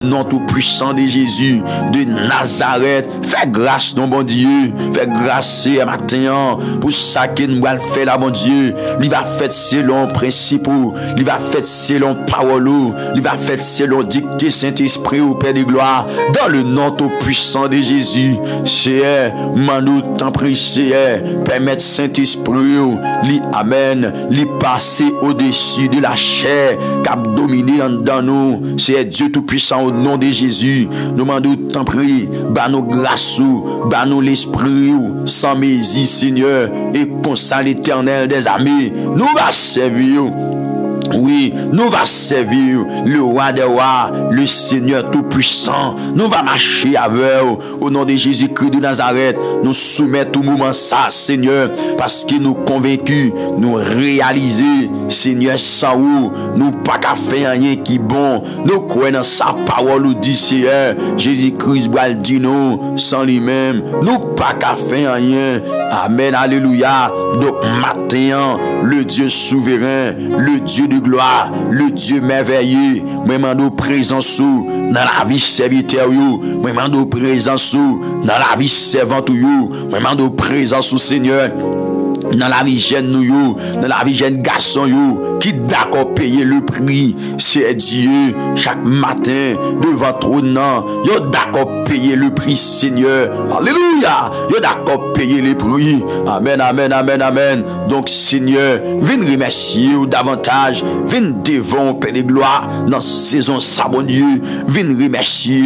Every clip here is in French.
nom tout puissant de Jésus de Nazareth. Fais grâce, non, bon Dieu. Fais grâce ce matin pour ça que nous allons faire là, bon Dieu. Il va faire selon principe, il va faire selon parole, il va faire selon dictée Saint-Esprit au Père de gloire. Dans le nom tout puissant de Jésus, Seigneur, nous t'en prie, Seigneur, permettre Saint-Esprit, amen, lui passer au-dessus de la chair qui a dominé dans nous. C'est Dieu tout-puissant au nom de Jésus. Nous demandons t'en prie, bah nous grâce, bah nous l'esprit, sans mésie, Seigneur, et comme ça l'Éternel des amis, nous va servir. Oui, nous va servir le roi des rois, le Seigneur tout-puissant. Nous va marcher avec au nom de Jésus-Christ de Nazareth. Nous soumettons tout moment ça, Seigneur, parce que nous convaincus, nous réaliser, Seigneur, sans vous, nous pas qu'à faire rien qui est bon. Nous croyons dans sa parole, nous dit, Seigneur, Jésus-Christ va le dire nous, sans lui-même, nous pas qu'à faire rien. Amen, alléluia. Donc, maintenant, le Dieu souverain, le Dieu de gloire, le Dieu merveilleux, moi nous présence dans la vie serviteur, moi nous présence dans la vie servante, moi nous présence Seigneur dans la vie jeune nous, dans la vie jeune garçon qui d'accord payer le prix. C'est Dieu chaque matin devant trône, yo d'accord payer le prix, Seigneur. Alléluia. Yo d'accord payer le prix. Amen, amen, amen, amen. Donc Seigneur, viens remercier davantage, viens devant Père de gloire dans saison ça, bon Dieu. Viens remercier,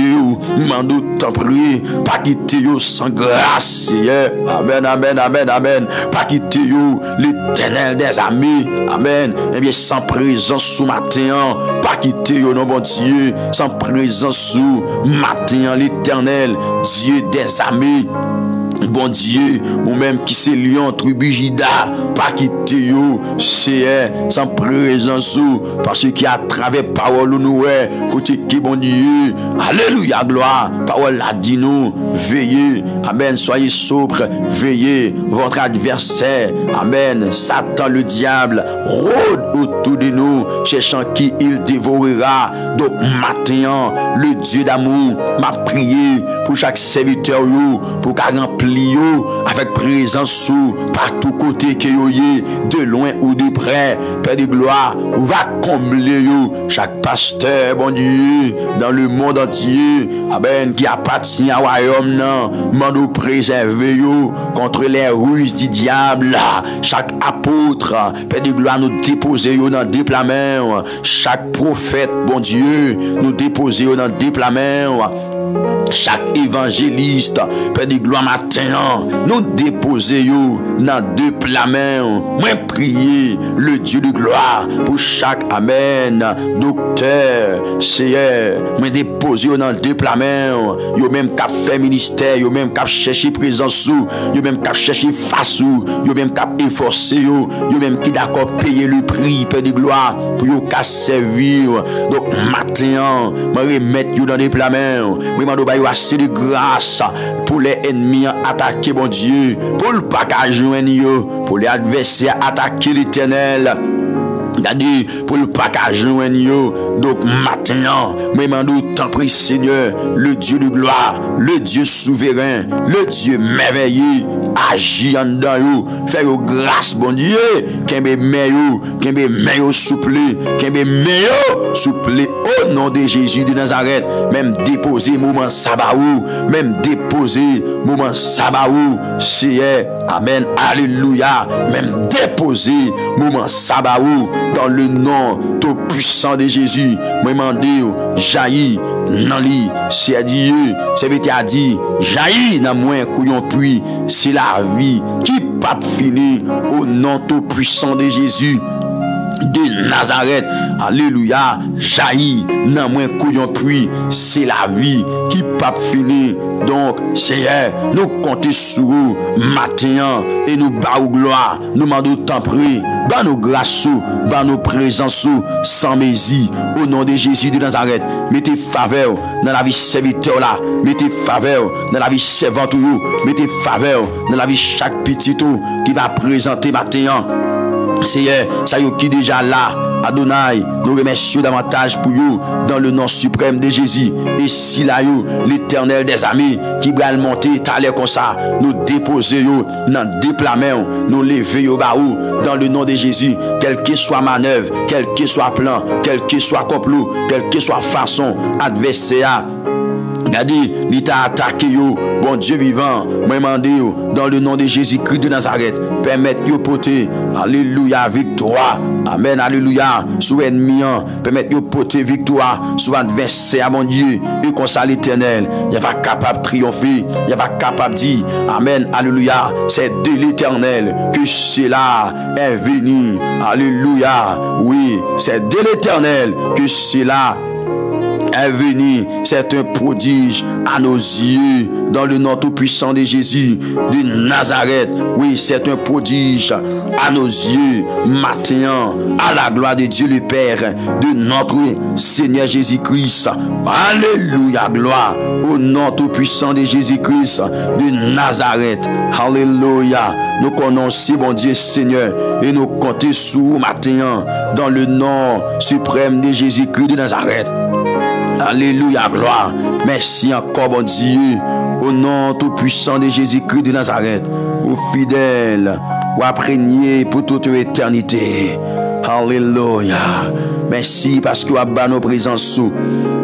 mando t'en prie, pas quitter yo sans grâce, Seigneur. Amen, amen, amen, amen. Pas quitter l'Éternel des amis. Amen. Eh bien, sans présence sous matin, pas quitter non, bon Dieu, sans présence sous matin, l'Éternel, Dieu des amis. Bon Dieu, ou même qui c'est lion, tribu Juda, pas quitter yo, c'est sans présence parce qu'il a travers parole nous côté qui bon Dieu, alléluia, gloire, parole a dit nous, veillez, amen, soyez sobre, veillez, votre adversaire, amen, Satan le diable, rôde autour de nous, cherchant qui il dévorera. Donc maintenant, le Dieu d'amour m'a prié pour chaque serviteur pour qu'il remplit avec présence par tous côtés que de loin ou de près, Père de gloire, ou va combler chaque pasteur, bon Dieu, dans le monde entier, amen, qui appartient au royaume, nous préserver contre les ruses du diable. Chaque apôtre, Père de gloire, nous déposer dans des mains. Chaque prophète, bon Dieu, nous déposer dans des mains. Chaque évangéliste, Père de gloire, matin, nous déposer dans deux mains. Moi prier le Dieu de gloire pour chaque amen, docteur, Seigneur, moi déposer dans deux mains. Yo même qu'à faire ministère, yo même qu'à chercher présence, yo même qu'à chercher face, yo même qu'à efforcer, yo même qui d'accord payer le prix, Père de gloire, pour yo qu'à servir. Donc matin, moi remettre yo dans des mains. Moi m'a assez de grâce pour les ennemis attaquer, bon Dieu, pour le pas joindre, pour les adversaires attaquer l'Éternel. Regardez, pour le pas joindre. Donc maintenant, moi t'en prie, Seigneur, le Dieu de gloire, le Dieu souverain, le Dieu merveilleux, agit en dedans yo, fait grâce, bon Dieu, qu'un meilleur souple, au nom de Jésus de Nazareth. Même déposer moment sabaou, Seigneur, amen, alléluia, même déposer moment sabaou dans le nom tout puissant de Jésus. Moi demande jaillit dans lui, c'est Dieu, c'est vite a dit jaillit dans moins couillon puis c'est la vie qui pas fini au nom tout puissant de Jésus de Nazareth. Alléluia, jaillit dans moins couillon puis c'est la vie qui pas fini. Donc Seigneur, nous comptons sur vous matin et nous bas gloire, nous demandons tant prie, bas nos grâces, bas nos présences sans mésie au nom de Jésus de Nazareth. Mettez faveur dans la vie serviteur là, mettez faveur dans la vie servante, mettez faveur dans la vie chaque petit qui va présenter matin. Seigneur, ça y est qui déjà là, Adonai, nous remercions davantage pour vous dans le nom suprême de Jésus. Et si là, l'Éternel des amis qui va monter, t'allez comme ça, nous déposer dans déploiement, nous lever au bas dans le nom de Jésus, quelle que soit manœuvre, quel que soit plan, quel que soit complot, quelle que soit façon adversaire. Regardez, il t'a attaqué, bon Dieu vivant, moi demande dans le nom de Jésus-Christ de Nazareth, permettre de porter, alléluia, victoire, amen, alléluia, sur ennemi, permettre de porter victoire sur adversaire, mon Dieu, et comme ça l'Éternel, il va capable de triompher, il va capable de dire, amen, alléluia, c'est de l'Éternel que cela est venu, alléluia, oui, c'est de l'Éternel que cela est venu, c'est un prodige à nos yeux, dans le nom tout-puissant de Jésus de Nazareth. Oui, c'est un prodige à nos yeux, maintenant, à la gloire de Dieu le Père, de notre Seigneur Jésus-Christ. Alléluia, gloire au nom tout-puissant de Jésus-Christ de Nazareth. Alléluia. Nous connaissons, bon Dieu Seigneur, et nous comptons sur maintenant, dans le nom suprême de Jésus-Christ de Nazareth. Alléluia, gloire. Merci encore, bon Dieu, au nom tout-puissant de Jésus-Christ de Nazareth, au fidèle, ou imprégné pour toute éternité. Alléluia. Merci parce que vous avez nos présences.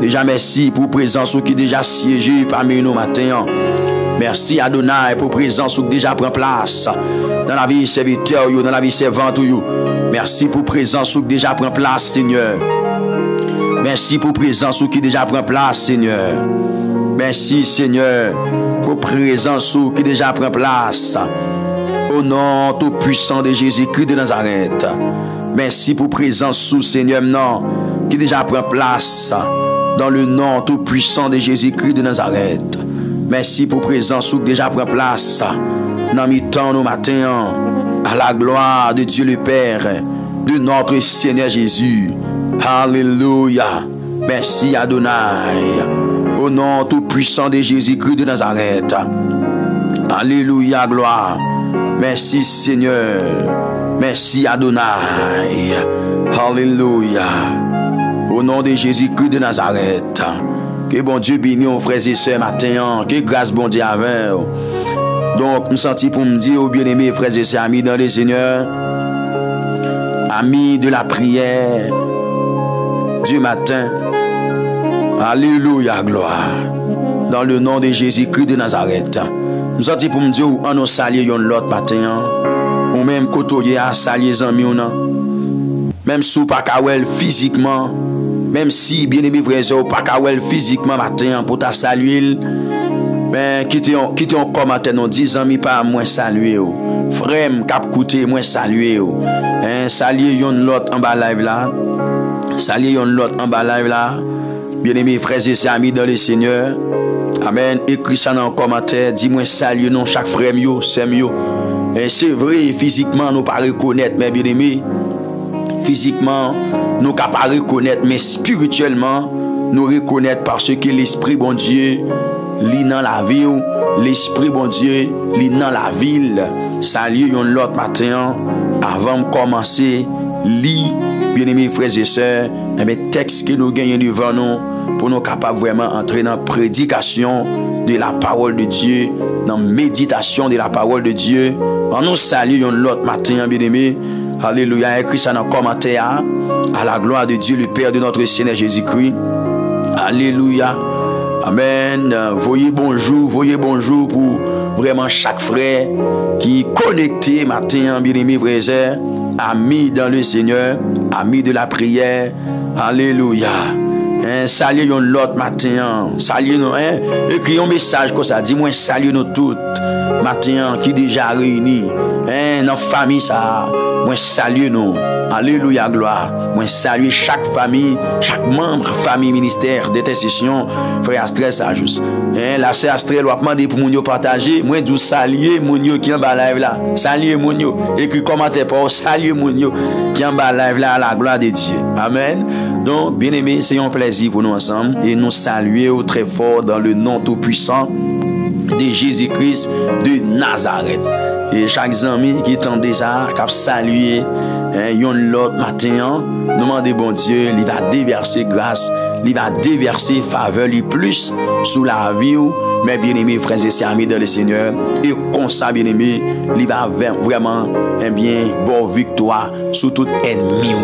Déjà, merci pour présence qui déjà siégé parmi nous matin. Merci Adonai pour présence qui déjà prend place dans la vie serviteur, dans la vie servante. Merci pour présence qui déjà prend place, Seigneur. Merci pour présence qui déjà prend place, Seigneur. Merci, Seigneur, pour présence qui déjà prend place. Au nom tout puissant de Jésus-Christ de Nazareth. Merci pour présence, Seigneur, non, qui déjà prend place. Dans le nom tout puissant de Jésus-Christ de Nazareth. Merci pour présence qui déjà prend place. Dans mi-temps, nos matins, à la gloire de Dieu le Père, de notre Seigneur Jésus. Alléluia. Merci Adonai. Au nom tout puissant de Jésus-Christ de Nazareth. Alléluia, gloire. Merci Seigneur. Merci Adonai. Alléluia. Au nom de Jésus-Christ de Nazareth. Que bon Dieu bénisse, frères et sœurs, matin. Que grâce bon Dieu avec. Donc, nous sentons pour me dire, bien-aimés, frères et sœurs, amis dans le Seigneur, amis de la prière du matin. Alléluia, gloire. Dans le nom de Jésus-Christ de Nazareth. Nous sommes pour me dire, on nous salue l'autre matin. Ou même côtoyer à saluer les amis. Même si pas kawel physiquement. Même si, bien aimé frère, pas kawel physiquement matin pour ta saluer. Ben, quittez un commentaire, non, 10 amis pas moins saluer. Frère, cap coûter moins saluer. Saluer l'autre en bas live là. Saluer l'autre en bas live là. Bien-aimés frères et sœurs, amis dans le Seigneur. Amen. Écris ça dans le commentaire. Dis-moi salut non chaque frère yo, c'est mieux. Et c'est vrai, physiquement, nous ne pouvons pas reconnaître, mais bien-aimés, physiquement, nous ne pouvons pas reconnaître, mais spirituellement, nous reconnaître parce que l'Esprit bon Dieu lit dans la ville, l'Esprit bon Dieu lit dans la ville. Salut l'autre matin, avant de commencer, lit. Bien-aimés frères et sœurs, les textes que nous gagnons devant nous pour nous capables vraiment entrer dans la prédication de la parole de Dieu, dans la méditation de la parole de Dieu. On nous salue l'autre matin, bien-aimés. Alléluia. Écrit ça dans le commentaire. À la gloire de Dieu, le Père de notre Seigneur Jésus-Christ. Alléluia. Amen. Voyez bonjour pour vraiment chaque frère qui est connecté matin, bien-aimés frères et sœurs. Amis dans le Seigneur, amis de la prière. Alléluia. Salut l'autre matin. Salut nous. Écris un message comme ça. Dis-moi salut nous toutes. Matin qui déjà réunis. Dans la famille ça. Moi salut nous. Alléluia, gloire. Moi salue chaque famille, chaque membre, famille, ministère, d'intercession. Frère Astrel, ça juste. La sœur Astrel va demander pour nous partager. Moi, je salue mon qui est en bas live là. Salut mon écrit commentaire pour salut mon qui est en bas live là à la gloire de Dieu. Amen. Donc, bien aimé, c'est un plaisir pour nous ensemble et nous saluer très fort dans le nom tout puissant de Jésus-Christ de Nazareth. Et chaque ami qui entendait ça, qui a salué, yon l'autre matin, nous demandons bon Dieu, il va déverser grâce, il va déverser faveur, lui plus sous la vie, mes bien-aimés frères et sœurs amis dans le Seigneur. Et comme ça, bien-aimés, il va vraiment, bon victoire sur tout ennemi,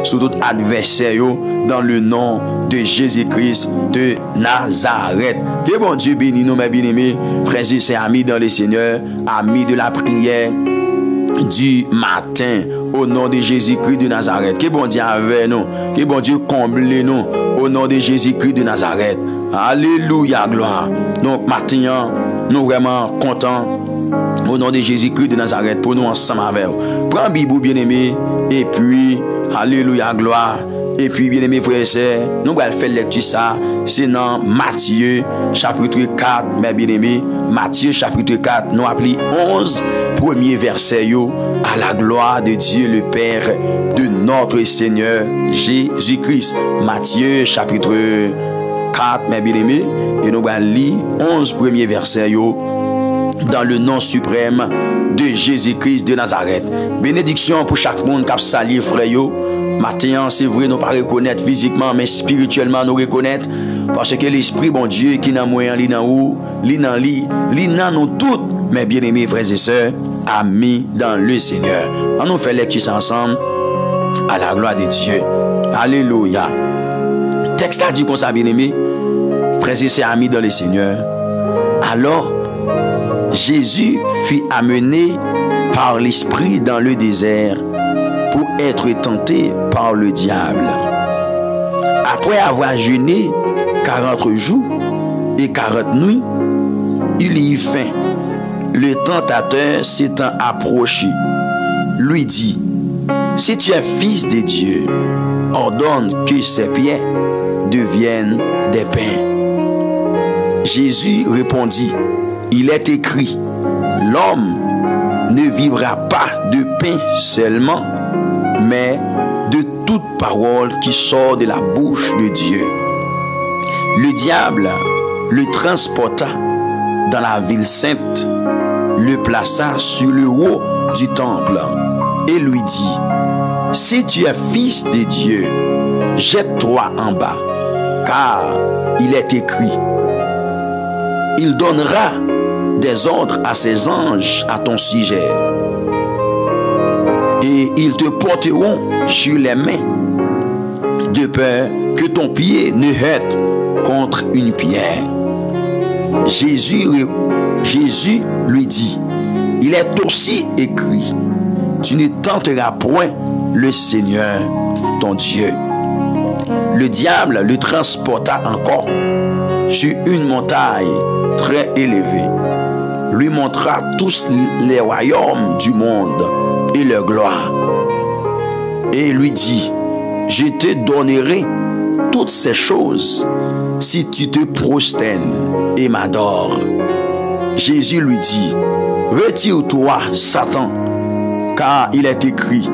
sur tout adversaire, dans le nom de Jésus-Christ de Nazareth. Que bon Dieu bénisse nous, mes bien-aimés frères et sœurs amis dans le Seigneur, amis de la prière du matin, au nom de Jésus-Christ de Nazareth. Que bon Dieu avec nous, que bon Dieu comble nous, au nom de Jésus-Christ de Nazareth. Alléluia, gloire. Donc maintenant, nous vraiment contents au nom de Jésus-Christ de Nazareth pour nous ensemble avec vous. Prends Bible, bien-aimé, et puis, alléluia, gloire. Et puis, bien-aimés frères et sœurs, nous allons faire lecture ça. C'est dans Matthieu, chapitre 4, mes bien-aimés. Matthieu, chapitre 4, nous appelons 11 premiers versets à la gloire de Dieu le Père, de notre Seigneur Jésus-Christ. Matthieu, chapitre 4, mes bien-aimés. Et nous allons lire 11 premiers versets dans le nom suprême de Jésus-Christ de Nazareth. Bénédiction pour chaque monde qui a sali, frère. Maintenant, c'est vrai, nous ne pas reconnaître physiquement, mais spirituellement, nous reconnaître. Parce que l'Esprit, bon Dieu, qui n'a moyen, li dans où, li dans nous toutes, mes bien-aimés frères et sœurs, amis dans le Seigneur. On nous fait lecture ensemble, à la gloire de Dieu. Alléluia. Texte a dit comme ça, bien-aimés, frères et sœurs, amis dans le Seigneur. Alors, Jésus fut amené par l'Esprit dans le désert pour être tenté par le diable. Après avoir jeûné 40 jours et 40 nuits, il y eut faim. Le tentateur s'étant approché, lui dit: si tu es fils de Dieu, ordonne que ces pierres deviennent des pains. Jésus répondit: il est écrit, l'homme ne vivra pas de pain seulement, mais de toute parole qui sort de la bouche de Dieu. Le diable le transporta dans la ville sainte, le plaça sur le haut du temple et lui dit: si tu es fils de Dieu, jette-toi en bas, car il est écrit, il donnera des ordres à ses anges à ton sujet, et ils te porteront sur les mains, de peur que ton pied ne heurte contre une pierre. Jésus lui dit: il est aussi écrit, tu ne tenteras point le Seigneur ton Dieu. Le diable le transporta encore sur une montagne très élevée, lui montra tous les royaumes du monde et leur gloire, et lui dit: je te donnerai toutes ces choses si tu te prosternes et m'adores. Jésus lui dit: retire-toi, Satan, car il est écrit,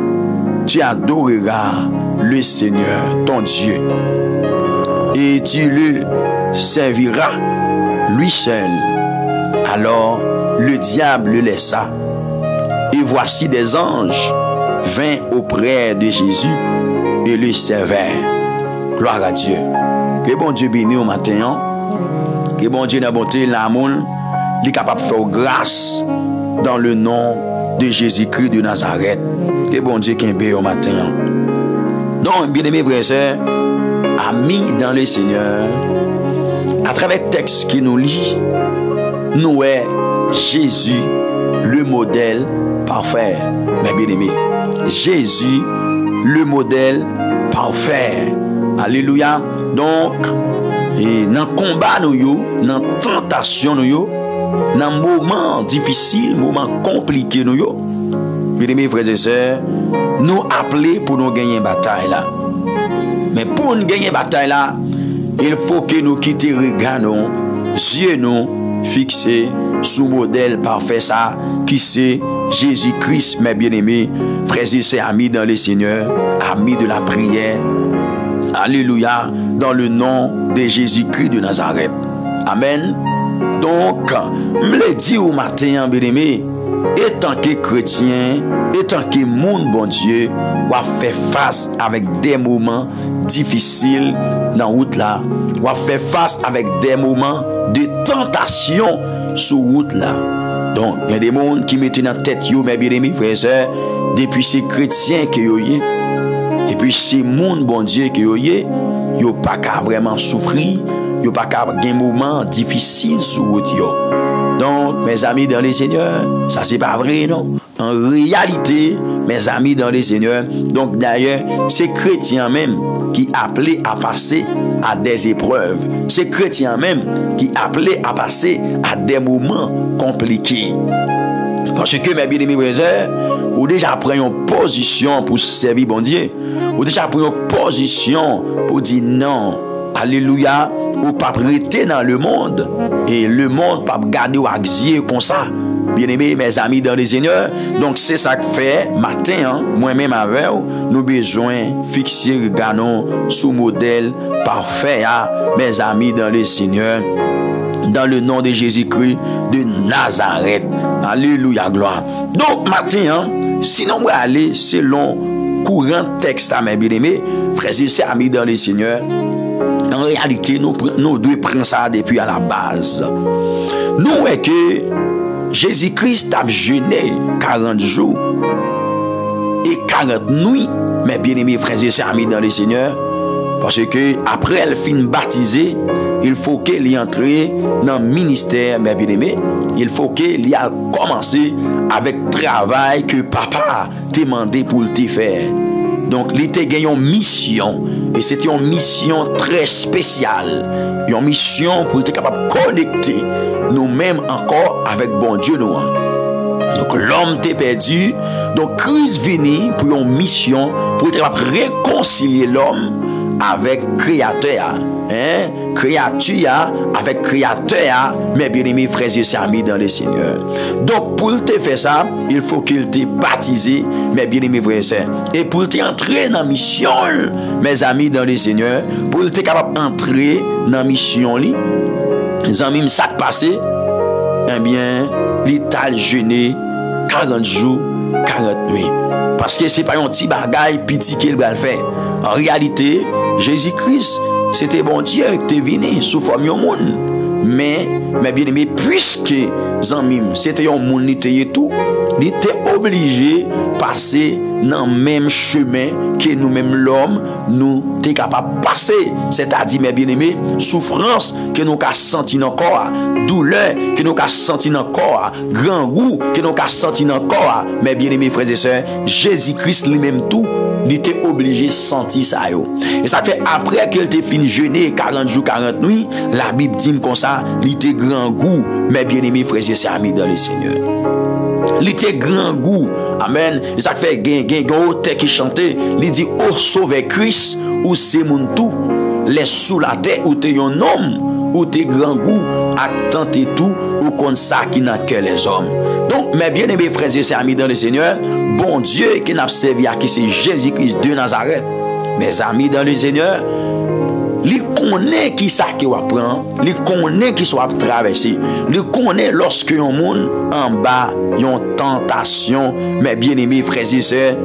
tu adoreras le Seigneur ton Dieu, et tu le serviras lui seul. Alors le diable le laissa, et voici des anges vinrent auprès de Jésus et le servèrent. Gloire à Dieu. Que bon Dieu bénisse au matin. Que bon Dieu n'a bonté l'amour, il est capable de faire grâce dans le nom de Jésus-Christ de Nazareth. Que bon Dieu qui bénisse au matin. Donc, bien-aimés frères et sœurs, amis dans le Seigneur, à travers le texte qui nous lit, nous est Jésus le modèle parfait. Mes bien-aimés, Jésus le modèle parfait. Alléluia. Donc, dans le combat, dans la tentation, dans le moment difficile, moment compliqué, bien-aimés frères et sœurs, nous appelons pour nous gagner une bataille là. Mais pour nous gagner une bataille là, il faut que nous quittions le regard, yeux nous fixés sous le modèle parfait ça, qui c'est Jésus-Christ, mes bien-aimés, frères et sœurs, amis dans le Seigneur, amis de la prière. Alléluia, dans le nom de Jésus-Christ de Nazareth. Amen. Donc, me dit au matin, bien-aimé, étant que chrétien, étant que monde bon Dieu, on va faire face avec des moments difficiles dans la route là, on va faire face avec des moments de tentation sur route là. Donc, il y a des gens qui mettent dans la tête, mes bien-aimés, frères et sœurs, depuis ces chrétiens qui y et puis ces monde bon Dieu qui y a pas qu'à vraiment souffrir, il a pas qu'à avoir un moment difficile sur route. Donc, mes amis dans les Seigneurs, ça c'est pas vrai, non? En réalité, mes amis dans les Seigneurs, donc d'ailleurs, c'est chrétiens même qui appelaient à passer à des épreuves. C'est chrétiens même qui appelaient à passer à des moments compliqués. Parce que, mes bien-aimés frères, ou déjà pris une position pour servir bon Dieu, ou déjà pris une position pour dire non, alléluia, ou pas prêter dans le monde, et le monde pas garder ou axier comme ça. Bien-aimés, mes amis dans les Seigneurs, donc c'est ça que fait matin, moi-même avec nous besoin fixer regardons sous modèle parfait, mes amis dans les Seigneurs, dans le nom de Jésus-Christ de Nazareth. Alléluia, gloire. Donc matin, sinon on va aller selon courant texte à mes bien-aimés, frères et sœurs, amis dans les Seigneurs. En réalité, nous devons prendre ça depuis à la base. Nous est que Jésus-Christ a jeûné 40 jours et 40 nuits, mes bien-aimés frères et sœurs, amis dans les Seigneurs, parce que après elle finit baptisée, il faut qu'elle y entre dans le ministère, mes bien-aimés. Il faut qu'elle y a commencé avec le travail que papa t'a demandé pour te faire. Donc, il était gagné une mission. Et c'était une mission très spéciale. Une mission pour être capable de connecter nous-mêmes encore avec bon Dieu. Nous. Donc, l'homme était perdu. Donc, Christ venu pour une mission pour être capable de réconcilier l'homme avec le Créateur. Créature avec Créateur, mes bien-aimés frères et sœurs amis dans le Seigneur. Donc pour te faire ça, il faut qu'il te baptisé, mes bien-aimés frères et sœurs. Et pour te entrer dans la mission, mes amis dans le Seigneur, pour te capable d'entrer dans la mission, les amis, ça qui passé, eh bien, l'État jeûné 40 jours, 40 nuits. Parce que ce n'est pas un petit bagaille petit qu'il va le faire. En réalité, Jésus-Christ, c'était bon Dieu qui est venu sous forme de monde. Mais bien aimé, puisque c'était un monde qui était tout, il était obligé de passer dans le même chemin que nous-mêmes, l'homme, nous sommes capables de passer. C'est-à-dire, mes bien-aimés, souffrance que nous avons senti dans le corps, douleur que nous avons senti dans le corps, grand goût que nous avons senti dans le corps, mes bien-aimés frères et sœurs, Jésus-Christ lui-même tout, il était obligé de sentir ça. Et ça fait après qu'il était fini jeûner 40 jours, 40 nuits, la Bible dit comme ça, il était grand goût, mes bien-aimés frères et sœurs amis dans le Seigneur. Il était grand goût. Amen. Et ça fait un auteur qui chantait, il dit oh sauver Christ ou c'est mon tout, les sous la terre ou t'es un homme ou t'es grand goût à tenter tout ou comme ça qui n'a que les hommes. Donc mes bien-aimés frères et sœurs amis dans le Seigneur, bon Dieu qui n'a servi à qui c'est Jésus-Christ de Nazareth. Mes amis dans le Seigneur, il connaît qui ça qui va prendre, il connaît qui soit traversé, il connaît lorsque un monde en bas, une tentation, mes bien-aimés frères et sœurs,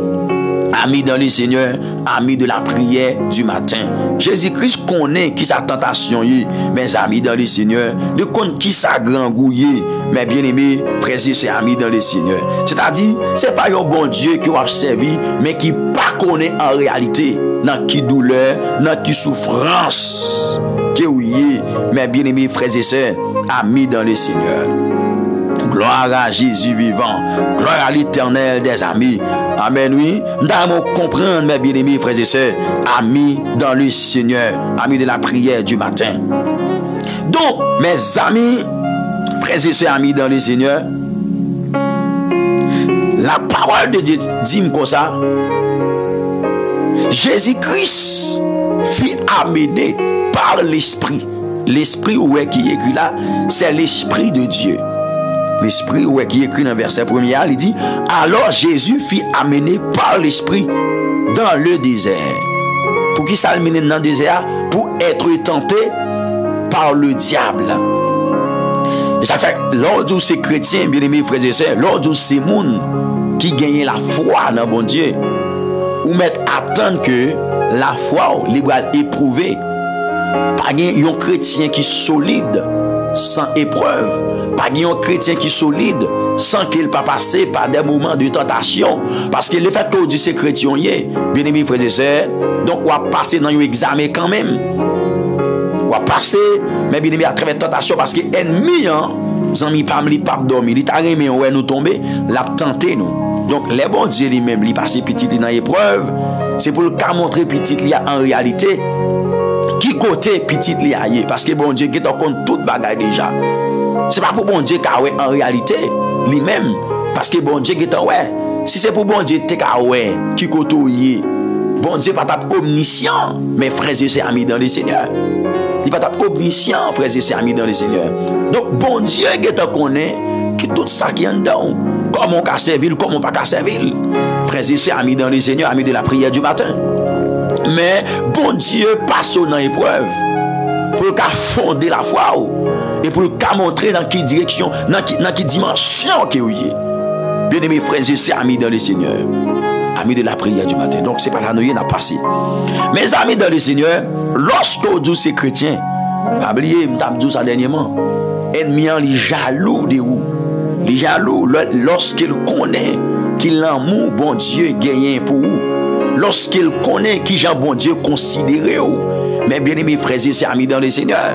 amis dans le Seigneur, amis de la prière du matin. Jésus-Christ connaît qui sa tentation est, mes amis dans le Seigneur, il connaît qui sa grand goût est, mes bien-aimés frères et sœurs, amis dans le Seigneur. C'est-à-dire, ce n'est pas un bon Dieu qui va servir, mais qui pas connaît en réalité dans qui douleur, dans qui souffrance, que oui, mes bien-aimés frères et sœurs, amis dans le Seigneur. Gloire à Jésus vivant, gloire à l'Éternel des amis. Amen, oui. Nous devons comprendre, mes bien-aimés frères et sœurs, amis dans le Seigneur, amis de la prière du matin. Donc, mes amis, frères et sœurs, amis dans le Seigneur, la parole de Dieu dit comme ça, Jésus-Christ fut amené par l'Esprit. L'Esprit qui est écrit là, c'est l'Esprit de Dieu. L'Esprit qui est écrit dans le verset 1er, il dit, alors Jésus fut amené par l'Esprit dans le désert. Pour qui ça amené dans le désert? Pour être tenté par le diable. Et ça fait, l'ordre c'est chrétien, bien aimé frères et sœurs, l'ordre c'est moun qui gagne la foi dans bon Dieu. Ou mettre attendre que la foi libre éprouver. Pas un chrétien qui solide sans épreuve. Pas un chrétien qui solide sans qu'il pas passer par des moments de tentation. Parce que le fait que dit c'est chrétien, bien aimé frères et sœurs, donc on va passer dans un examen quand même. On va passer, mais bien aimé à travers tentation parce que l'ennemi, zanmi pas dormir, il t'a remis ouais nous tomber, l'a tenté nous. Donc les bons Dieu lui-même, il passe petit dans l'épreuve, c'est pour le cas montrer petit li en réalité qui côté petit li a parce que bon Dieu qui compte toute bagaille déjà. C'est pas pour bon Dieu qu'a ouais en réalité lui-même parce que bon Dieu qui ouais. Si c'est pour bon Dieu t'es ouais qui côté bon Dieu pas omniscient mais frères et sœurs amis dans le Seigneur. Il pas omniscient frères et sœurs amis dans le Seigneur. Donc bon Dieu qui te connaît qui tout ça qui est en dedans. Comment on peut servir, comment on peut pas servir. Frères et sœurs amis dans le Seigneur, amis de la prière du matin. Mais bon Dieu passe dans l'épreuve pour fonder la foi et pour montrer dans quelle direction, dans quelle dimension que vous êtes. Bien aimés frères et sœurs amis dans le Seigneur, amis de la prière du matin. Donc c'est pas la nuit n'a passé. Mes amis dans le Seigneur, lorsque vous dites c'est chrétien, oubliez, je dit ça dernièrement, ennemi est jaloux de vous. Les jaloux, lorsqu'il connaît qu'il l'amour bon Dieu gagne pour vous, lorsqu'il connaît qui Jean bon Dieu considéré vous, mais bien aimés frères et sœurs amis dans le Seigneur,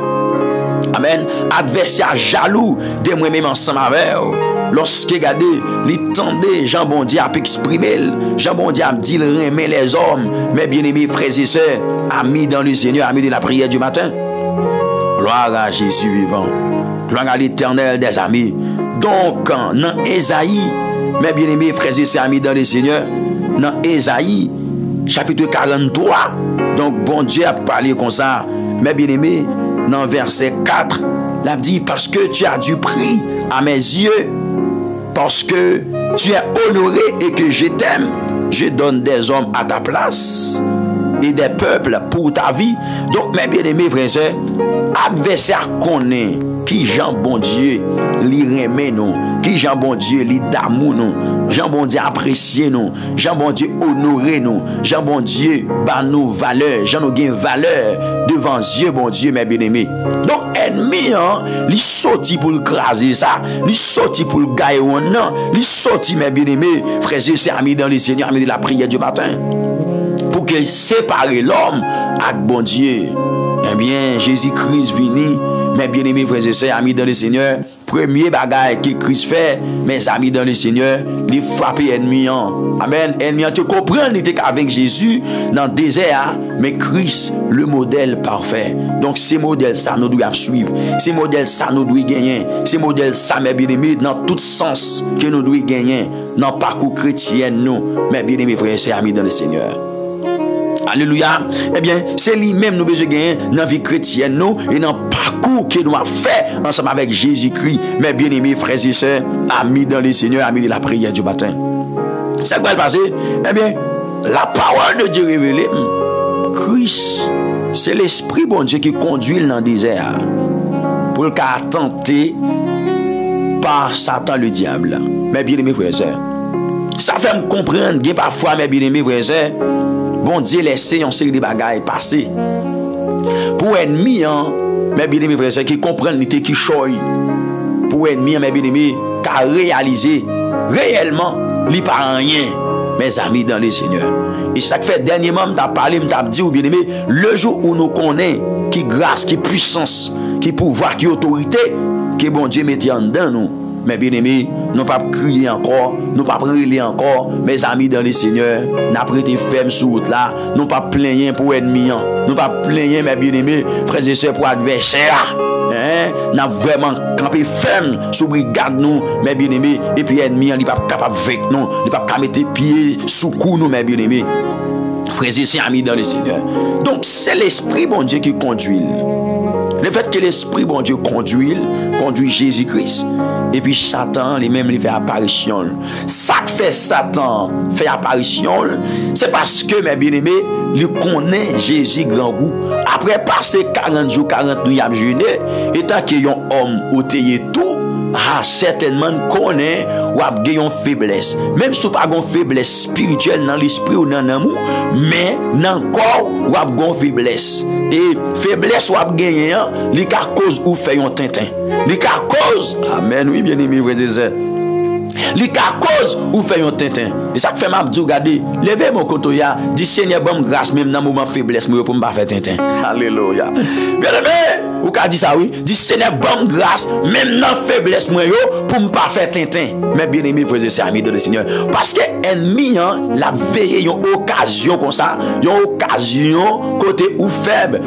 amen, adversaire jaloux de moi-même ensemble avec vous, lorsque regardez, il tendait Jean bon Dieu a exprimer, Jean bon Dieu a dit il remet les hommes, mais bien aimés frères et sœurs amis dans le Seigneur, amis de la prière du matin, gloire à Jésus vivant, gloire à l'Éternel des amis. Donc, dans Ésaïe, mes bien-aimés frères et sœurs amis dans le Seigneur, dans Ésaïe, chapitre 43, donc bon Dieu a parlé comme ça, mes bien-aimés, dans verset 4, il a dit, parce que tu as du prix à mes yeux, parce que tu es honoré et que je t'aime, je donne des hommes à ta place et des peuples pour ta vie. Donc, mes bien-aimés frères et sœurs, adversaire connaît qui Jean bon Dieu li remet nous, qui Jean bon Dieu li d'amour nous, Jean bon Dieu apprécié nous, Jean bon Dieu honoré nous, Jean bon Dieu ba nous valeur, Jean nous gain valeur devant Dieu bon Dieu mes bien-aimés. Donc ennemi li sorti pour le craser ça, li sorti pour le gagner non, li sorti mes bien-aimés, frères et sœurs amis dans le Seigneur, amis de la prière du matin, pour qu'il sépare l'homme avec bon Dieu. Eh bien Jésus-Christ vini, mes bien-aimés frères et sœurs, amis dans le Seigneur, premier bagaille que Christ fait, mes amis dans le Seigneur, il frappe l'ennemi. Amen. Ennemi, tu comprends, il était avec Jésus dans le désert, mais Christ, le modèle parfait. Donc, ces modèles, ça nous doit suivre. Ces modèles, ça nous doit gagner. Ces modèles, ça, mes bien-aimés, dans tout sens que nous devons gagner, dans le parcours chrétien, nous, mes bien-aimés frères et sœurs, amis dans le Seigneur. Alléluia. Eh bien, c'est lui-même nous besoin de gagner dans la vie chrétienne nous et dans le parcours que nous avons fait ensemble avec Jésus-Christ, mes bien-aimés frères et sœurs, amis dans le Seigneur, amis de la prière du matin. Ça va le passer? Eh bien, la parole de Dieu révélée, Christ, c'est l'Esprit bon Dieu qui conduit dans le désert pour le cas tenté par Satan le diable. Mes bien-aimés frères et sœurs, ça fait me comprendre que parfois, mes bien-aimés frères et sœurs, bon Dieu laisse une série de bagailles passer. Pour ennemi, mes bien-aimés frères et sœurs, qui comprennent l'ité qui choye. Pour ennemi, mes bien-aimés, qui a réalisé réellement, il pas rien, mes amis dans le Seigneur. Et ça fait dernièrement, je t'ai parlé, je t'ai dit, bien-aimés, le jour où nous connaissons qui grâce, qui puissance, qui pouvoir, qui autorité, que bon Dieu mette en dedans nous. Mes bien-aimés, nous ne pas crier encore, nous ne pas prier encore, mes amis dans le Seigneur, nous pas été fermes sur route là, nous ne pas plaigner pour ennemis, nous ne pas plaigner, mes bien-aimés, frères et sœurs, pour adversaires. Nous avons vraiment campé ferme sur brigade nous, mes bien-aimés, et puis ennemis, il n'est pas capable avec nous, il n'est pas capable de mettre pieds sous cou nous, mes bien-aimés. Frères et sœurs, amis dans le Seigneur. Donc, c'est l'Esprit bon Dieu qui conduit. Le fait que l'Esprit bon Dieu conduit Jésus-Christ. Et puis Satan, lui-même, il fait apparition. Ça que fait Satan fait apparition, c'est parce que, mes bien-aimés, il connaît Jésus grand goût. Après passer 40 jours, 40 nuits à jeûner, étant qu'il y a un homme au théier tout, certainement connaît ou a une faiblesse. Même si tu pas une faiblesse spirituelle dans l'esprit ou dans l'amour, mais dans le corps ou a une faiblesse. Et faiblesse ou a gagné, li ka cause ou fait un tintin. Li ka cause, amen, oui, bien aimé, frères et sœurs. Li ka cause ou fait un tintin. Et ça fait m'a dit regarder, levez mon côté ya, dit Seigneur bon grâce même dans moment faiblesse moi pour me pas faire tintin. Alléluia. Bien aimé, ou ka dit ça oui, dit Seigneur bon grâce même dans faiblesse moi yo pour me pas faire tintin. Mais bien aimé frères et sœurs amis de le Seigneur, parce que ennemi la veille une occasion comme ça, une occasion côté ou faible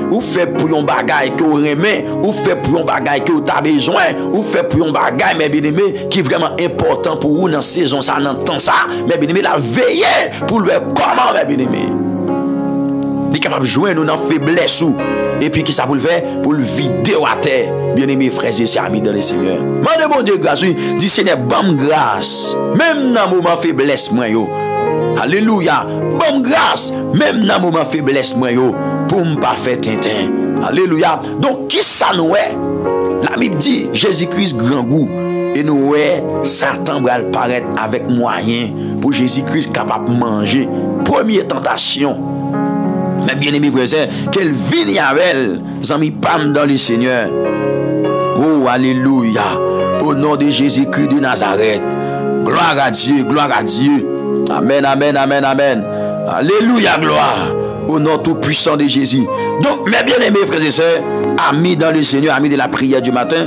pour un bagage que ou remet, ou fait pour un bagage que ou t'as besoin, ou fait pour un bagage mais bien aimé qui est vraiment important pour vous dans saison ça dans temps ça, mais bien aimé la veiller pour le comment mais bien aimé. Il est capable de jouer nous dans faiblesse et puis qui ça pour le faire pour le vider à terre. Bien aimé frères et sœurs amis dans le Seigneur. Mandez mon Dieu grâce, dit Seigneur bonne grâce même dans moment faiblesse moi yo. Alléluia. Bonne grâce même dans moment faiblesse moi yo pour me pas faire tintin. Alléluia. Donc qui ça nous est? La Bible dit Jésus-Christ grand goût. Et nous, Satan va paraître avec moyens pour Jésus-Christ capable de manger. Première tentation. Mais bien aimé frère, qu'elle vienne avec elle, amis pam dans le Seigneur. Oh, alléluia. Au nom de Jésus-Christ de Nazareth. Gloire à Dieu, gloire à Dieu. Amen, amen, amen, amen. Alléluia, gloire. Au nom tout puissant de Jésus. Donc, mes bien-aimés frères et sœurs, amis dans le Seigneur, amis de la prière du matin,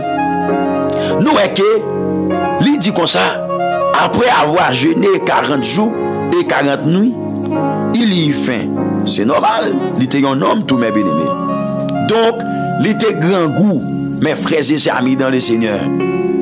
nous il dit comme ça, après avoir jeûné 40 jours et 40 nuits, il y faim. C'est normal, il était un homme tout mes bien-aimés. Donc, il était grand goût, mes frères et sœurs amis dans le Seigneur.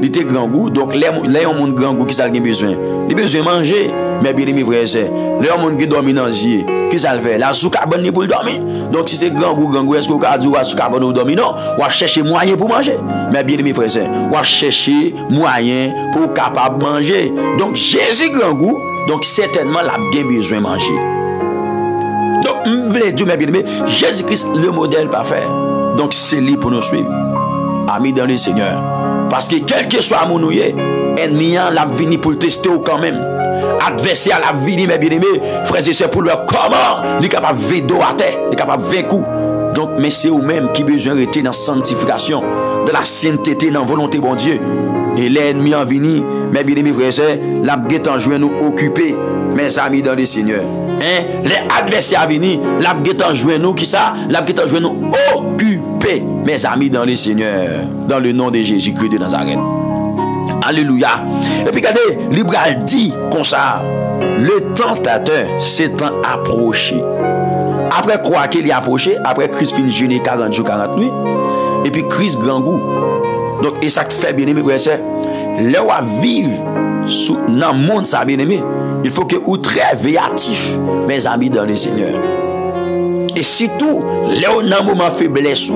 Il était grand goût, donc les gens ont grand goût qui ça besoin. Il a besoin de manger, mes bien-aimés frères et sœurs. Les gens qui dorment dans les yeux, qui ça le fait? La sous-carbone pour dormir. Donc si c'est grand goût, est-ce que vous avez dit que sous-carbone ou dormir? Non, on va chercher moyen pour manger. Mais bien aimé frères et sœurs, on va chercher moyen pour capable manger. Donc Jésus grand goût, donc certainement il a bien besoin de manger. Donc je voulais dire mes bien-aimés, Jésus-Christ le modèle parfait. Donc c'est lui pour nous suivre. Amis dans le Seigneur. Parce que quel que soit mon nouye, ennemi l'a venu pour le tester quand même. Adversaire l'a venu, mes bien-aimés, frères et sœurs, pour leur comment il est capable de vider à terre, il est capable de vaincre. Donc, mais c'est vous-même qui besoin de rester dans la sanctification, dans la sainteté, dans la volonté de bon Dieu. Et l'ennemi en venu, mes bien-aimés, frères et sœurs, l'a en joué nous occuper, mes amis dans le Seigneur. Hein? Les adversaires venus, l'a en joué nous, qui ça? L'a en joué nous occuper, mes amis dans le Seigneur, dans le nom de Jésus-Christ de Nazareth. Alléluia. Et puis regardez, l'Ibral dit comme ça, le tentateur s'étant approché. Après quoi qu'il est approché, après Christ finit jeûner 40 jours, 40 nuits, et puis Christ grand goût. Donc, et ça fait bien aimé, frère et sœur, là où à vivre dans le monde, ça bien aimé, il faut que vous très véatif, mes amis dans le Seigneur. Et surtout, là où dans un moment faiblesse,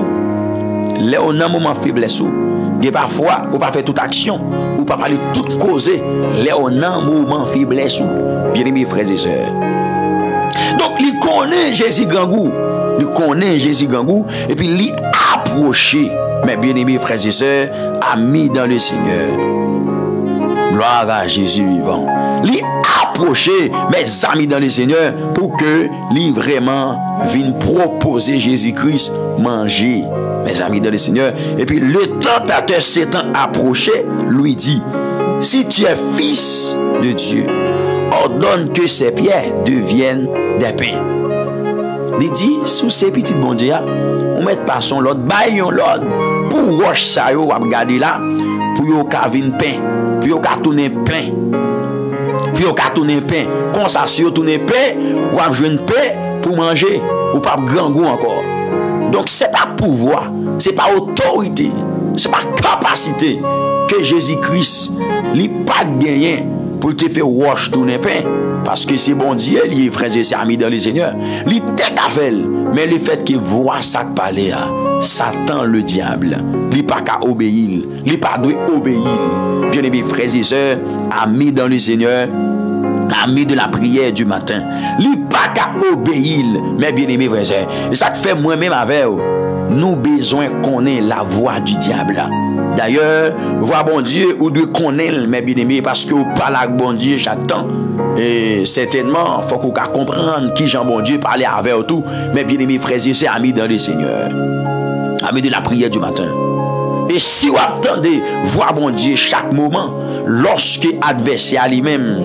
là où dans un moment faiblesse, et parfois, on ne peut pas faire toute action, ou pas parler toute cause, là on a un moment faiblesse, bien aimés frères et sœurs. Donc, il connaît Jésus grand goût, il connaît Jésus grand goût, et puis il approché, mes bien aimés frères et sœurs, amis dans le Seigneur. Gloire à Jésus vivant. Il approché, mes amis dans le Seigneur, pour que lui vraiment vienne proposer Jésus-Christ manger. Mes amis dans le Seigneur. Et puis le tentateur s'étant approché, lui dit, si tu es fils de Dieu, ordonne que ces pierres deviennent des pains. Il dit, sous ces petits bon Dieu, on met pas son l'autre, baillons l'autre, pour roche ça, on va regarder là, pour yon kavine pain, pour yon tourner pain, pour yon tourner pain, comme ça, si yon tourner pain, on va jouer une pain pour manger, ou pas grand goût encore. Donc c'est pas pouvoir, c'est pas autorité, c'est pas capacité que Jésus-Christ n'a pas gagné pour te faire wash tourner pain. Parce que c'est bon Dieu, il est frères et sœurs amis dans le Seigneur. Il est fait, mais le fait qu'il voit ça parler, Satan le diable, il n'est pas qu'à obéir, il n'est pas doit obéir. Bien aimés frères et sœurs, amis dans le Seigneur, amis de la prière du matin, il n'est pas qu'à obéir, mais bien aimés frères et sœurs. Et ça fait moi-même avec vous. nous besoin connaître la voix du diable. D'ailleurs, voix bon Dieu, ou de connaître mes bien-aimés, parce que vous parlez avec bon Dieu chaque temps. Et certainement, il faut qu'on comprenne qui Jean bon Dieu parlait avec tout. Mes bien-aimés frères et sœurs, amis dans le Seigneur. Amis de la prière du matin. Et si vous attendez voir bon Dieu chaque moment, lorsque l'adversaire lui-même,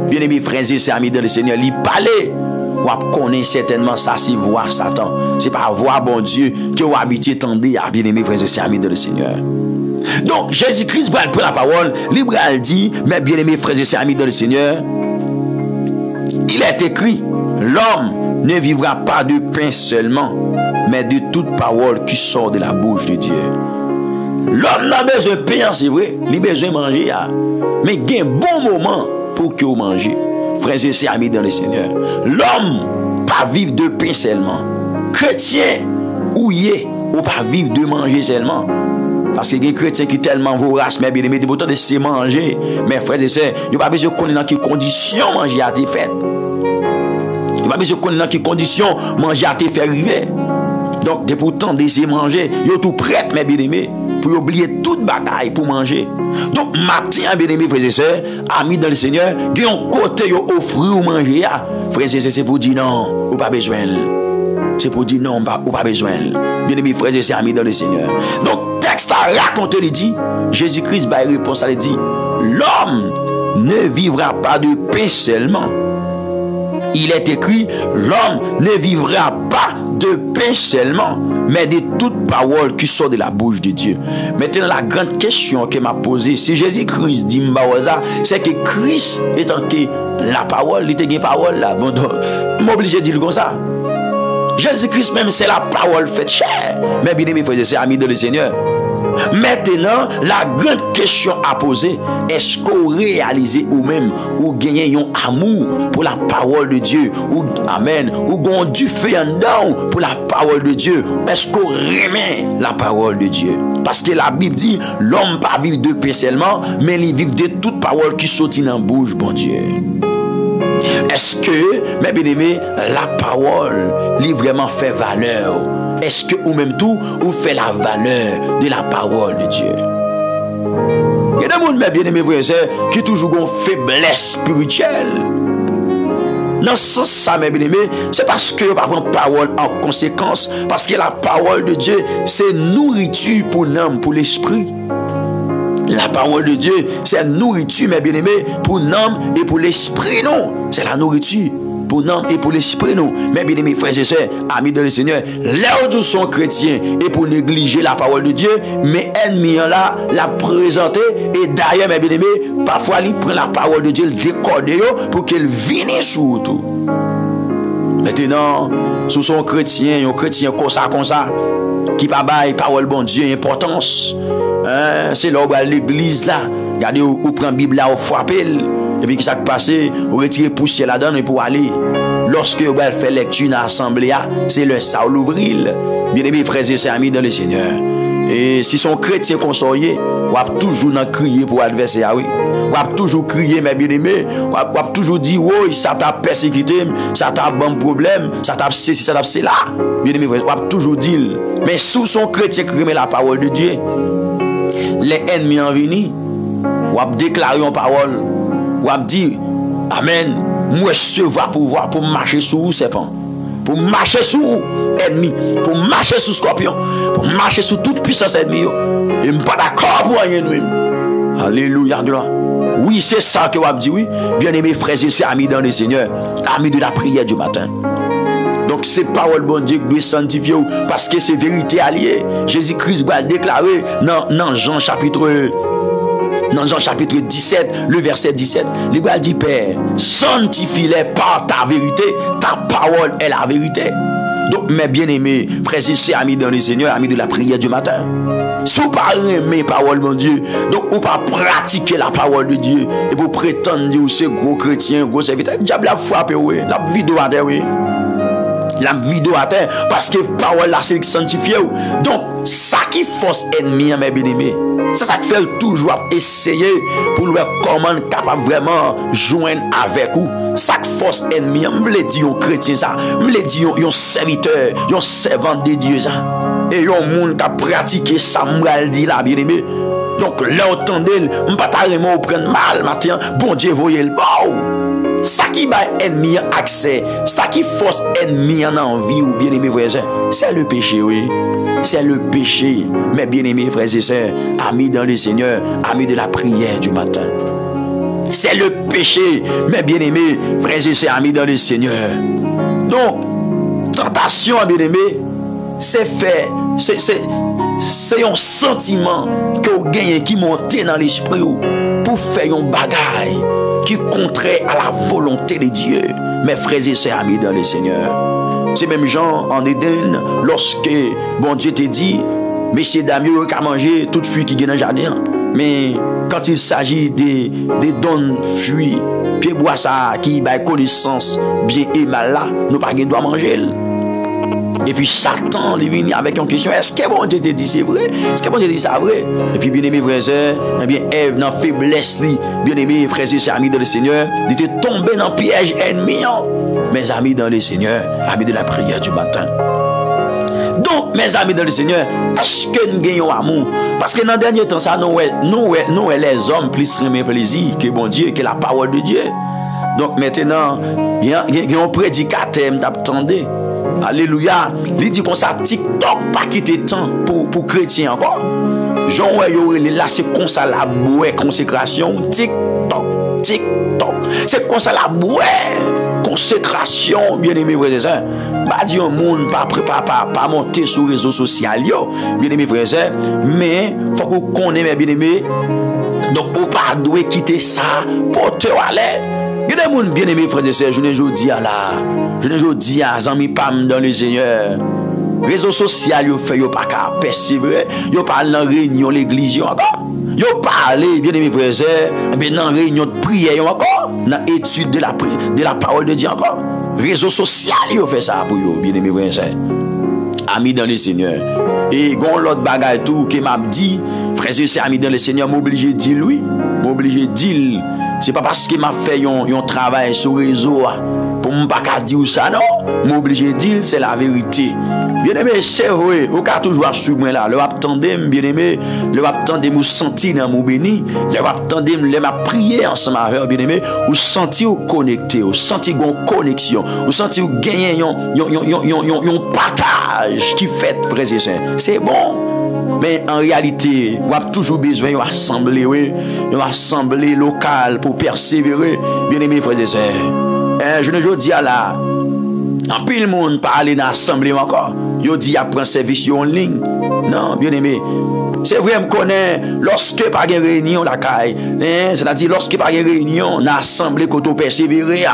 bien-aimés frères et sœurs, amis dans le Seigneur, lui parlait, vous connaissez certainement ça, c'est voir Satan. C'est pas voir bon Dieu que vous habitez, tendez à bien-aimés frères et sœurs, amis dans le Seigneur. Donc, Jésus-Christ va prendre la parole, il dit, mes bien-aimés frères et sœurs, amis dans le Seigneur, il est écrit, l'homme ne vivra pas de pain seulement, mais de toute parole qui sort de la bouche de Dieu. L'homme n'a besoin de pain, c'est vrai, il a besoin de manger, mais il y a un bon moment pour que vous mangez. Frères et sœurs, amis dans le Seigneur, l'homme pas vivre de pain seulement. Chrétien, ou pas vivre de manger seulement. Parce qu'il y a des chrétiens qui sont tellement voraces, mais bien aimés, pourtant de se manger. Mais frères et sœurs, il n'y a pas besoin de connaître dans quelles conditions manger a été fait. Il n'y a pas besoin de connaître dans quelles conditions manger a été fait arriver. Donc, de pourtant de se manger, il y a tout prêt, mes bien aimés, pour oublier toute bagaille pour manger. Donc, matin, bien aimés, frères et sœurs, amis dans le Seigneur, il y a un côté qui offre ou manger. Frères et sœurs, c'est pour dire non, ou pas besoin. C'est pour dire non, ou pas besoin. Bien aimés, frères et sœurs, amis dans le Seigneur. Donc, texte à raconter, il dit, Jésus-Christ va y répondre, il dit, l'homme ne vivra pas de pain seulement. Il est écrit, l'homme ne vivra pas de pain seulement, mais de toute parole qui sort de la bouche de Dieu. Maintenant, la grande question que m'a posée, si Jésus-Christ dit Mbawaza, c'est que Christ étant que la parole, il était une parole là, bon, m'oblige de dire comme ça. Jésus-Christ même, c'est la parole faite chair. Mais bien aimé, frères et sœurs, amis de le Seigneur. Maintenant, la grande question à poser, est-ce qu'on réalise ou même ou gagnez un amour pour la parole de Dieu, ou amen, ou gon du feu en dedans pour la parole de Dieu? Est-ce qu'on remet la parole de Dieu? Parce que la Bible dit, l'homme pas vivre de pain seulement, mais il vit de toute parole qui sortit dans la bouche, bon Dieu. Est-ce que, mes bien-aimés, la parole lui vraiment fait valeur? Est-ce que ou même tout, ou fait la valeur de la parole de Dieu? Il y a des gens, mes bien-aimés frères et sœurs, qui toujours ont faiblesse spirituelle. Dans ce sens, ça, mes bien-aimés, c'est parce que par prendre parole en conséquence, parce que la parole de Dieu, c'est nourriture pour l'âme, pour l'esprit. La parole de Dieu, c'est nourriture, mes bien-aimés, pour l'âme et pour l'esprit, non. C'est la nourriture pour l'âme et pour l'esprit, non. Mes bien-aimés, frères et sœurs, amis de le Seigneur, là où nous sommes chrétiens et pour négliger la parole de Dieu, mais ennemis là, la présenter, et d'ailleurs, mes bien-aimés, parfois, ils prennent la parole de Dieu, le décoder pour qu'elle vienne sur tout. Maintenant, sous son chrétien, un chrétien comme ça, qui pas bail parole bon Dieu importance. C'est là où l'église là, regardez où prend la Bible là, où frapper, et puis qui s'est passé, où retirer poussière là-dedans et pour aller. Lorsque vous fait lecture dans l'assemblée, c'est le ça l'ouvrir. Bien aimés frères et sœurs, amis dans le Seigneur. Et si son chrétien consoyé, on va toujours crier pour l'adversaire, oui. On va toujours crier, mes bien-aimés. On va toujours dire, oui, ça t'a persécuté, ça t'a bon problème, ça t'a ceci, ça t'a cela. Bien-aimés, on va toujours dire. Mais sous son chrétien qui remet la parole de Dieu, les ennemis en venus, on va déclarer une parole, on va dire, amen, moi je vais pouvoir pour marcher sur le serpent. Pour marcher sur l'ennemi, pour marcher sur le scorpion, pour marcher sur toute puissance ennemie. Et je ne suis pas d'accord pour rien. Alléluia, gloire. Oui, c'est ça que je dis, oui. Bien-aimés frères et sœurs, amis dans le Seigneur, amis de la prière du matin. Donc, c'est parole bon Dieu qui doit sanctifier parce que c'est vérité alliée. Jésus-Christ va déclarer dans Jean chapitre 17, le verset 17, il va dire, Père, sanctifie-les par ta vérité, ta parole est la vérité. Donc, mes bien-aimés, frères et sœurs, amis dans le Seigneur, amis de la prière du matin, si vous ne parlez pas mes paroles, mon Dieu, donc vous ne pas pratiquer la parole de Dieu, et vous prétendez que c'est gros chrétien, gros serviteur, le diable a frappé, oui, la vidéo à terre, oui. La vidéo à terre, parce que la parole là, c'est sanctifié. Donc, ça qui force ennemi, mes bien-aimés, c'est ça qui fait toujours essayer pour voir comment capable vraiment joindre avec vous. Ça qui force ennemi, je me l'ai dit aux chrétiens, ça, je me l'ai dit aux serviteurs, aux servants de Dieu, ça. et yon moun qui a pratiqué ça m'al dit là bien aimé. Donc là entendez, on pas carrément prendre mal matin, bon Dieu voyez le bon. Ça qui va ennemi accès, ça qui force ennemi en envie ou bien aimé frères et sœurs, c'est le péché oui. C'est le péché, mes bien-aimés frères et sœurs, amis dans le Seigneur, amis de la prière du matin. C'est le péché, mes bien-aimés frères et sœurs, amis dans le Seigneur. Donc, tentation, bien-aimés, c'est fait, c'est un sentiment que vous gagnez qui monte dans l'esprit pour faire un bagaille qui contraire à la volonté de Dieu, mes frères et sœurs, amis dans le Seigneur. C'est même Jean en Éden, lorsque bon Dieu te dit, messieurs dames, vous n'avez manger toute fruit qui est dans le jardin. Mais quand il s'agit des dons fruits, puis bois ça qui a connaissance bien et mal là, nous pas doit manger. Et puis Satan il vient avec une question, est-ce que bon Dieu te dit c'est vrai? Est-ce que bon Dieu te dit ça vrai? Et puis bien aimé frères et sœurs, eh bien Ève dans faiblesse bien aimé frères et sœurs amis dans le Seigneur, il était tombé dans le piège ennemi. Mes amis dans le Seigneur, amis de la prière du matin. Donc mes amis dans le Seigneur, est-ce que nous gagnons amour? Parce que dans le dernier temps ça nous les hommes plus remet plaisir que bon Dieu, que la parole de Dieu. Donc maintenant, il y a un prédicateur m'attendait. Alléluia. Il dit qu'on ça TikTok pas quitter temps pour chrétiens encore. Jean là c'est comme ça la bouée consécration TikTok. C'est comme ça la bouée consécration bien-aimé frères et sœurs. Bah dit un monde pas monter sur les réseaux sociaux bien-aimé frères et sœurs, mais faut qu'on connaisse bien-aimé. Donc on pas doit quitter ça pour te aller. Il y a des gens bien aimés frères et sœurs, je ne dis à là. Je ne dis à amis pam dans le Seigneur. Réseaux sociaux, ils fait pas qu'à persévérer. Ils parlent dans réunion l'église encore. Ils parlent bien aimés frères et sœurs, dans réunion de prière encore, dans étude de la parole de Dieu encore. Réseaux sociaux, ils fait ça pour vous bien aimés frères et sœurs. Amis dans le Seigneur. Et gon l'autre bagaille tout qui m'a dit, frères et sœurs amis dans le Seigneur, m'oblige de dire oui, m'oblige de dire. C'est pas parce qu'il m'a fait un travail sur le réseau pour ne pas dire ça, non. M'oblige de dire, c'est la vérité. Bien aimé, c'est vrai, vous pouvez toujours suivre moi là. Le attendez, bien aimé, le attendez, vous sentir dans mon béni, le attendez, le m'a prier ensemble avec bien aimé, vous sentir vous connecter, vous sentir une connexion, vous sentir vous gagner un partage qui fait, frères et sœurs. C'est bon. Mais en réalité, vous avez toujours besoin d'une assemblée, oui, une assemblée locale pour persévérer, bien aimés frères et sœurs. Je ne dis à la, en pile le monde pas aller dans l'assemblée encore. Je dis à prendre service en ligne. Non, bien aimé. C'est vrai, je connais, lorsque pas de réunion la caille, c'est-à-dire lorsque pas de réunion, dans l'assemblée qu'on peut persévérer.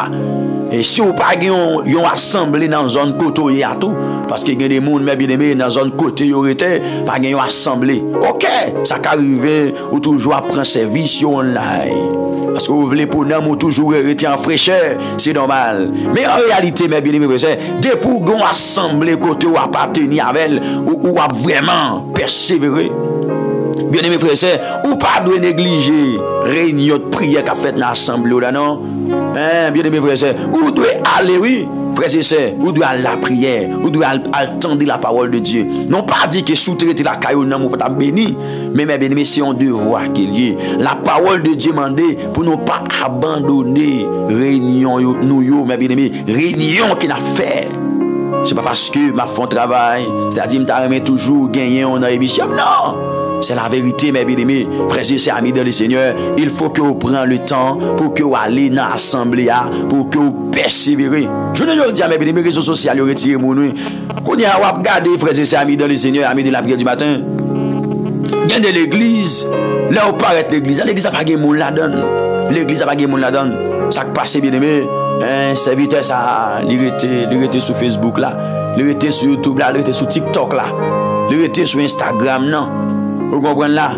Et si vous pas une assemblée dans une zone côté à tout, parce qu'il y a des gens bien aimés dans une zone côté, pas une assemblée. Ok, ça arrive ou toujours prendre service online. Parce que vous voulez pour nous toujours rester en fraîcheur, c'est normal. Mais en réalité, mes bien-aimés, dès pour une assemblée côté ou appartenir avec elle, ou vraiment persévérer. Bien-aimés frères et sœurs, ou pas de négliger réunion de prière qu'a fait dans l'assemblée là non. Bien-aimés frères et sœurs, ou doit aller oui, frères et sœurs, ou doit aller à la prière, ou doit attendre la parole de Dieu. Non pas dire que sous-traiter la caillou non pour pas béni, mais mes bien-aimés c'est un devoir qu'il y ait. La parole de Dieu mandé pour ne pas abandonner réunion nous mes bien-aimés, réunion qu'il a fait. C'est pas parce que ma fond travail, c'est-à-dire que je toujours gagner en émission. Non! C'est la vérité, mes bien-aimés, frères et sœurs, amis dans le Seigneur. Il faut que vous preniez le temps pour que vous allez dans l'assemblée, pour que vous persévérez. Je ne dis à mes bien-aimés, les réseaux sociaux, retirez mon nom. Quand vous regardez, frères et sœurs, amis dans le Seigneur, amis de la prière du matin, il y a de l'église, là où paraît l'église n'a pas de monde là-dedans. L'église n'a pas de monde là-dedans. Ça passe, bien-aimés. Serviteur, ça, il était sur Facebook là, il était sur YouTube là, il était sur TikTok là, il était sur Instagram non. Vous comprenez là?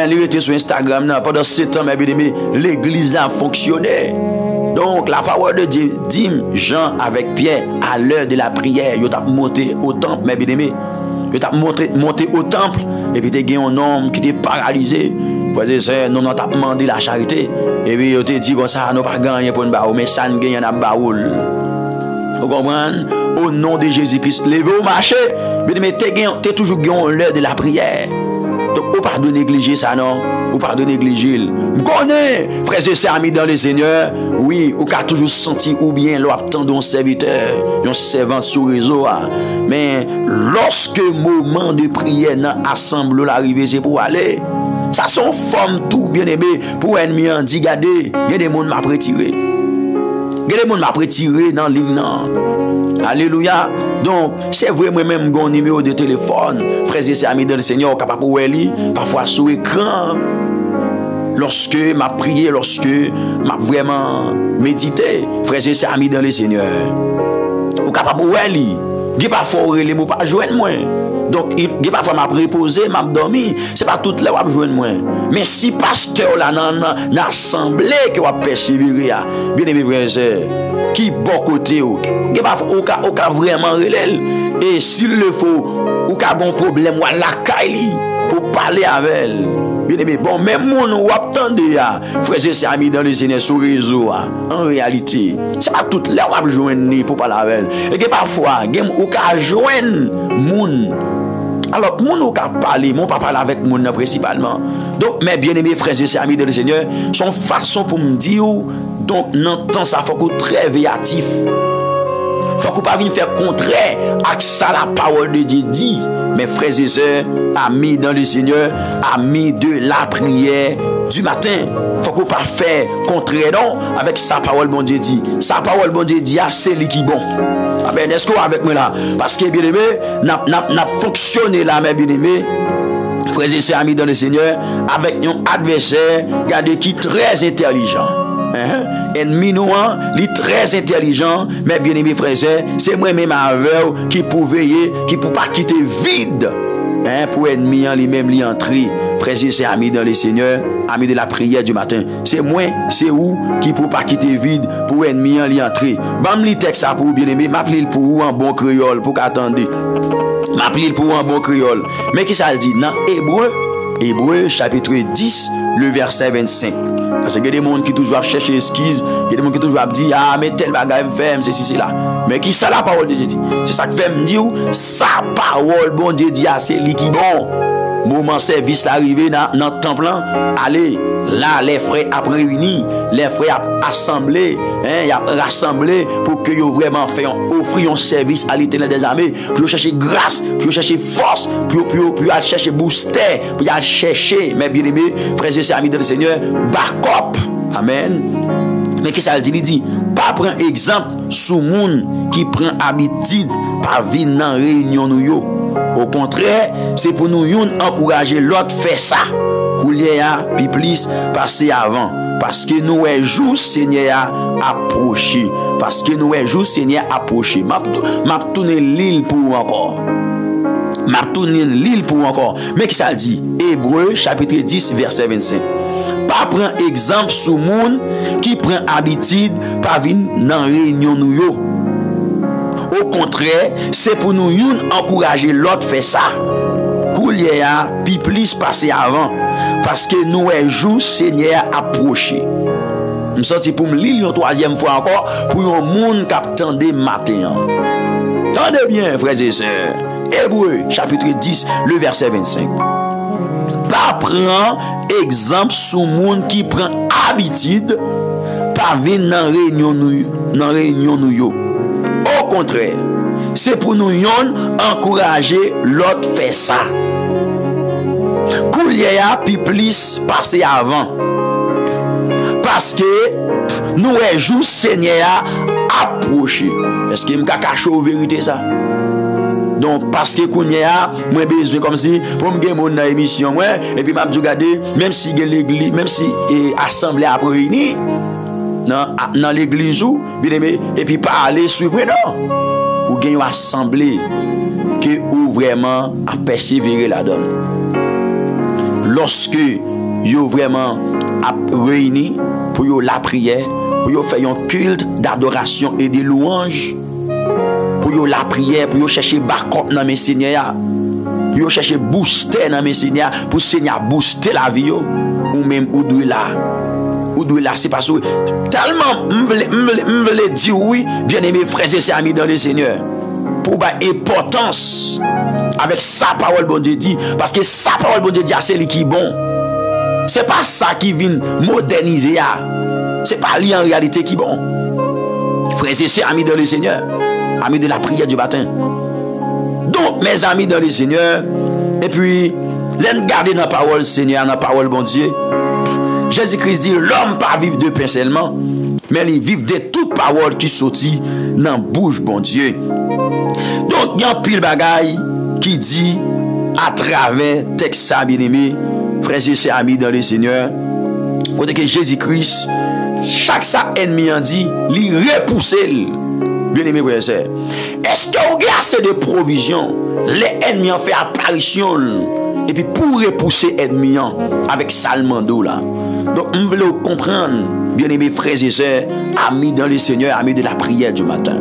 Il était sur Instagram non. Pendant 7 ans, mes bien-aimés, l'église a fonctionné. Donc la parole de Dieu dit, Jean avec Pierre, à l'heure de la prière, il a monté au temple, mes bien-aimés. Il a monté au temple, et puis il y a un homme qui était paralysé. Nous avons demandé la charité. Et puis, ils te dit comme ça, nous n'avons pas gagné pour une baoule, mais ça nous gagne une baoule. Vous comprenez? Au nom de Jésus-Christ, levez au marché. Bien-aimé, t'es toujours l'heure de la prière. Donc, on pas de négliger ça, non? On pas de négliger. Je connais, frères et sœurs amis dans le Seigneur. Oui, on a toujours senti ou bien l'attendre un serviteur, un servant sur le réseau. Mais lorsque le moment de prière dans l'assemblée arrive, c'est pour aller. Ça sont forme tout, bien-aimé, pour ennemi en dit, regardez, il y a des gens qui m'ont retiré. Il y a des gens qui m'ont retiré dans la ligne. Alléluia. Donc, c'est vrai, moi-même, j'ai un numéro de téléphone. Frères et sœurs amis dans le Seigneur, capable de voir, parfois sur l'écran. Lorsque m'a prié, lorsque m'a vraiment médité, frères et sœurs amis dans le Seigneur. Ou capable de voir, il n'y a pas fort les mots pas joindre moi. Donc, il y a parfois m'a reposé, m'a dormi. C'est pas toutes les qui joindre moi. Mais si pasteur là dans l'assemblée qui va persévérer, bien aimé frères et sœurs, qui bon côté ou ka vraiment relève et s'il le faut ou ka bon problème ou la caille pour parler avec elle. Bien aimé, bon, même mon ou attendez ya, frères et sœurs amis dans le Seigneur sur réseau, en réalité, c'est pas toutes les qui joindre pour parler avec elle. Et que parfois, ou ka joindre moun. Alors, moun ou ka parler, mon pas parler avec moun principalement. Donc, mes bien-aimés frères et sœurs amis dans le Seigneur, son façon pour me dire, donc, dans temps ça faut qu'on très véatif. Faut qu'on pas venir faire contraire à ça la parole de Dieu dit. Mes frères et sœurs, amis dans le Seigneur, amis de la prière du matin. Faut qu'on pas faire contraire non avec sa parole bon Dieu dit. Sa parole bon Dieu dit, c'est lui qui bon. Ah ben, est-ce qu'on avec moi là? Parce que bien aimé, n'a fonctionné là, mes bien aimés. Frères et sœurs amis dans le Seigneur, avec un adversaire, regardez qui très intelligent. Ennemi noir, il est très intelligent, mais bien aimé frères et sœurs, c'est moi-même avec qui pour veiller, qui pour pas quitter vide. Pour ennemi lui-même lui entrer. Frères et sœurs amis dans le Seigneur, amis de la prière du matin. C'est moi, c'est où qui pour pas quitter vide pour ennemi lui entrer. Bam li texte ça pour bien aimé, m'appelle pour vous en bon créole pour qu'attendez. M'appelle pour vous en bon créole. Mais qui ça le dit dans Hébreu chapitre 10 le verset 25. Parce qu'il y a des gens qui toujours chercher excuses, il y a des gens qui toujours disent ah mais tel bagage me fait, c'est là. Mais qui ça la parole de Dieu dit? C'est ça que fait me dire sa parole bon Dieu dit c'est lui qui bon. Moment service arrivé dans le temple, allez, là les frères a réuni, les frères a assemblé, y a rassemblé pour que yo vraiment fait offrir un service à l'Éternel des armées, pour chercher grâce, pour chercher force, pour chercher booster, pour chercher mes bien-aimés, frères et sœurs amis de le Seigneur, backup. Amen. Mais qu'est-ce qu'il dit? Il dit, pas prendre exemple sur monde qui prend habitude par venir dans réunion nous yo. Au contraire, c'est pour nous encourager l'autre faire ça. Couler à puis plus passer avant. Parce que nous est jour Seigneur approché. Parce que nous est jour Seigneur approché. M'a tourné l'île pour encore. M'a tourné l'île pour encore. Mais qui ça dit? Hébreu chapitre 10 verset 25. Pas prendre exemple sur monde qui prend habitude par venir dans réunion nous yo. Au contraire, c'est pour nous encourager l'autre faire ça. Couler à puis plus passer avant. Parce que nous est jour Seigneur approché. Je me sens pour me lire une troisième fois encore pour un monde qui attendait matin. Tendez bien, frères et sœurs. Hébreu, chapitre 10, le verset 25. Pas prendre exemple sur le monde qui prend habitude par venir dans réunion nous. Au contraire, c'est pour nous encourager l'autre faire ça. Couler à puis plus passer avant. Parce que nous est jour Seigneur approché. Est-ce que m'ka caché la vérité ça? Donc parce que Kounia, moi besoin comme si pour me gagner mon émission moi et puis m'a regarder même si l'église, même si assemblée a réuni dans l'église ou bien aimé et puis pas aller suivre non. Ou gagner une assemblée que ou vraiment à persévérer la donne. Lorsque yo vraiment a réuni pour yo la prière, pour yo faire un culte d'adoration et de louange, pour yo la prière, pour yo chercher backup dans mes seigneurs, pour yo chercher booster dans mes seigneurs, pour Seigneur booster la vie yo, ou même ou doit là, c'est parce que tellement me dire oui, bien aimé frères et sœurs amis dans le Seigneur. pour avoir importance avec sa parole, bon Dieu dit. Parce que sa parole, bon Dieu dit, c'est lui qui est bon. C'est pas ça qui vient moderniser. C'est pas lui en réalité qui est bon. Frères et sœurs, amis dans le Seigneur, amis de la prière du matin. Donc, mes amis dans le Seigneur, et puis, l'en garder dans la parole, Seigneur, dans la parole, bon Dieu. Jésus-Christ dit, l'homme pas vivre de pain seulement, mais il vivre de toute parole qui sortit dans la bouche, bon Dieu. Donc, il y a un pile bagaille qui dit, à travers texte ça, bien-aimé, frères et sœurs, amis dans le Seigneur, côté que Jésus-Christ, chaque ça ennemi en dit, il repousse, bien-aimé, frères et sœurs. Est-ce que vous avez assez de provisions, les ennemis ont fait apparition, et puis pour repousser l'ennemi avec Salmando là. Donc, on veut comprendre, bien-aimés frères et sœurs, amis dans le Seigneur, amis de la prière du matin.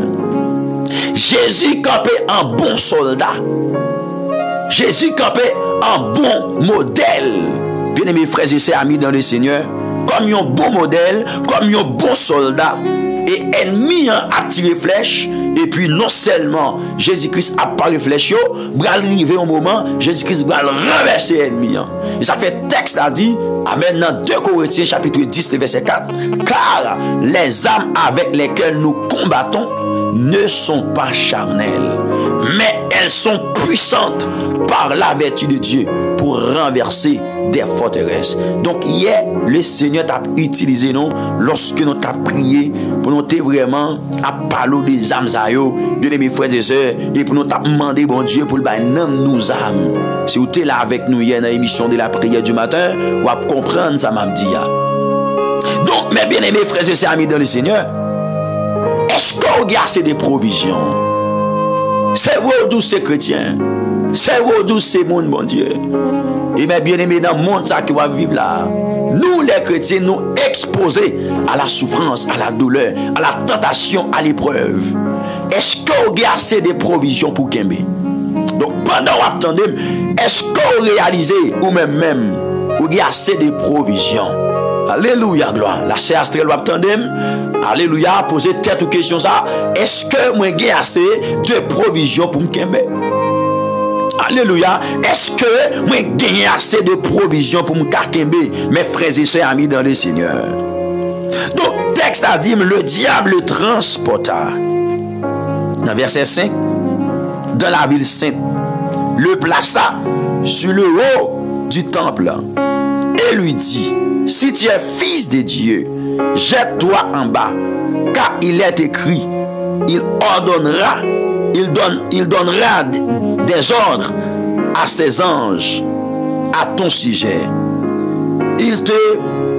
Jésus campait un bon soldat. Jésus campait un bon modèle. Bien-aimés frères et sœurs, amis dans le Seigneur, comme un bon modèle, comme un bon soldat. Et ennemi a tiré flèche. Et puis non seulement Jésus-Christ a parlé flèche, il va arriver au moment, Jésus-Christ va renverser l'ennemi. Et ça fait texte a dit, amen, dans 2 Corinthiens chapitre 10, verset 4. Car les âmes avec lesquelles nous combattons ne sont pas charnelles, mais elles sont puissantes par la vertu de Dieu pour renverser des forteresses. Donc hier, le Seigneur t'a utilisé nous lorsque nous t'a prié pour nous vraiment à parler des âmes à eux, bien-aimés frères et sœurs, et pour nous t'a demandé bon Dieu pour le nom nous âmes. Si vous êtes là avec nous hier dans l'émission de la prière du matin, vous allez comprendre ça m'a dit. Donc mes bien-aimés frères et sœurs, amis dans le Seigneur, est-ce qu'on a assez de provisions? C'est vous tous ces chrétiens. C'est vous tous ces mondes, mon Dieu. Et mes bien-aimés, dans le monde qui va vivre là, nous les chrétiens, nous exposés à la souffrance, à la douleur, à la tentation, à l'épreuve. Est-ce qu'on a assez de provisions pour Kembe? Donc pendant que vous attendez, est-ce qu'on réalise ou même vous avez assez de provisions? Alléluia, gloire. La sœur Astrel va attendre. Alléluia, poser tête aux questions ça. Est-ce que moi j'ai assez de provisions pour me Kembe? Alléluia. Est-ce que moi j'ai assez de provisions pour me Kembe? Mes frères et sœurs amis dans le Seigneur. Donc, texte a dit, le diable le transporta. Dans verset 5, dans la ville sainte, le plaça sur le haut du temple et lui dit, si tu es fils de Dieu, jette-toi en bas, car il est écrit, il donnera des ordres à ses anges à ton sujet. Ils te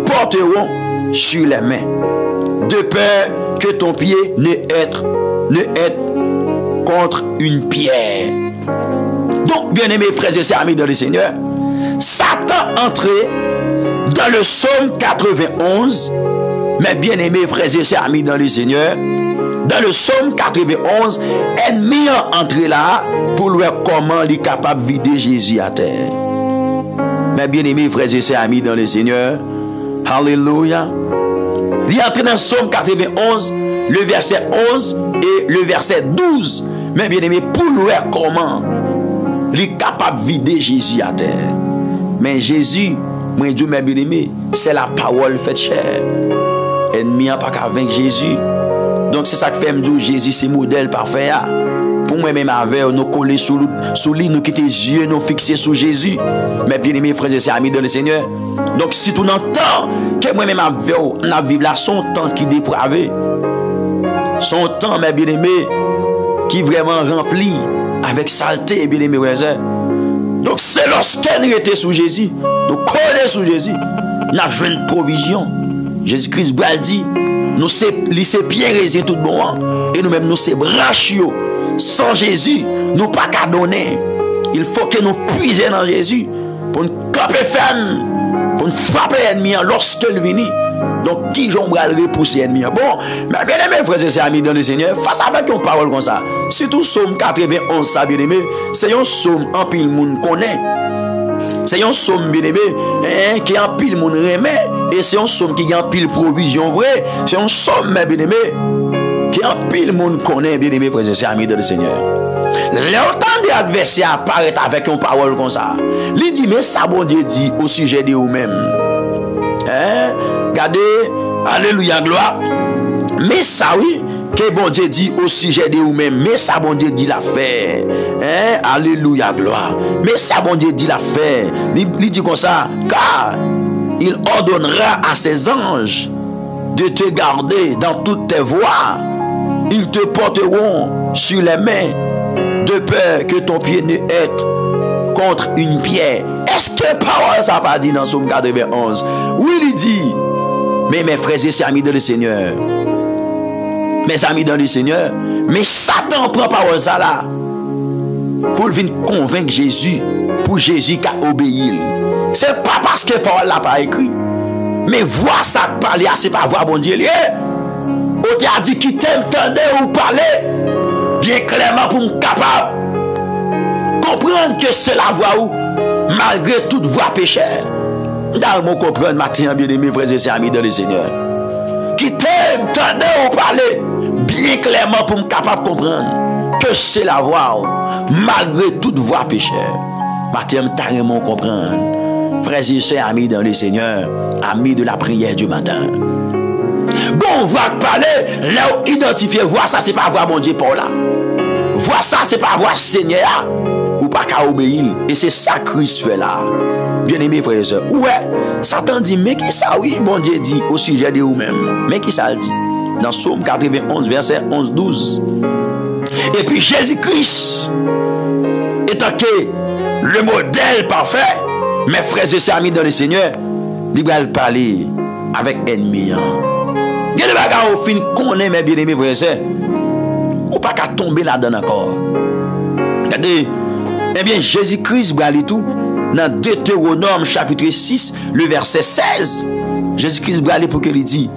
porteront sur les mains, de peur que ton pied ne heurte contre une pierre. Donc, bien-aimés frères et sœurs amis dans le Seigneur, Satan entré dans le psaume 91, mes bien-aimés frères et sœurs amis dans le Seigneur, dans le psaume 91, ennemi est entré là pour voir comment il est capable de vider Jésus à terre. Mes bien-aimés frères et sœurs amis dans le Seigneur, alléluia. Il est entré dans le psaume 91, le verset 11 et le verset 12. Mes bien-aimés, pour voir comment il est capable de vider Jésus à terre. Mais Jésus, moi je dis mes bien-aimés, c'est la parole faite chair. Ennemi n'a pas qu'à vaincre Jésus. Donc c'est ça que fait me dire Jésus c'est modèle parfait. Pour moi-même avec nous coller sous lui, nous quitter les yeux, nous fixer sur Jésus. Mes bien-aimés frères et sœurs amis dans le Seigneur. Donc si tout dans le temps que moi-même avec on a vivre là, son temps qui dépravé. Son temps, mes bien-aimés, qui vraiment rempli avec saleté, bien-aimés frères et sœurs. Donc c'est lorsqu'elle était sous Jésus, nous collons sous Jésus, nous avons une provision. Jésus-Christ a dit, nous sommes bien raisés tout bon, et nous-mêmes nous sommes branchés. Sans Jésus, nous pas qu'à donner. Il faut que nous puisions dans Jésus pour nous camper ferme, pour nous frapper l'ennemi lorsqu'il vient. Donc, qui j'en va repousser l'ennemi? Bon, mais bien aimé, frères et sœurs amis dans le Seigneur, face avec une parole comme ça, si tout Psaume 91, ça bien aimé, c'est un psaume en pile monde connaît. C'est un psaume bien aimé, qui en pile monde remet, et c'est un psaume qui en pile provision vrai. C'est un psaume bien aimé, qui en pile monde connaît, bien aimé, frères et sœurs amis dans le Seigneur. L'autant de l'adversaire apparaît avec une parole comme ça. Il dit, mais ça, bon Dieu dit au sujet de vous-même. Hein? Regardez, alléluia, gloire. Mais ça, oui, que bon Dieu dit au sujet de vous-même. Mais ça, bon Dieu dit la fait. Hein? Alléluia, gloire. Mais ça, bon Dieu dit la fait. Il dit comme ça, car il ordonnera à ses anges de te garder dans toutes tes voies. Ils te porteront sur les mains, de peur que ton pied ne heurte contre une pierre. Est-ce que parole ça pas dit dans Somme 91? Oui, il dit, mais mes frères et sœurs amis dans le Seigneur, mes amis dans le Seigneur, mais Satan prend parole ça là pour venir convaincre Jésus, pour Jésus qui a obéi. C'est pas parce que parole là pas écrit, mais voir ça parler, c'est pas voir bon Dieu. On t'a dit qu'il t'aime, tendez ou parler bien clairement pour me capable comprendre que c'est la voix où malgré toute voix péchère. Nous comprendre matin bien aimé frères et sœurs amis dans le Seigneur. Qui t'aime, tendez ou parler bien clairement pour me capable comprendre que c'est la voix où malgré toute voix péchère. Matin carrément comprendre. Frères et sœurs amis dans le Seigneur, amis de la prière du matin. Gon voix parler, là où identifier voix ça c'est pas voir bon Dieu pour là. Voix ça c'est pas voir Seigneur ou pas qu'à obéir et c'est ça Christ fait là. Bien aimé frères et sœurs. Ouais, Satan dit mais qui ça oui bon Dieu dit au sujet de vous-même. Mais qui ça le dit? Dans Psaume 91 verset 11-12. Et puis Jésus-Christ étant que le modèle parfait, mes frères et sœurs amis dans le Seigneur, il va parler avec ennemi. Il y a des bagages au fin qu'on aime, mes bien-aimés frères et sœurs. Ou pas qu'à tomber là-dedans encore. Regardez, eh bien, Jésus-Christ, tout, dans Deutéronome chapitre 6, le verset 16, Jésus-Christ, pour qu'il dit,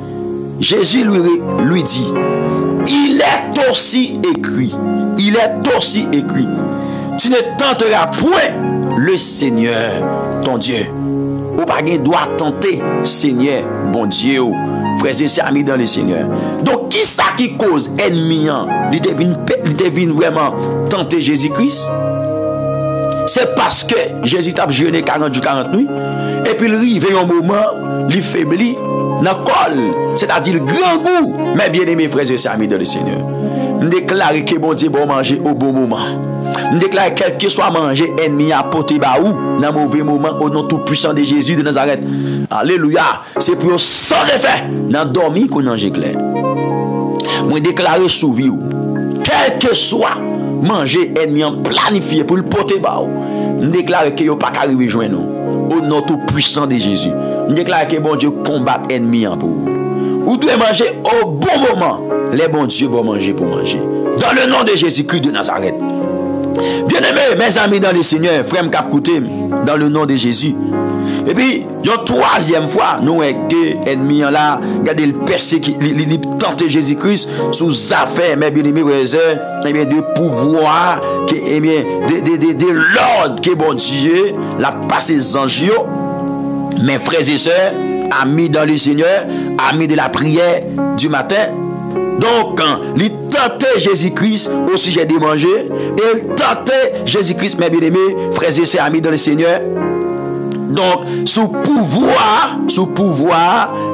Jésus lui dit, il est aussi écrit, tu ne tenteras point le Seigneur, ton Dieu. Ou pas qu'il doit tenter Seigneur, bon Dieu. Frères et sœurs amis dans le Seigneur. Donc, qui ça qui cause ennemi? Il devine vraiment tenter Jésus-Christ. C'est parce que Jésus a jeûné 40 jours, 40 nuits. Et puis, il arrive un moment, il faiblit dans le col. C'est-à-dire le grand goût. Mais bien aimés, frères et sœurs amis dans le Seigneur. Je déclare que bon Dieu va manger au bon moment. Je déclare que quel que soit manger, ennemi à porter baou dans un mauvais moment au nom tout puissant de Jésus de Nazareth. Alléluia. C'est pour sans effet dans dormir qu'on a clair. Moi déclarer sous vie quel que soit manger ennemi planifié pour le porter baou. Je déclare que yo pas arriver joindre nous au nom tout puissant de Jésus. Je déclare que bon Dieu combat ennemi pour vous. Vous devez manger au bon moment. Les bons dieux vont manger pour manger. Dans le nom de Jésus-Christ de Nazareth. Bien-aimés, mes amis dans le Seigneur, frères cap écoutez, dans le nom de Jésus. Et puis, une troisième fois, nous que ennemi là, regardez le persécuter, il tente Jésus-Christ sous affaire, mes bien-aimés, et bien de pouvoir, et bien de l'ordre que bon Dieu l'a passé aux anges. Mes frères et sœurs, amis dans le Seigneur, amis de la prière du matin. Donc, il tentait Jésus-Christ au sujet de manger. Et il tentait Jésus-Christ, mes bien-aimés, frères et sœurs, amis dans le Seigneur. Donc, sous pouvoir,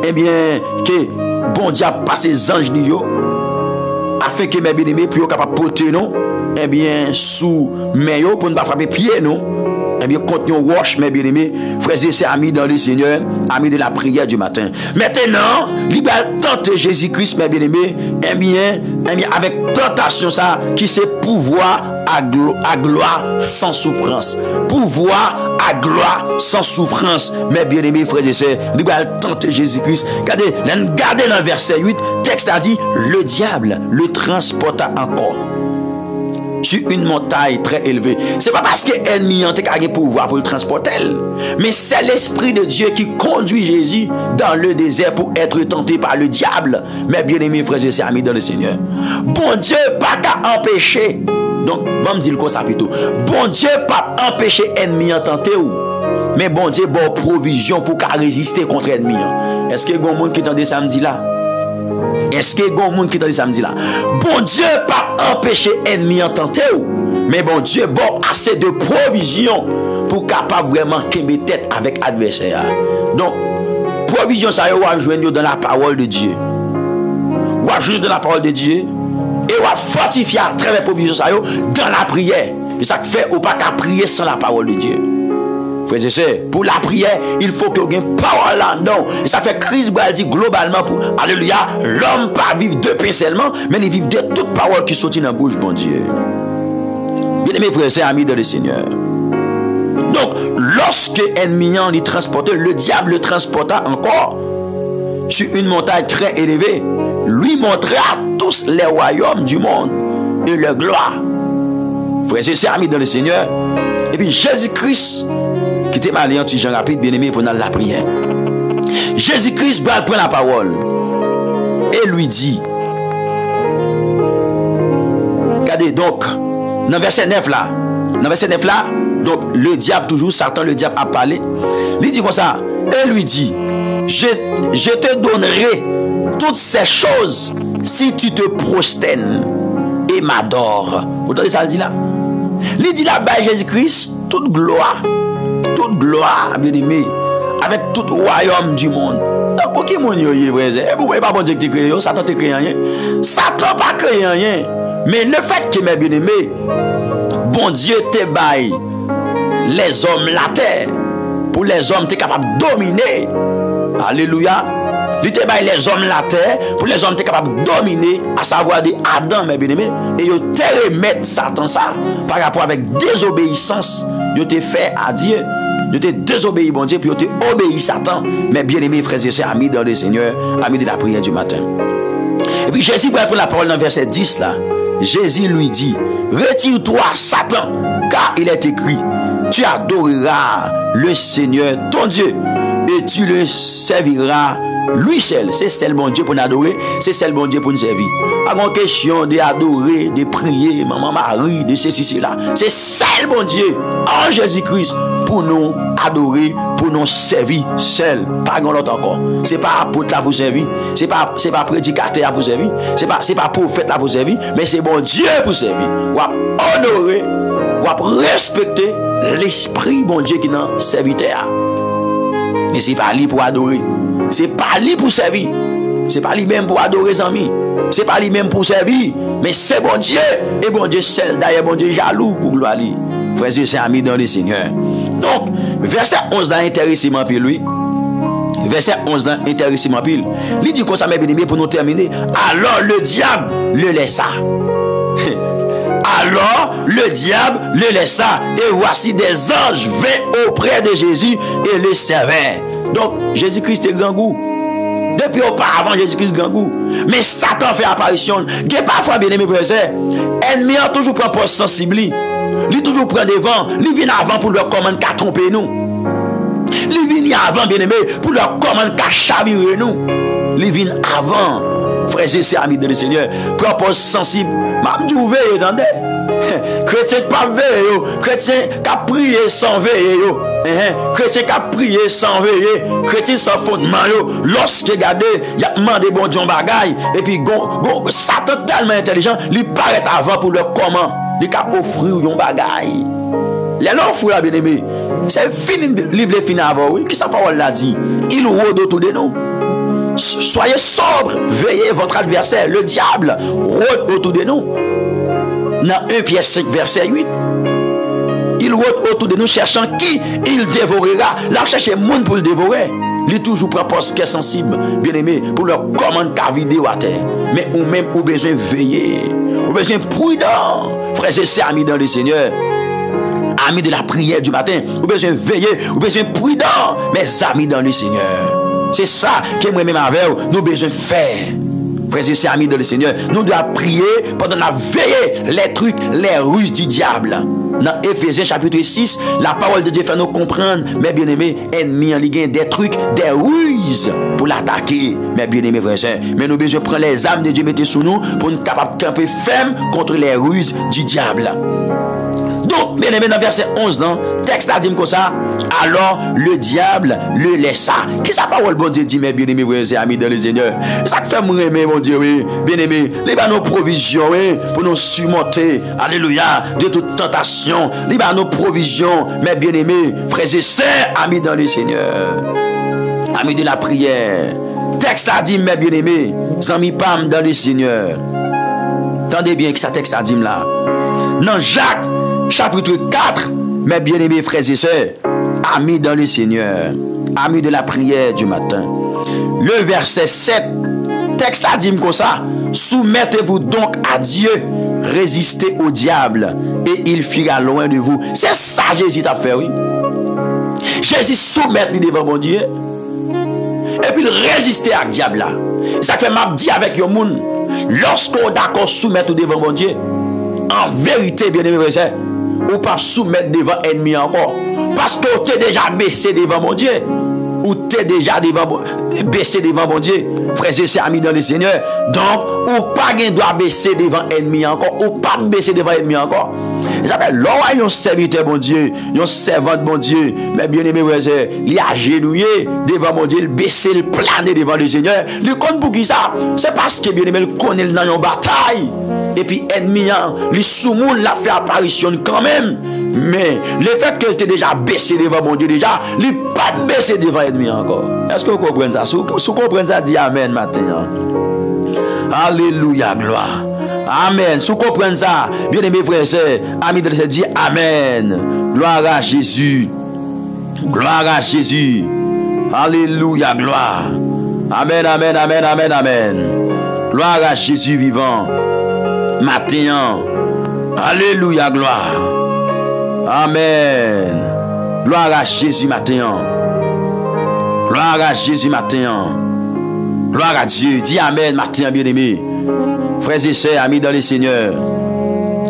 eh bien, que bon Dieu a passé les anges, afin que mes bien-aimés puissent capables de porter nous, eh bien, sous maillot pour ne pas frapper pied, nous. Eh bien, contenu wash, mes bien-aimés, frères et sœurs, amis dans le Seigneur, amis de la prière du matin. Maintenant, il va tenter Jésus-Christ, mes bien-aimés, eh bien, avec tentation, ça, qui c'est pouvoir à gloire sans souffrance. Pouvoir à gloire sans souffrance, mes bien-aimés, frères et sœurs. Il va tenter Jésus-Christ. Regardez dans le verset 8, texte a dit, le diable le transporta encore sur une montagne très élevée. C'est pas parce que l'ennemi a un pouvoir pour le transporter, mais c'est l'Esprit de Dieu qui conduit Jésus dans le désert pour être tenté par le diable. Mes bien-aimés frères et sœurs amis dans le Seigneur. Bon Dieu pas qu'à empêcher. Donc, on me dit le quoi ça plutôt. Bon Dieu pas empêcher l'ennemi en tenter ou. Mais bon Dieu bon provision pour qu'à résister contre l'ennemi. Est-ce que il y a un monde qui entend samedi là? Est-ce que il y a un monde qui entend samedi là? Bon Dieu pas empêcher l'ennemi en tenter ou. Mais bon Dieu, bon, assez de provision pour capable vraiment qu'aimer tête avec adversaire. Donc, provision, ça y est, joindre dans la parole de Dieu. Ou à joindre dans la parole de Dieu. Et ou à fortifier à travers provision, ça y est, dans la prière. Et ça fait, ou pas qu'à prier sans la parole de Dieu. Frères et sœurs, pour la prière, il faut que vous ayez une parole là-dedans. Et ça fait Christ dit globalement pour, alléluia, l'homme pas vivre de pain seulement, mais il vit de toute parole qui sortit dans la bouche, bon Dieu. Bien-aimés frères et sœurs, amis dans le Seigneur. Donc, lorsque l'ennemi les transportait, le diable le transporta encore sur une montagne très élevée, lui montrait à tous les royaumes du monde et leur gloire. Frères et sœurs, amis dans le Seigneur. Et puis Jésus-Christ, qui était mal en Jean rapide, bien-aimé, pendant la prière. Jésus-Christ va prendre la parole et lui dit, regardez donc, dans verset 9 là, donc le diable, toujours Satan, le diable a parlé. Il dit comme ça, et lui dit, je te donnerai toutes ces choses si tu te prosternes et m'adores. Vous entendez ça, il dit là? Il dit là-bas, Jésus-Christ, toute gloire, bien-aimé, avec tout royaume du monde. Donc, pour qui mon yo y est vrai? Vous voyez pas bon Dieu qui créé, Satan te créé rien. Satan pas créé rien. Mais le fait que mes bien-aimés, bon Dieu te baille les hommes la terre, pour les hommes tu es capable de dominer. Alléluia. Il te baille les hommes la terre, pour les hommes tu es capable de dominer, à savoir des Adam, mes bien-aimés. Et ils te remettent Satan ça, par rapport avec désobéissance, ils te fait à Dieu. Ils te désobéi, bon Dieu, puis ils te obéi Satan. Mais bien-aimés frères et sœurs, amis dans le Seigneur, amis de la prière du matin. Et puis Jésus va prendre la parole dans verset 10 là. Jésus lui dit, retire-toi Satan, car il est écrit, tu adoreras le Seigneur ton Dieu et tu le serviras lui seul. C'est seul bon Dieu pour nous adorer, c'est seul bon Dieu pour nous servir. Pas une question d'adorer, de prier, maman Marie, de ceci, cela. C'est seul bon Dieu en Jésus-Christ pour nous adorer, pour nous servir seul. Pas grand l'autre encore. C'est pas apôtre là pour servir, c'est pas prédicateur pour servir, c'est pas prophète là pour servir, mais c'est bon Dieu pour servir. Ou à honorer, ou à respecter l'esprit bon Dieu qui est dans serviteur. Mais c'est pas lui pour adorer. C'est pas lui pour servir. C'est pas lui même pour adorer les amis. C'est pas lui même pour servir. Mais c'est bon Dieu. Et bon Dieu seul. D'ailleurs, bon Dieu jaloux pour gloire lui. Frères et sœurs amis dans le Seigneur. Donc, verset 11 là, intéressement pour lui. Verset 11 là, intéressement pour lui. Il dit comme ça, mes bien-aimés, pour nous terminer. Alors le diable le laissa. Alors le diable le laissa. Et voici des anges vinrent auprès de Jésus et le servaient. Donc, Jésus-Christ est grand goût. Depuis auparavant, Jésus-Christ est grand goût. Mais Satan fait apparition. Il y a parfois, bien aimé, frère, ennemi a toujours pris un poste sensible. Il toujours prend devant. Il vient avant pour leur commander qu'à tromper nous. Il vient avant, bien aimé, pour leur commander qu'à chavirer nous. Il vient avant. Frères et sœurs, amis de le Seigneur, pour un poste sensible. Même du veille, attendez. Chrétien pas veille, chrétien qui a prié sans veiller, chrétien qui a prié sans veiller, chrétien sans fondement, lorsque regardez, il a demandé bon Dieu bagaille, et puis Satan tellement intelligent, il paraît avant pour leur comment, il a offrir un bagaille. Les l'offre bien aimé, c'est fini, livre fini avant, oui, qui sa parole l'a dit, il rôde autour de nous. Soyez sobre, veillez votre adversaire, le diable rôde autour de nous. Dans 1 Pierre 5 verset 8, il rôde autour de nous cherchant qui il dévorera. Là, chercher monde pour le dévorer. Il toujours prend poste qui est sensible, bien aimé, pour leur commande qu'à vider à terre. Mais ou même ou besoin veiller, ou besoin prudent, frères et sœurs amis dans le Seigneur. Amis de la prière du matin, ou besoin veiller, ou besoin prudent, mes amis dans le Seigneur. C'est ça que moi-même avec nous besoin faire. Frères et sœurs amis dans le Seigneur, nous devons prier pendant la veille les trucs, les ruses du diable. Dans Éphésiens chapitre 6, la parole de Dieu fait nous comprendre, mes bien-aimés, ennemis en ligue des trucs, des ruses pour l'attaquer, mes bien-aimés frères et sœurs. Mais nous devons prendre les âmes de Dieu, mettre sous nous pour nous capables de camper ferme contre les ruses du diable. Donc, bien aimé, dans verset 11, non, texte a dit comme ça, alors le diable le laissa. Qui sa parole, bon Dieu, dit, mes bien-aimés, frères et amis dans le Seigneur. Ça fait m'aimer, mon Dieu, oui, bien-aimé, les nos provisions, oui, pour nous surmonter, alléluia, de toute tentation, les nos provisions, mes bien-aimés, frères et sœurs, amis dans le Seigneur, amis de la prière. Texte a dit, mes bien-aimés, amis pam dans le Seigneur. Attendez bien que ça texte a dit là. Dans Jacques, chapitre 4, mes bien-aimés frères et sœurs, amis dans le Seigneur, amis de la prière du matin. Le verset 7, texte a dit comme ça, soumettez-vous donc à Dieu, résistez au diable, et il fuira loin de vous. C'est ça Jésus t'a fait, oui. Jésus soumettre devant mon Dieu, et puis résister à diable là. Ça fait m'a dit avec le monde, lorsqu'on d'accord soumettre devant mon Dieu, en vérité, bien aimé frère, ou pas soumettre devant ennemi encore. Parce que tu es déjà baissé devant mon Dieu. Ou tu es déjà baissé devant mon Dieu. Frères et sœurs, amis dans le Seigneur. Donc, ou pas doit baisser devant ennemi encore. Ou pas baisser devant ennemi encore. Ça s'appelle l'oreille, un serviteur, bon Dieu. Un servant, bon Dieu. Mais bien aimé frères et sœurs, il a agenouillé devant mon Dieu. Il baissé, il plané devant le Seigneur. Il compte pour qui ça? C'est parce que bien aimé, il connaît dans une bataille. Et puis ennemi, les soumoun l'a fait apparition quand même. Mais le fait qu'elle était déjà baissé devant mon Dieu déjà, il n'est pas baissé devant l'ennemi encore. Est-ce que vous comprenez ça? Si vous comprenez ça, dis Amen maintenant. Alléluia, gloire. Amen. Si vous comprenez ça, bien aimé frères et sœurs, amis de Dieu, dis Amen. Gloire à Jésus. Gloire à Jésus. Alléluia, gloire. Amen, amen, amen, amen, amen. Gloire à Jésus vivant. Matin. Alléluia, gloire. Amen. Gloire à Jésus matin. Gloire à Jésus matin. Gloire à Dieu. Dis Amen matin, bien-aimé. Frères et sœurs, amis dans le Seigneur.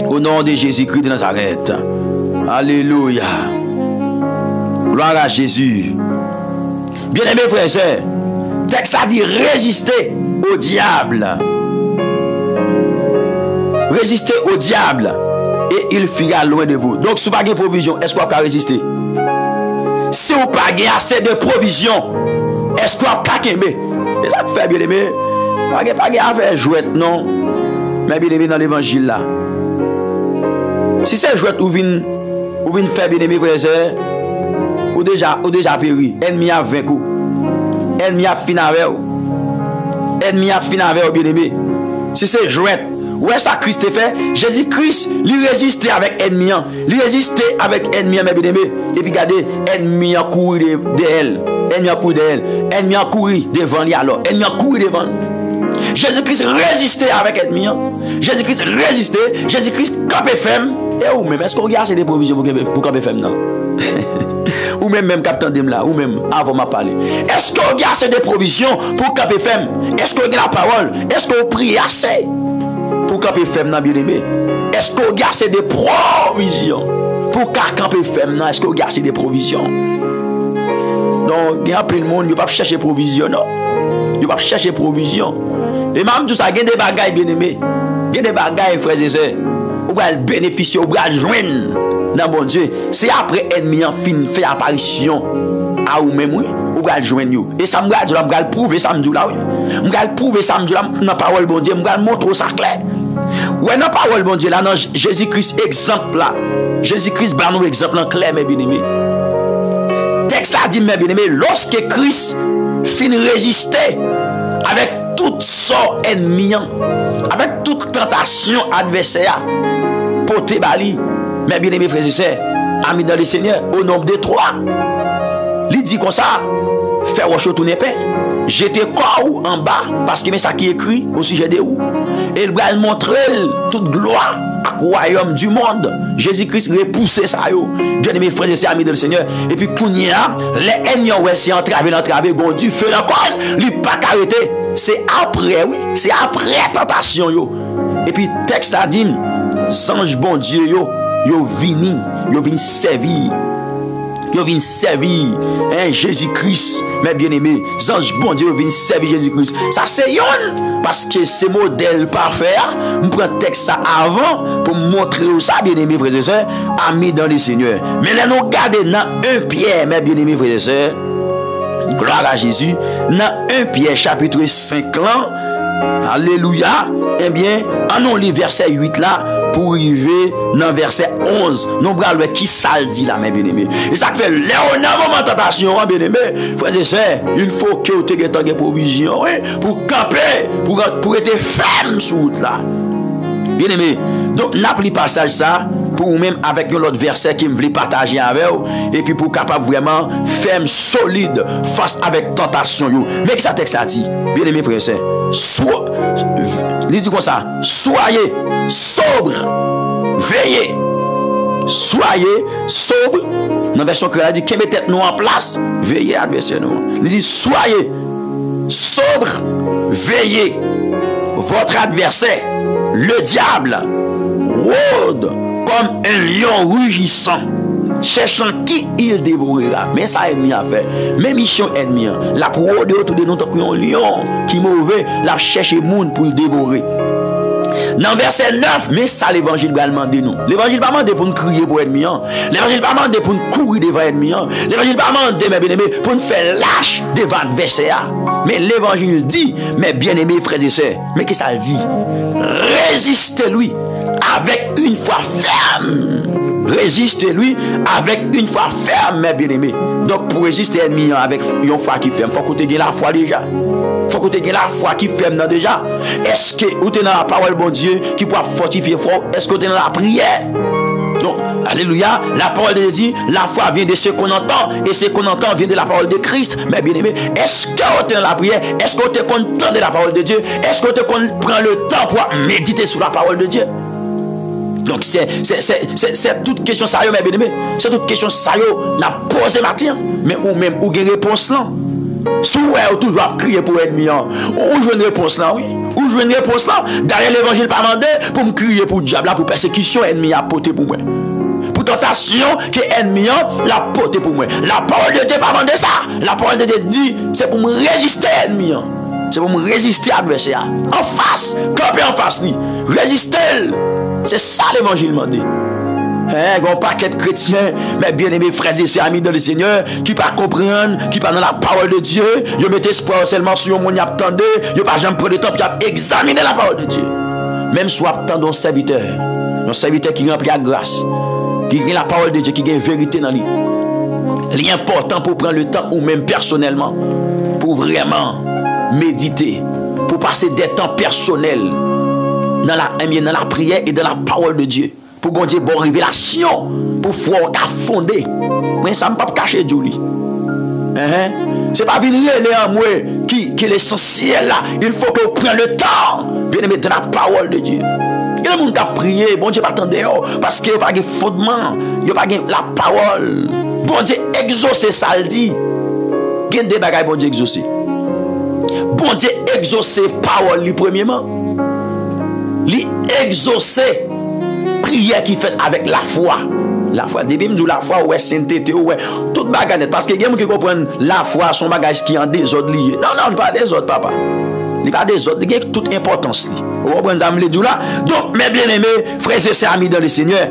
Au nom de Jésus-Christ de Nazareth. Alléluia. Gloire à Jésus. Bien-aimé, frères et sœurs, texte a dit résister au diable. Résistez au diable et il fuira loin de vous. Donc, si vous n'avez pas de provision, est-ce que vous pouvez résister? Si vous n'avez pas assez de provision, est-ce que vous pouvez aimer? C'est ça que fait bien aimé. Vous n'avez pas à faire jouet, non? Mais bien aimé dans l'évangile là. Si c'est jouet ou vient faire bien aimé, frère et sœur, ou déjà péri. Ennemi a vaincu. Ennemi a fini avec vous. Ennemi a fini avec vous, bien aimé. Si c'est jouet. Où est-ce que Christ fait? Jésus-Christ, lui résistait avec ennemi. Lui résistait avec ennemi, mes bien-aimés. Et puis regardez, ennemi a couru de elle. Ennemi a couru de elle. Ennemi a couru devant lui alors. Ennemi a couru devant. Jésus-Christ résistait avec ennemi. Jésus-Christ résistait. Jésus-Christ campait ferme. Et ou même, est-ce qu'on regarde des provisions pour camper ferme, non? Ou même captain là, ou même avant ma parler. Est-ce qu'on regarde des provisions pour camper ferme? Est-ce qu'on regarde la parole? Est-ce qu'on prie assez? Pour camper ferme, bien-aimé. Est-ce qu'on regarde des provisions? Pour camper ferme, est-ce qu'on regarde des provisions? Donc, il y a plein de monde, il ne va pas chercher provision, non? Il ne va pas chercher provision. Et même tout ça, il y a des bagailles, bien-aimé. Il y a des bagailles, frères et sœurs. On va bénéficier, on va joindre dans mon Dieu. C'est après ennemi en fin fait apparition à vous-même, oui. On va joindre. Et ça me va prouver samedi là, oui. Je vais prouver samedi là dans la parole bon Dieu. Je vais montrer ça clair. Ouais, dans la parole bon Dieu là, dans Jésus-Christ exemple là. Jésus-Christ bat nous exemple en clair, mes bien-aimés. Texte a dit, mes bien-aimés, lorsque Christ finit résister avec toute sorte ennemi, avec toute tentation adversaire, pour te bali, mes bien-aimés frères et sœurs, amis dans le Seigneur, au nombre de 3, il dit comme ça, faire au chaud tout n'est pas. J'étais quoi en bas, parce que c'est ça qui est écrit au sujet de où. Et il va montrer toute gloire à royaume du monde. Jésus-Christ repoussé ça, bien-aimés frères et sœurs, amis dans le Seigneur. Et puis, Kounia, les ennemis, ouais, c'est entravé, du feu dans le corps, il n'est pas arrêté. C'est après, oui, c'est après tentation, yo. Et puis, texte a dit, sange bon Dieu, yo vini servir Ils viennent servir Jésus-Christ, mes bien-aimés. Les anges, bon Dieu, viennent servir Jésus-Christ. Ça, c'est yon. Parce que c'est modèle parfait. Je prends le texte ça avant pour montrer ça, bien-aimés, frères et sœurs, amis dans le Seigneur. Mais là, nous regardons dans 1 Pierre, mes bien-aimés, frères et sœurs. Gloire à Jésus. Dans 1 Pierre, chapitre 5, là. Alléluia. Eh bien, en lit verset 8 là. Pour arriver dans verset 11, nous allons qui ça le dit là, mes bien-aimés. Et ça fait là, moment de tentation, bien-aimés. Frères et sœurs, il faut que vous ayez des provisions pour camper, pour être ferme sur route là. Bien-aimés, donc, n'a pris passage ça pour vous-même avec un autre verset qui me voulait partager avec vous. Et puis pour capable vraiment ferme, solide face avec tentation. Mais que ça texte a dit, bien-aimés, frères et sœurs, il dit comme ça, soyez sobre, veillez. Soyez sobre. Dans la version créole, il dit, qui met tête nous en place, veillez, adversaire nous. Il dit, soyez sobre, veillez. Votre adversaire, le diable, rôde comme un lion rugissant, cherchant qui il dévorera. Mais ça ennemi a fait. Mais mission ennemi, la rôde autour de nous tant qu'un lion qui mauvais, la cherche monde pour le dévorer. Dans verset 9, mais ça l'évangile va demander nous. L'évangile va demander pour nous crier pour l'ennemi. L'évangile va demander pour nous courir devant l'ennemi. L'évangile va demander, mes bien-aimés, pour nous faire lâche devant l'adversaire. Mais l'évangile dit, mes bien-aimés frères et sœurs, mais qu'est-ce que ça dit? Résistez-lui avec une foi ferme. Résistez-lui avec une foi ferme, mes bien-aimés. Donc pour résister à l'ennemi avec une foi qui ferme, il faut que tu aies la foi déjà. Il faut que tu aies la foi qui ferme déjà. Est-ce que tu es dans la parole de Dieu qui peut fortifier fort? Est-ce que tu es dans la prière? Donc, alléluia, la parole de Dieu dit, la foi vient de ce qu'on entend, et ce qu'on entend vient de la parole de Christ. Mais bien aimé, est-ce que tu es dans la prière? Est-ce que tu es content de la parole de Dieu? Est-ce que tu prends le temps pour méditer sur la parole de Dieu? Donc c'est toute question ça, mes bien-aimés. C'est toute question ça, n'a posé matin. Mais ou même, ou une réponse là. Si vous toujours crier pour l'ennemi, ou jouer une réponse là, oui. Ou jouer une réponse là. Derrière l'évangile pas demandé pour me crier pour le diable, pour persécution, ennemi a porté pour moi. Pour tentation que l'ennemi l'a porté pour moi. La parole de Dieu pas demandé ça. La parole de Dieu dit, c'est pour me résister à l'ennemi. C'est pour me résister à l'adversaire. En face, camper en face, résister. C'est ça l'évangile m'a dit. Un paquet de chrétiens, mes bien-aimés frères et sœurs, amis dans le Seigneur, qui ne comprennent pas, qui ne parlent dans la parole de Dieu, ils mettent espoir seulement sur mon attendez, ils ne pas jamais prendre le temps pour examiner la parole de Dieu. Même si vous attendez un serviteur qui remplit la grâce, qui a la parole de Dieu, qui a la vérité dans lui. L'important pour prendre le temps, ou même personnellement, pour vraiment méditer, pour passer des temps personnels dans la prière et dans la parole de Dieu. Pour bon Dieu, bonne révélation, pour pouvoir fonder. Mais ça ne peut pas cacher Dieu. C'est pas venir en moi qui est l'essentiel là. Il faut que vous preniez le temps, bien aimé, de la parole de Dieu. Il y a des gens qui ont prié, bon Dieu, pas attendre parce qu'il n'y a pas de fondement, il n'y a pas de la parole. Bon Dieu, exaucer ça le dit. Il y a des bagages, bon Dieu, exaucer. Bon Dieu, exaucer parole, premièrement. Li exaucer prière qui fait avec la foi. La foi, depuis me dit la foi, ouais, sainteté, ouais, toute bagarre. Parce que les gens qui comprennent la foi, son bagage qui est en désordre lié. Non, pas désordre, papa. Il n'y a pas désordre, il y a toute importance. Vous comprenez ça, là? Donc, mes bien-aimés, frères et sœurs, amis dans le Seigneur.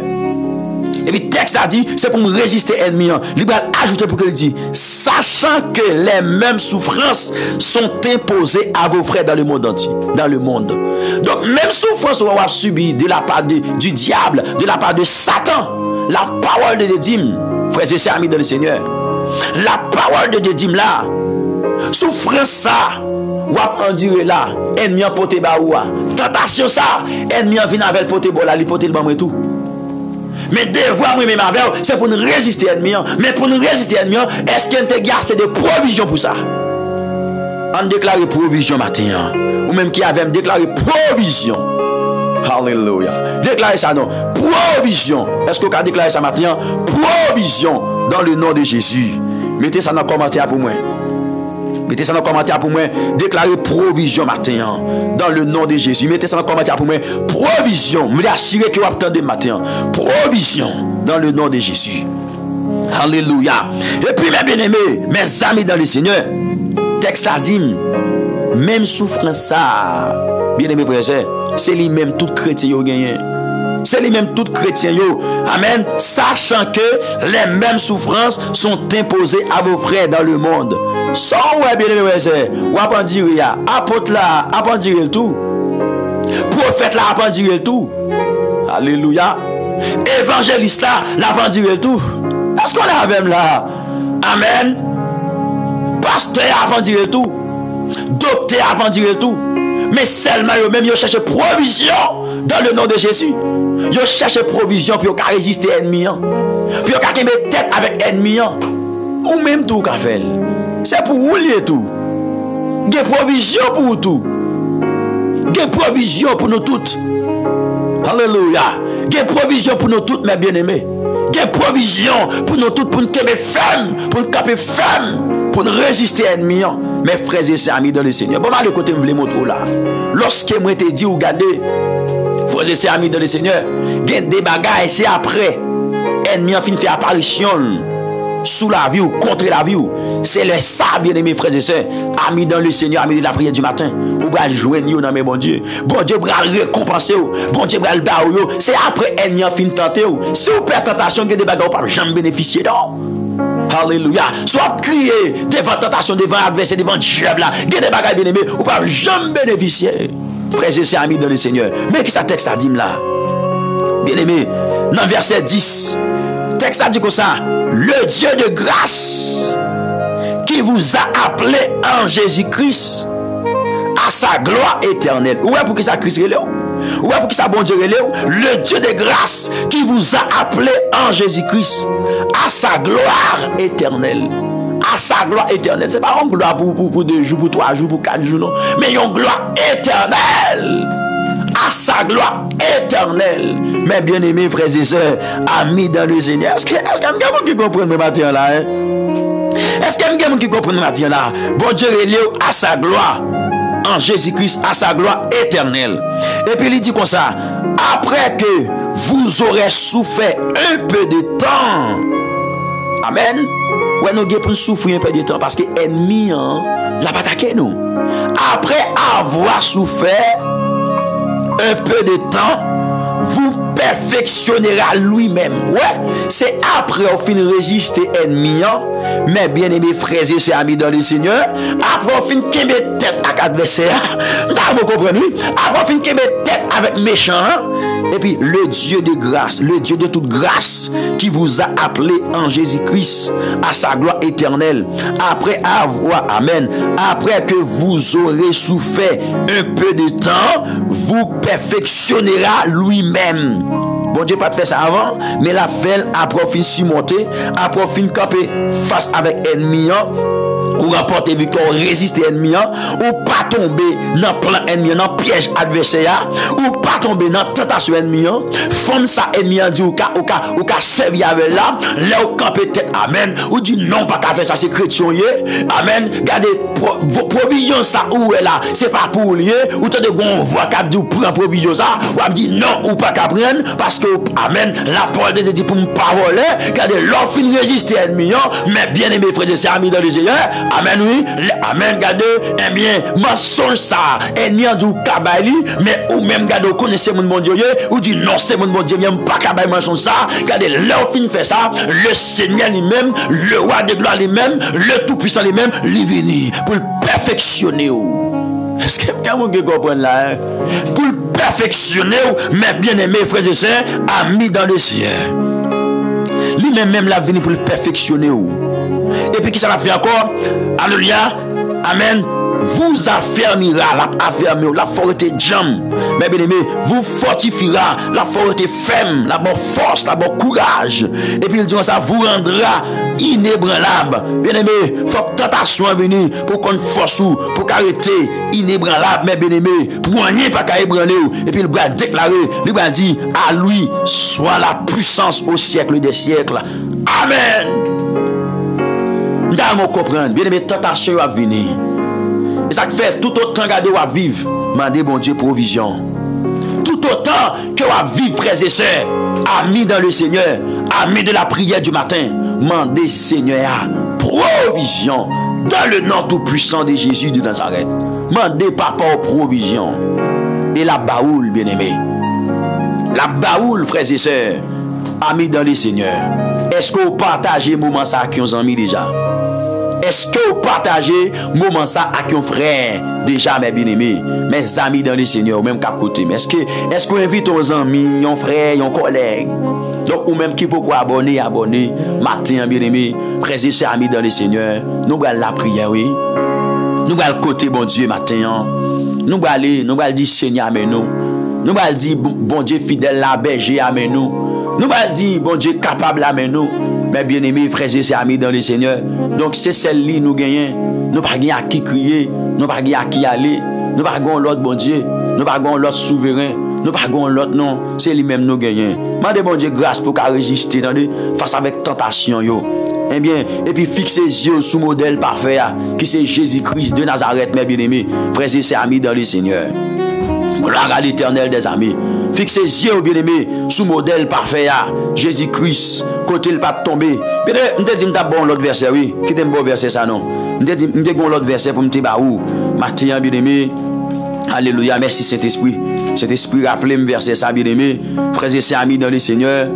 Et puis, le texte a dit, c'est pour me résister ennemi. Il va ajouter pour qu'il dit, sachant que les mêmes souffrances sont imposées à vos frères dans le monde entier. Dans le monde. Donc, même souffrance qu'on va subir de la part du diable, de la part de Satan, la parole de Dieu, frères et sœurs, amis dans le Seigneur, la parole de Dieu là, souffrance ça, ou à dire là, ennemi en poté baoua, tentation ça, ennemi en vient avec poté bola, li poté le bam et tout. Mais devoir moi-même avec, c'est pour nous résister à l'ennemi. Mais pour nous résister à l'ennemi, est-ce qu'il y a des provisions pour ça? On déclare provision matin. Ou même qui avait déclaré provision. Alléluia. Déclarez ça non. Provision. Est-ce que vous avez déclaré ça matin? Provision dans le nom de Jésus. Mettez ça dans le commentaire pour moi. Mettez ça dans le commentaire pour moi. Déclarez provision matin. Dans le nom de Jésus. Mettez ça dans le commentaire pour moi. Provision. Me l'assurer que vous attendez matin. Provision. Dans le nom de Jésus. Alléluia. Et puis, mes bien-aimés, mes amis dans le Seigneur, texte a dit, même souffrance ça, bien-aimés frères et sœurs, c'est lui-même tout chrétien yo gagné. C'est lui-même tout chrétien yo. Amen. Sachant que les mêmes souffrances sont imposées à vos frères dans le monde. Sans ouais, bien-aimés frères et sœurs, ou à dire apôtre là, à dire le tout. Prophète là, à dire le tout. Alléluia. Évangéliste là, à dire le tout. Est-ce qu'on est avec là? Amen. Pasteur à dire le tout. Docteur à dire le tout. Mais seulement eux-mêmes, ils cherchent provision dans le nom de Jésus. Ils cherchent provision pour résister à l'ennemi. Pour qu'ils mettent tête avec l'ennemi. Ou même tout qu'a fait. C'est pour vous lier tout. Il y a provision pour vous tout. Il y a provision pour nous toutes. Alléluia. Il y a provision pour nous toutes, mes bien-aimés. Il y a provision pour nous toutes, pour nous camper ferme, pour nous camper ferme, pour nous résister à l'ennemi. Mes frères et sœurs amis dans le Seigneur. Bon, le côté me montrer là. Lorsque moi te dit ou regardez, frères et sœurs amis dans le Seigneur, il y a des bagailles, c'est après. Ennemi en fin fait apparition sous la vie ou contre la vie. C'est le ça, bien aimés frères et sœurs, amis dans le Seigneur, amis de la prière du matin. Ou va joindre dans mes bon Dieu. Bon Dieu va récompenser. Bon Dieu va le dar. C'est après ennemi en fin tenter. Si vous perdez tentation, il y a des bagailles, vous ne pouvez jamais bénéficier d'or. Alléluia. Soit crier devant tentation, devant adversaire, devant diable là. Il y a des bagages bien aimés, vous ne pouvez jamais bénéficier. Frères et sœurs amis dans le Seigneur. Mais qui ça texte a dit là? Bien aimé, dans verset 10, texte a dit comme ça. Le Dieu de grâce qui vous a appelé en Jésus-Christ à sa gloire éternelle. Ouais, pour qui ça Christ est là? Ouais, pour qui ça bon Dieu est là? Le Dieu de grâce qui vous a appelé en Jésus-Christ à sa gloire éternelle. À sa gloire éternelle. C'est pas une gloire pour 2 jours, pour 3 jours, pour 4 jours, non. Mais une gloire éternelle. À sa gloire éternelle. Mes bien-aimés frères et sœurs, amis dans le Seigneur. Est-ce qu'il y a quelqu'un qui comprend le matin là? Est-ce qu'il y a quelqu'un qui comprend le matin là? Bon Dieu est lié à sa gloire en Jésus-Christ, à sa gloire éternelle. Et puis il dit comme ça, après que vous aurez souffert un peu de temps. Amen. Ouais, nous devons souffrir un peu de temps parce que l'ennemi l'a attaqué nous. Après avoir souffert un peu de temps, vous perfectionnerez lui-même. Ouais, c'est après au fin résister ennemi. Mes bien-aimés frères et sœurs amis dans le Seigneur, après au fin qui met tête avec adversaire. Vous comprenez? Après au fin qui met tête avec méchant. Et puis le Dieu de grâce, le Dieu de toute grâce qui vous a appelé en Jésus-Christ à sa gloire éternelle. Après avoir, amen, après que vous aurez souffert un peu de temps, vous perfectionnera lui-même. Bon Dieu pas de faire ça avant, mais la fait après fin surmonter, après fin camper face avec ennemi, ou rapporter victoire, résister ennemi, ou pas tomber dans plan ennemi, dans piège adversaire, ou pas tomber dans tentation ennemi, femme ça ennemi dit ou ka servir avec là, là ou camper tête, amen, ou dit non pas qu'à faire ça c'est chrétien, amen, regardez vos provisions ça où est là, c'est pas pour lier, ou t'as de bon voix qu'a dit ou prend provision ça, ou dit non ou pas qu'à prendre parce que amen, la parole de Dieu dit pour me parler, regardez l'offre résister ennemi, mais bien aimé frères et sœurs amis dans le Seigneur. Amen, oui. Amen, gade. Eh bien, mensonge ça. Ennemi dit kabali, mais ou même gade, vous connaissez mon Dieu, ou dit non, c'est mon Dieu, même pas kabali mensonge ça. Gade, leur fin fait ça. Le Seigneur lui-même, le roi de gloire lui-même, le tout-puissant lui-même, lui venir pour le perfectionner. Est-ce que quelqu'un comprend là? Pour le perfectionner, mes bien-aimés frères et sœurs, amis dans le ciel. Lui-même la venir pour le perfectionner. Et puis qui ça va faire encore? Alléluia. Amen. Vous affermira la forte jam. Mais bien aimé, vous fortifiera la forte ferme, la bonne force, la bonne courage. Et puis il dit ça vous rendra inébranlable. Bien aimé, faut que tentation venir pour qu'on force ou pour arrêter inébranlable. Mais bien aimé, pour rien pas qu'à ébranler. Et puis il va déclarer, il va dire à lui soit la puissance au siècle des siècles. Amen. Nous comprendre, bien aimé, tentation va venir. Et ça fait tout autant que vous vivre, demandez bon Dieu provision. Tout autant que vous vivre, frères et sœurs, amis dans le Seigneur, amis de la prière du matin, mandez Seigneur provision dans le nom tout puissant de Jésus de Nazareth. Mandez papa provision. Et la baoule, bien-aimé. La baoule, frères et sœurs, amis dans le Seigneur. Est-ce que vous partagez moment ça avec vos amis déjà? Est-ce que vous partagez moment ça avec vos frères déjà, mes bien-aimés, mes amis dans le Seigneur, ou même cap côté? Est-ce que vous invitez vos amis, vos frères, vos collègues? Donc, ou même qui peut abonner, matin, bien-aimé, frères et sœurs, amis dans le Seigneur, nous allons la prière, oui. Nous allons côté bon Dieu matin. Nous allons dire Seigneur, amen nous. Nous allons dire bon Dieu fidèle, la berger, amen nous. Nous allons dire bon Dieu capable, amen nous. Mes bien-aimés, frères et sœurs, amis dans le Seigneur. Donc, c'est celle-là nous gagnons. Nous pas gagner à qui crier, nous pas gagner à qui aller. Nous pas gagner l'autre bon Dieu, nous pas gagner l'autre souverain. Nous pas gagner l'autre non, c'est lui-même nous gagnons. Mandez bon Dieu grâce pour qu'à résister face avec tentation yo. Eh bien, et puis fixez les yeux sous modèle parfait qui c'est Jésus-Christ de Nazareth, mes bien-aimés, frères et sœurs, amis dans le Seigneur. Gloire à l'Éternel des amis. Fixez les yeux, bien-aimés, sous modèle parfait Jésus-Christ, côté le pas tomber. Bien, je te dis bon l'autre verset, oui, qui t'aime bon verset ça non. Je te dis bon l'autre verset pour me dire où matin, bien-aimé. Alléluia, merci Saint-Esprit. Saint-Esprit, rappelez-moi verset ça, bien-aimé. Frères et sœurs, amis dans le Seigneur,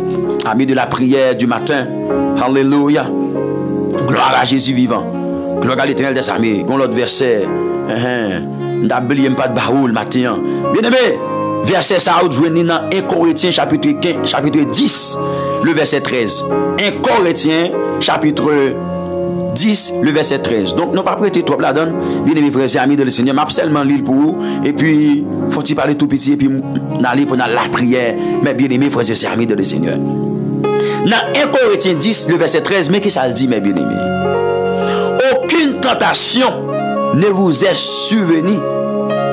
amis de la prière du matin. Alléluia. Gloire à Jésus vivant. Gloire à l'Éternel des armées. Gon l'autre verset. N'oubliez pas de baoul matin. Bien-aimé, verset ça vous jouez dans 1 Corinthiens chapitre 10, le verset 13. 1 Corinthiens chapitre 10, le verset 13. Donc, nous pas prêter trop la donne. Bien-aimés frères et amis de le Seigneur, m'a seulement lire pour vous. Et puis, faut-il parler tout petit et puis aller pour la prière. Mais bien-aimés frères et amis de le Seigneur. Dans 1 Corinthiens 10, le verset 13, mais qui ça le dit, mes bien-aimés? Aucune tentation ne vous est survenue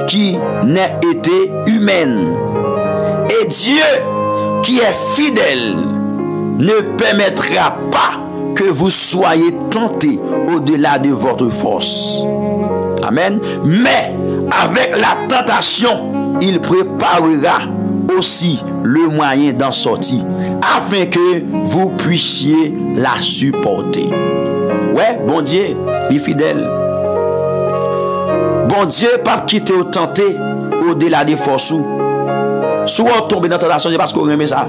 qui n'ait été humaine. Et Dieu, qui est fidèle, ne permettra pas que vous soyez tentés au-delà de votre force. Amen. Mais avec la tentation, il préparera aussi le moyen d'en sortir, afin que vous puissiez la supporter. Ouais, bon Dieu, il est fidèle. Bon Dieu, pas quitter ou tenter au-delà des forces. Soit tomber dans la tentation, c'est parce qu'on aime ça.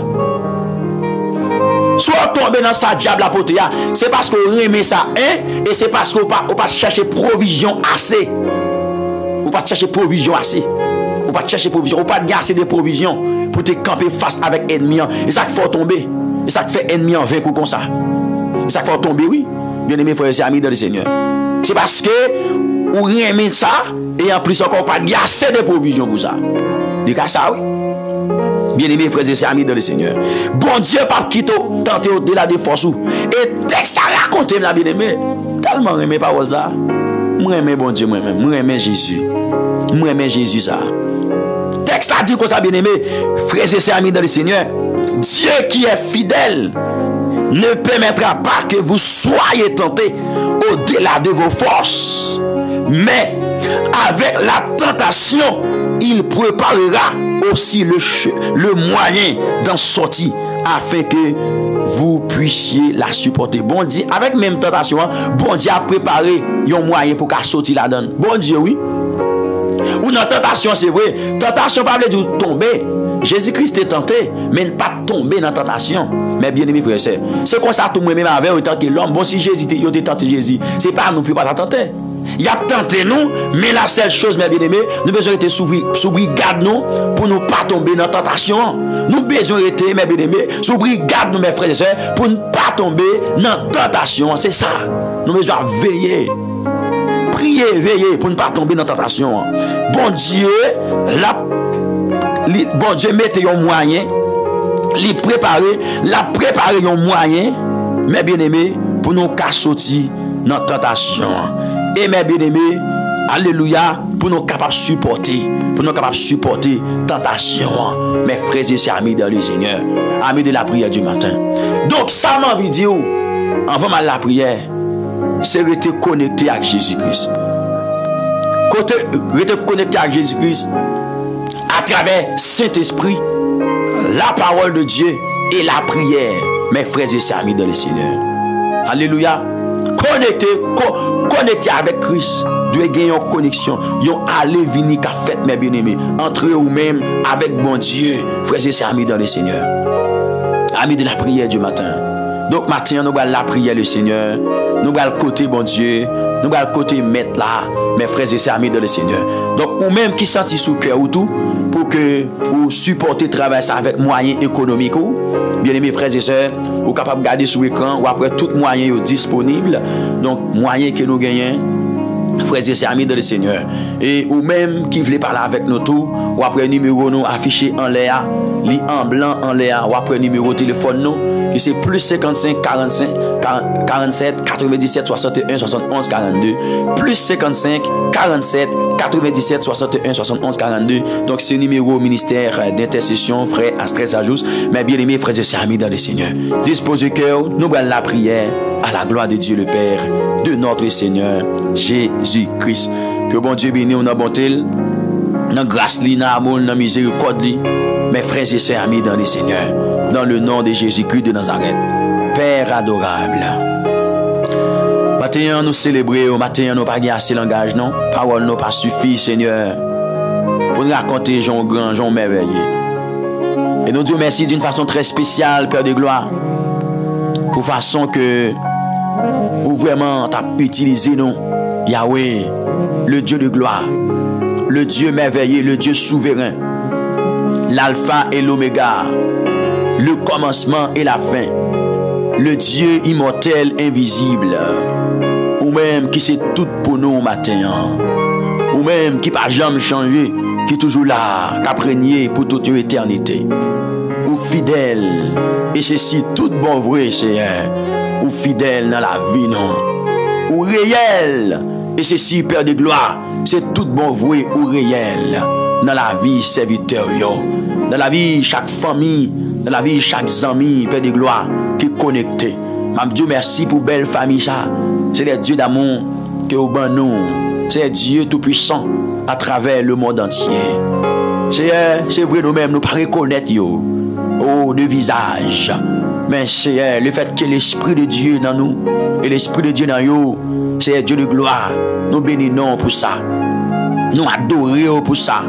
Soit tomber dans sa diable la pote, c'est parce qu'on aime ça, hein? Et c'est parce qu'on pas chercher provision assez. Ou pas chercher provision assez. Ou pas chercher provision, ou pas assez de provisions pour te camper face avec ennemi. Et ça qu'il faut tomber. Et ça qui fait ennemi en vaincu comme ça. Et ça qu'il faut tomber, oui. Bien aimé frères et amis dans le Seigneur. C'est parce que ou aime ça et en plus encore pas assez de provisions pour ça. Dis ça, oui. Bien-aimés frères et amis dans le Seigneur. Bon Dieu, pas quitter tenter au-delà des forces. Et texte à raconter, la bien-aimé. Tellement aimé parole ça. Moi aimé bon Dieu moi-même. Moi aimé Jésus. Moi aimé Jésus ça. Texte a dit comme ça, bien-aimé. Frères et amis dans le Seigneur. Dieu qui est fidèle ne permettra pas que vous soyez tentés au-delà de vos forces. Mais avec la tentation, il préparera aussi le moyen d'en sortir afin que vous puissiez la supporter. Bon Dieu, avec même tentation, bon Dieu a préparé un moyen pour qu'elle sortir la donne. Bon Dieu, oui. Ou dans tentation, c'est vrai. Tentation, pas veut dire tomber. Jésus-Christ est tenté, mais pas tomber dans la tentation. Mais bien aimé frère, c'est comme ça tout le monde même avec autant que l'homme. Bon, si Jésus était tenté Jésus, c'est pas nous plus pas tenter. Il a tenté nous, mais la seule chose, mes bien-aimés, nous besoin d'être sous brigade nous pour ne pas tomber dans la tentation. Nous besoin d'être, mes bien-aimés, sous brigade nous, mes frères et sœurs, pour ne pas tomber dans la tentation. C'est ça. Nous besoin veiller. Prier, veiller pour ne pas tomber dans la tentation. Bon Dieu, bon Dieu mette un moyen, la préparer un moyen, mes bien-aimés, pour nous sortir dans la tentation. Et mes bien-aimés, alléluia, pour nous capables de supporter, tentation, mes frères et sœurs, amis dans le Seigneur, amis de la prière du matin. Donc, ça m'a envie de dire, avant la prière, c'est rester connecté avec Jésus-Christ. Rester connecté avec Jésus-Christ à travers Saint-Esprit, la parole de Dieu et la prière, mes frères et sœurs, amis dans le Seigneur. Alléluia. Connecté avec Christ. Dieu gagne une connexion. Yon aller venir qu'a fait mes bien-aimés. Entre ou même avec bon Dieu. Frères et sœurs, amis dans le Seigneur. Amis de la prière du matin. Donc matin, nous allons la prière le Seigneur. Nous allons côté bon Dieu. Nous allons côté mettre là. Mes frères et sœurs, amis dans le Seigneur. Donc ou même qui sentit sous cœur ou tout. Pour que vous supportez travail ça avec moyens économiques. Bien-aimés frères et sœurs, vous êtes capable de garder sur l'écran ou après tout moyen disponible. Donc moyen que nous gagnons. Frères et sœurs, amis dans le Seigneur. Et ou même qui voulez parler avec nous tout, ou après numéro nous affiché en l'air, li en blanc en l'air, ou après numéro téléphone nous, qui c'est plus 55 45 47 97 61 71 42, plus 55 47 97 61 71 42. Donc c'est numéro ministère d'intercession, frère Astrès Ajous. Mais bien aimés frères et sœurs, amis dans le Seigneur, disposez cœur, nous allons la prière à la gloire de Dieu le Père, de notre Seigneur Jésus-Christ. Que bon Dieu bénisse, on a bonté, dans grâce, dans amour, dans miséricorde, mes frères et sœurs amis dans le Seigneur, dans le nom de Jésus-Christ de Nazareth, Père adorable. Maintenant, nous célébrons, maintenant, nous pas assez langage, non? Parole nous pas suffit, Seigneur, pour raconter Jean grand, Jean merveilleux. Et nous disons merci d'une façon très spéciale, Père de gloire, pour façon que ou vraiment tu as utilisé nous, Yahweh, le Dieu de gloire, le Dieu merveilleux, le Dieu souverain, l'alpha et l'oméga, le commencement et la fin, le Dieu immortel, invisible, ou même qui c'est tout pour nous matin, ou même qui n'a jamais changé, qui est toujours là, qui a régné pour toute une éternité, ou fidèle, et ceci tout bon vrai, Seigneur, ou fidèle dans la vie, non, ou réel, et ceci, Père de gloire, c'est tout bon vrai ou réel dans la vie serviteur, dans la vie chaque famille, dans la vie chaque ami, Père de gloire, qui est connecté. M'a Dieu merci pour belle famille ça. C'est le Dieu d'amour que au ban nous. C'est Dieu tout puissant à travers le monde entier. C'est vrai nous-mêmes nous pas reconnaître yo de visage. Mais c'est le fait que l'esprit de Dieu dans nous et l'esprit de Dieu dans yo, c'est Dieu de gloire. Nous bénissons pour ça. Nous adorons pour ça.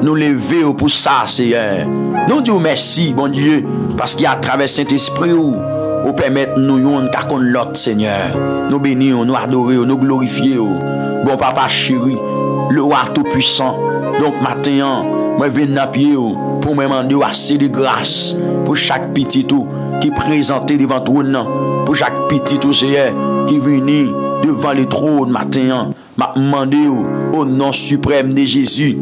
Nous levons pour ça, Seigneur. Nous disons merci, bon Dieu, parce qu'à travers Saint-Esprit, vous permettez nous de connaître l'autre, Seigneur. Nous bénissons, nous adorons, nous glorifions. Bon Papa chéri, le roi tout-puissant. Donc maintenant, moi je viens dans pied pour me demander assez de grâce pour chaque petit tout qui est présenté devant toi, pour chaque petit tout, Seigneur, qui vient devant le trône matin. M'a demandé au nom suprême de Jésus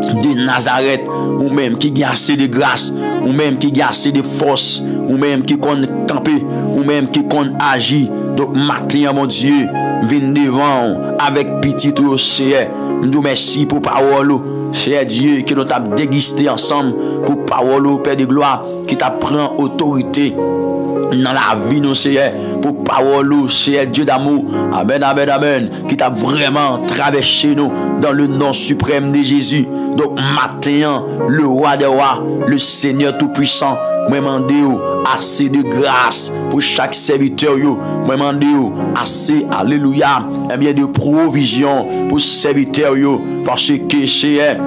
de Nazareth, ou même qui a assez de grâce, ou même qui a assez de force, ou même qui compte camper, ou même qui compte agir. Donc matin, mon Dieu, viens devant avec petit tout, Seigneur. Nous merci pour parole, cher Dieu, qui nous t'a dégusté ensemble pour parole, Père de gloire, qui t'a pris autorité dans la vie, nous, Seigneur, pour parole, Seigneur Dieu d'amour. Amen, amen, amen. Qui t'a vraiment traversé nous dans le nom suprême de Jésus. Donc, matin, le roi des rois, le Seigneur tout-puissant, moi demandé assez de grâce pour chaque serviteur, moi demandé assez, alléluia, et bien de provision pour serviteur, parce que c'est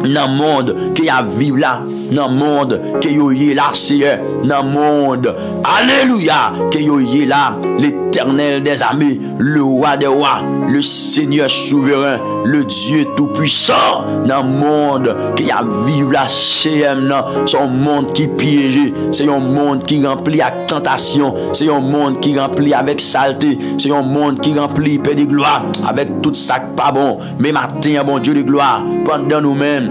dans le monde qui a vivre là, dans le monde qui est là, Seigneur, dans le monde, alléluia, qui est là, l'Éternel des armées, le roi des rois, le Seigneur souverain, le Dieu tout-puissant, dans le monde qui a vivre là, Seigneur, c'est un monde qui piège, c'est un monde qui remplit avec tentation, c'est un monde qui remplit avec saleté, c'est un monde qui remplit, Père de gloire, avec tout ça pas bon, mais matin, bon Dieu de gloire, pendant nous-mêmes,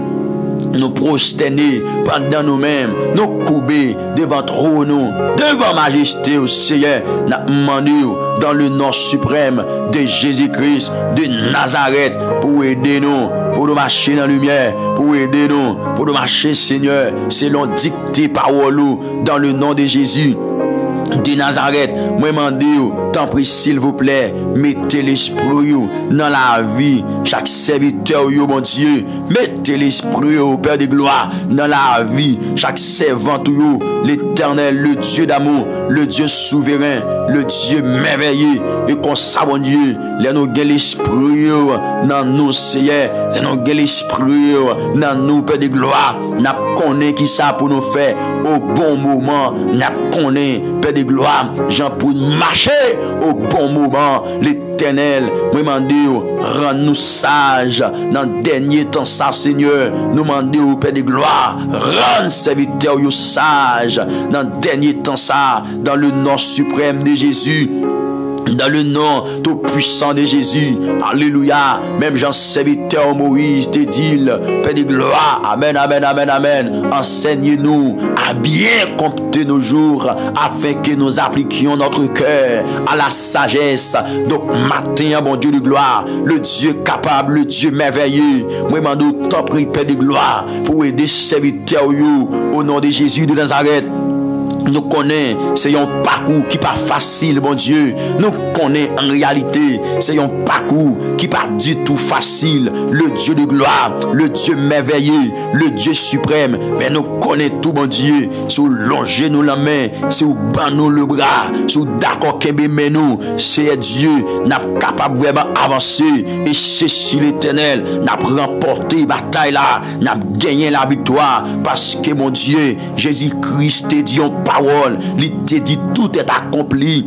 nous prosterner pendant nous-mêmes, nous couper devant trône, devant majesté au Seigneur, nous demandons dans le nom suprême de Jésus-Christ de Nazareth pour aider nous, pour nous marcher dans la lumière, pour aider nous, pour nous marcher, Seigneur, selon dictée parole dans le nom de Jésus. de Nazareth, moi demande, tant pis s'il vous plaît, mettez l'esprit dans la vie, chaque serviteur, mon Dieu, mettez l'esprit au Père de gloire dans la vie, chaque servante, l'Éternel, le Dieu d'amour, le Dieu souverain, le Dieu merveilleux, et qu'on ça, mon Dieu, les nous gagne l'esprit dans nous, Seigneur, les nous gagne l'esprit dans nous, Père de gloire, n'a connaît qui ça pour nous faire au bon moment, n'a connaît, Père de gloire, Jean pour marcher au bon moment, l'Éternel, moi demande, rends-nous sages dans le dernier temps, ça, Seigneur, nous demandons au Père de gloire, rends serviteur sage dans le dernier temps, ça, dans le nom suprême de Jésus. Dans le nom tout puissant de Jésus, alléluia. Même Jean serviteur Moïse te dit, Père de gloire, amen, amen, amen, amen. Enseigne-nous à bien compter nos jours, afin que nous appliquions notre cœur à la sagesse. Donc matin, bon Dieu de gloire, le Dieu capable, le Dieu merveilleux, moi m'en t'en prie, Père de gloire, pour aider serviteur au nom de Jésus de Nazareth. Nous connaissons, c'est un parcours qui n'est pas facile, bon Dieu. Nous connaissons en réalité, c'est un parcours qui n'est pas du tout facile. Le Dieu de gloire, le Dieu merveilleux, le Dieu suprême. Mais nous connaissons tout, bon Dieu. Si vous longez nous la main, si vous bandez nous le bras, si vous d'accord qu'ébé nous, c'est Dieu, n'a capable vraiment avancer. Et c'est si l'Éternel n'a remporté la bataille là, n'a gagné la victoire. Parce que, mon Dieu, Jésus-Christ te dit parole, il te dit tout est accompli.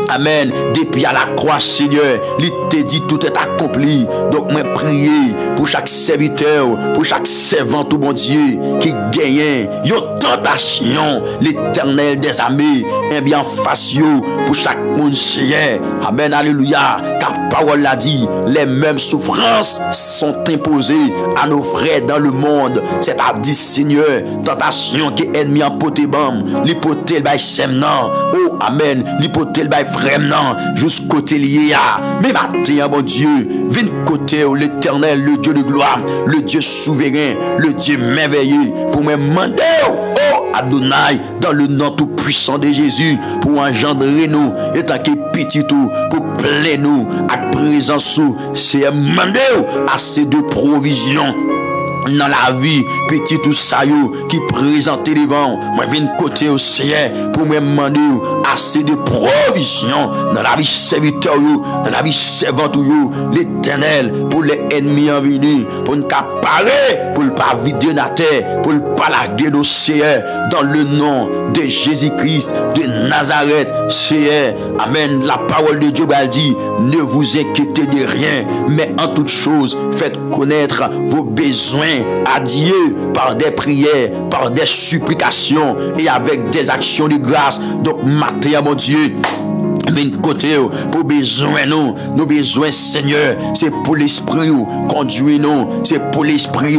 Amen. Depuis à la croix, Seigneur, il te dit tout est accompli. Donc, moi, prier pour chaque serviteur, pour chaque servante, tout bon Dieu, qui gagne une tentation, l'Éternel des armées, et bien face pour chaque monde, Seigneur. Amen. Alléluia. Car parole l'a dit, les mêmes souffrances sont imposées à nos frères dans le monde. C'est-à-dire, Seigneur, tentation qui est ennemi en poté bam, l'hypothèse by semnan. Oh, amen. L'hypothèse by vraiment jusqu'au côté lié à. Mais maintenant, mon Dieu, viens côté l'Éternel, le Dieu de gloire, le Dieu souverain, le Dieu merveilleux, pour me demander, oh Adonai, dans le nom tout puissant de Jésus, pour engendrer nous, et tant que petit tout, pour plaire nous, à présence, c'est demander assez de provisions dans la vie, petit tout ça qui présente devant moi, viens côté au Seigneur pour me demander assez de provisions dans la vie serviteur, dans la vie servante, l'Éternel, pour les ennemis en venir, pour ne pas parler, pour ne pas vider la terre, pour ne pas laguer nos Seigneur, dans le nom de Jésus-Christ de Nazareth, Seigneur. Amen. La parole de Dieu dit, ne vous inquiétez de rien, mais en toute chose, faites connaître vos besoins à Dieu par des prières, par des supplications et avec des actions de grâce. Donc, matin, mon Dieu, viens côté pour besoin nous, nos besoins, Seigneur, c'est pour l'esprit conduire nous, c'est pour l'esprit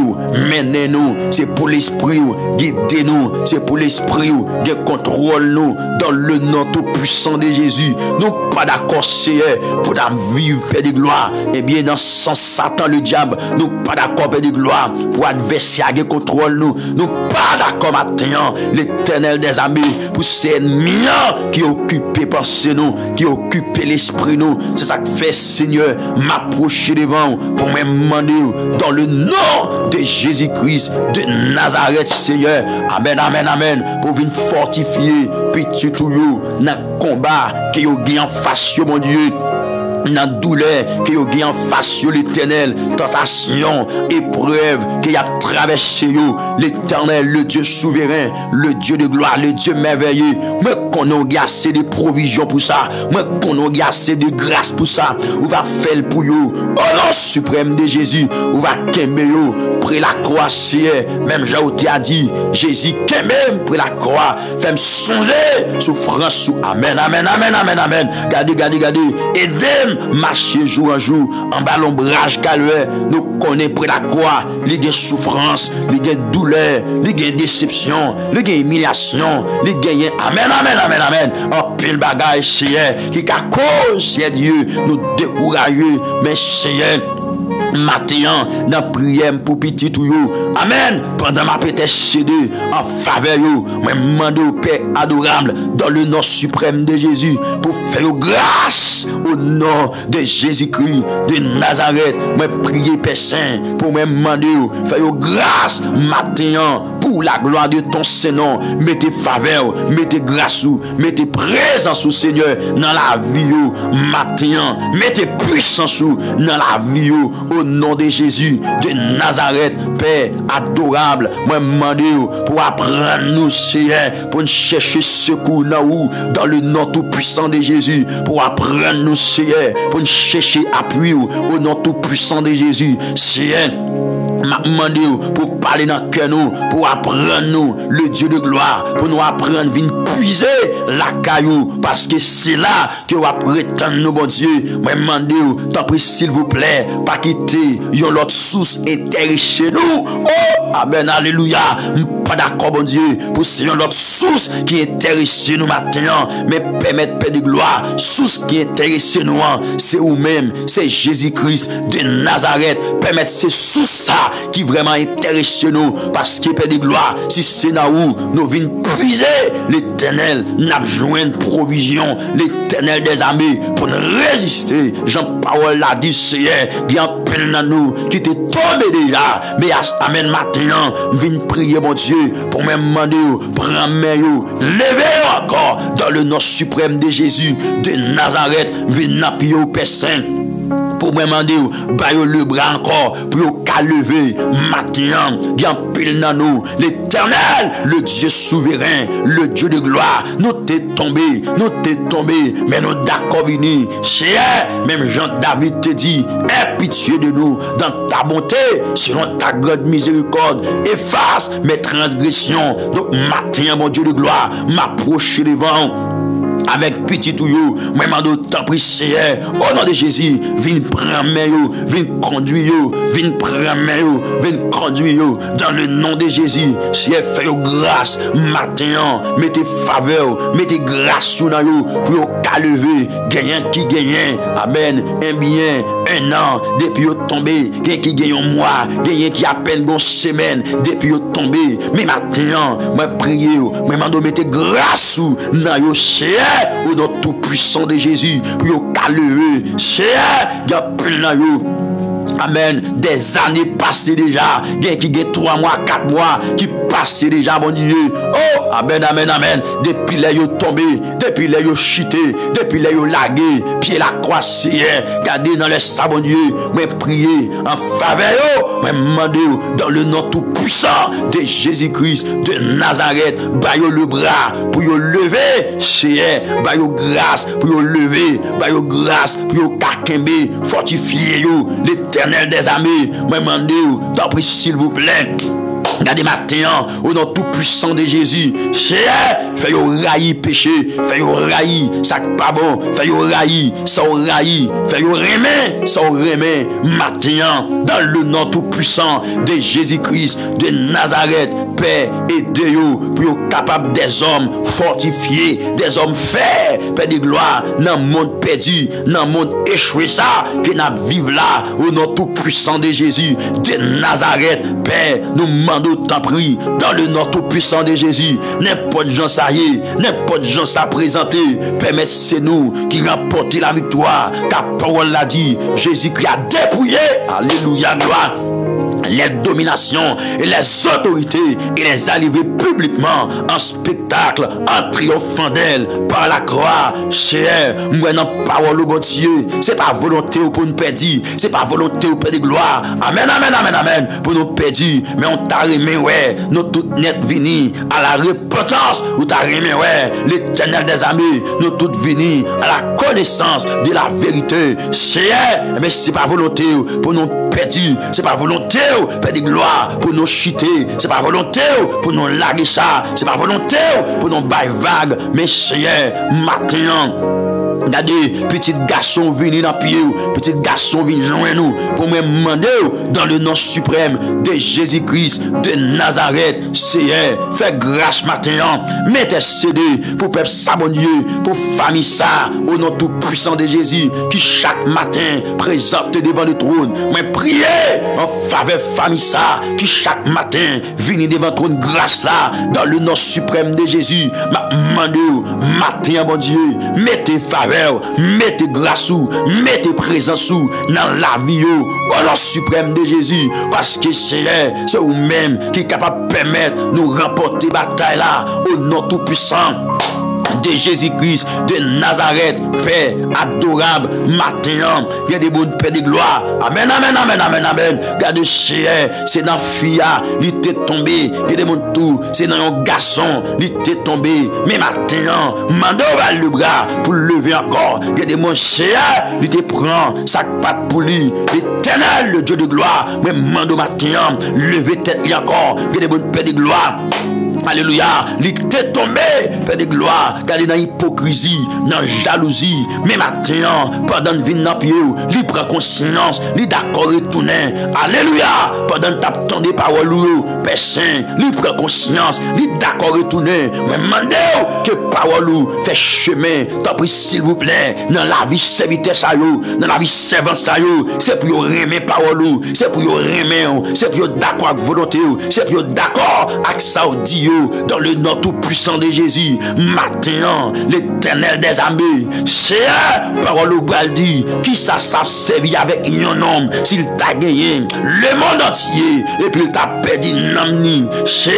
mener nous, c'est pour l'esprit guider nous, c'est pour l'esprit qui contrôle nous dans le nom tout puissant de Jésus. Nous pas d'accord, Seigneur, pour vivre, Père de gloire, et bien dans sans Satan le diable, nous pas d'accord, Père de gloire, pour adversaire qui contrôle nous, nous pas d'accord maintenant, l'Éternel des armées, pour ces ennemis qui occupent pensez nous, qui occupe l'esprit nous. C'est ça que fait, Seigneur, m'approcher devant pour me demander dans le nom de Jésus-Christ de Nazareth, Seigneur. Amen, amen, amen. Pour venir fortifier petit tout dans le combat qui est en face, mon Dieu. Dans douleur que vous avez en face de l'Éternel, tentation, épreuve que vous avez traversé, l'Éternel, le Dieu souverain, le Dieu de gloire, le Dieu merveilleux. Moi, qu'on a assez de provisions pour ça. Moi, qu'on a assez de grâce pour ça. On va faire pour vous. Au nom suprême de Jésus, on va kembe yo près la croix, même Jean a dit, Jésus kembe près la croix, fait me songer souffrance. Amen, amen, amen, amen, amen. Gardez, gardez, gardez. Aidez marcher jour en jour en bas l'ombrage calvaire. Nous connaissons près la croix, les gains souffrance, les gains douleur, les gains déception, les gains humiliation, les gains amen, amen, amen, amen. En pile bagage, Seigneur, qui a cause, c'est Dieu, nous décourager, mais Seigneur, matin, dans prière pour petit tout yo. Amen. Pendant ma pété cédé en faveur yo, moi demande au Père adorable dans le nom suprême de Jésus, pour faire grâce au nom de Jésus-Christ de Nazareth. Moi prier Père Saint pour me demander faire grâce maintenant pour la gloire de ton Saint-Nom. Mettez faveur, mettez grâce, mettez présence au Seigneur dans la vie maintenant. Mettez puissance dans la vie au nom de Jésus de Nazareth. Père adorable, moi demande pour apprendre nous, Seigneur, pour nous chercher secours dans le nom tout puissant de Jésus, pour apprendre nous, Seigneur, pour nous chercher appui au nom tout puissant de Jésus, Seigneur. M'a demandé pour parler dans le cœur nous, pour apprendre nous, le Dieu de gloire, pour nous apprendre à venir puiser la caillou, parce que c'est là que vous prétendre nous, bon Dieu. M'a demandé, t'en prie s'il vous plaît, pas quitter yon l'autre source éthérée chez nous. Oh, amen, alléluia. Pas d'accord, bon Dieu, pour c'est yon l'autre source qui est éthérée chez nous maintenant, mais permettre Père de gloire, source qui est éthérée chez nous, c'est vous-même, c'est Jésus-Christ de Nazareth. Permettre ces sources ça qui vraiment intéresse nous, parce que Père de gloire, si c'est là où nous venons puiser l'Éternel, nous avons une provision, l'Éternel des armées, pour nous résister. Jean-Paul l'a dit, Seigneur, il y a un peu dans nous qui était tombé déjà, mais amen maintenant, nous venons prier mon Dieu, pour me demander, prends main, levez encore dans le nom suprême de Jésus de Nazareth, venez appuyer au Père Saint. Pour me demander, baille le bras encore, pour qu'à lever, maintenant, bien pile dans nous, l'Éternel, le Dieu souverain, le Dieu de gloire, nous t'es tombé, mais nous d'accord vini, cher, même Jean-David te dit, aie pitié de nous, dans ta bonté, selon ta grande miséricorde, efface mes transgressions. Donc, maintenant, mon Dieu de gloire, m'approche devant. Avec petit tuyau, moi m'a d'autant pris Seigneur, au nom de Jésus, viens prendre main, viens conduire, viens prendre main, viens conduire dans le nom de Jésus. Seigneur, fais grâce maintenant, mettez faveur, mettez grâce sur nous pour qu'à lever, gagnant qui gagne, amen, un bien, un an, depuis au tombé, gagnant qui gagne un mois, gagnant qui à peine une semaine, depuis au tombé, mais maintenant, moi prier, moi m'a mettez grâce sur nous, Seigneur. Au nom tout puissant de Jésus, pour qu'à lever, Seigneur, il y a plein de amen, des années passées déjà, qui ont 3 mois, 4 mois, qui passent déjà, mon Dieu. Oh, amen, amen, amen. Depuis les yo tombé, depuis les yo chuté, depuis les yo lagué, pied la croix, Seigneur, gardez dans le sang, mon Dieu, mais priez en faveur, mais demandez dans le nom tout puissant de Jésus-Christ de Nazareth, baillez le bras pour yo lever, Seigneur, baillez grâce pour yo lever, baillez grâce pour yo kakembe, fortifier yo, l'Éternel des armées, moi demandez, t'en prie s'il vous plaît. Regardez maintenant, au nom tout puissant de Jésus, fais railler péché, fais railler ça pas bon, fais railler ça railler, fais remet ça remet maintenant, dans le nom tout puissant de Jésus-Christ de Nazareth, Père et Dieu, pour capable des hommes fortifiés, des hommes faits, Père de gloire, dans le monde perdu, dans le monde échoué, ça, que nous vivons là, au nom tout puissant de Jésus de Nazareth, Père, nous demandons t'en prie, dans le nom tout puissant de Jésus, n'importe gens ça y est, n'importe gens ça présenté, permettez c'est nous qui remportons la victoire, car parole l'a dit, Jésus-Christ a dépouillé, alléluia, gloire, les dominations et les autorités, et les a livrées publiquement en spectacle, en triomphant d'elle par la croix. Cher, moi non parole au bon Dieu, c'est pas volonté pour nous perdre, c'est pas volonté pour perdre gloire. Amen, amen, amen, amen, pour nous perdre, mais on t'a remis, ouais, nous tout net vini à la repentance, ou t'a remis, ouais, l'Éternel des armées, nous tout vini à la connaissance de la vérité. Cher, mais c'est pas volonté pour nous perdre, c'est pas volonté Père de gloire pour nous chuter, c'est pas volonté pour nous laguer ça, c'est pas volonté pour nous bailler vague, mais Seigneur, maintenant, Regardez, petit garçon venu dans pied, petit garçon venu joindre nous pour me demander dans le nom suprême de Jésus-Christ de Nazareth, Seigneur, fais grâce matin, m'intercéder pour peuple ça, bon Dieu, pour famille ça, au nom tout puissant de Jésus, qui chaque matin présente devant le trône, mais prier en faveur famille ça, qui chaque matin vient devant le trône grâce là, dans le nom suprême de Jésus, m'a demandé matin, bon Dieu, mettez faveur, mettez grâce ou, mettez présence ou dans la vie au nom suprême de Jésus, parce que c'est vous-même qui est capable de permettre nous remporter bataille là au nom tout puissant de Jésus-Christ de Nazareth, Père adorable, matin, il y a des bonnes paix de gloire. Amen, amen, amen, amen, amen. Regardez, c'est dans Fia, il était tombé, il y a des bonnes tout, c'est dans un garçon, il était tombé, mais matin, mando le bras pour le lever encore. Il y a des bonnes il était prend, sa patte pour lui, l'éternel, le Dieu de gloire, mais mando matin, lever tête encore, il y a des bonnes paix de gloire. Alléluia, il était tombé, Père de gloire, car il est dans l'hypocrisie, dans la jalousie, mais maintenant, pendant qu'il vient dans pied, il prend conscience, il est d'accord retourner. Alléluia, pendant qu'il t'attend des paroles, Père Saint, il prend conscience, il est d'accord retourner. Mais demandez que parole fait chemin, t'en prie s'il vous plaît, dans la vie serviteur, dans la vie servante, c'est pour remettre parole, c'est pour remettre, c'est pour d'accord avec volonté, c'est pour d'accord avec ça, Dieu. Dans le nom tout puissant de Jésus, maintenant, l'éternel des armées, c'est parole au bras dit, qui ça servir avec un homme, s'il t'a gagné le monde entier, et puis il t'a perdu l'amni, c'est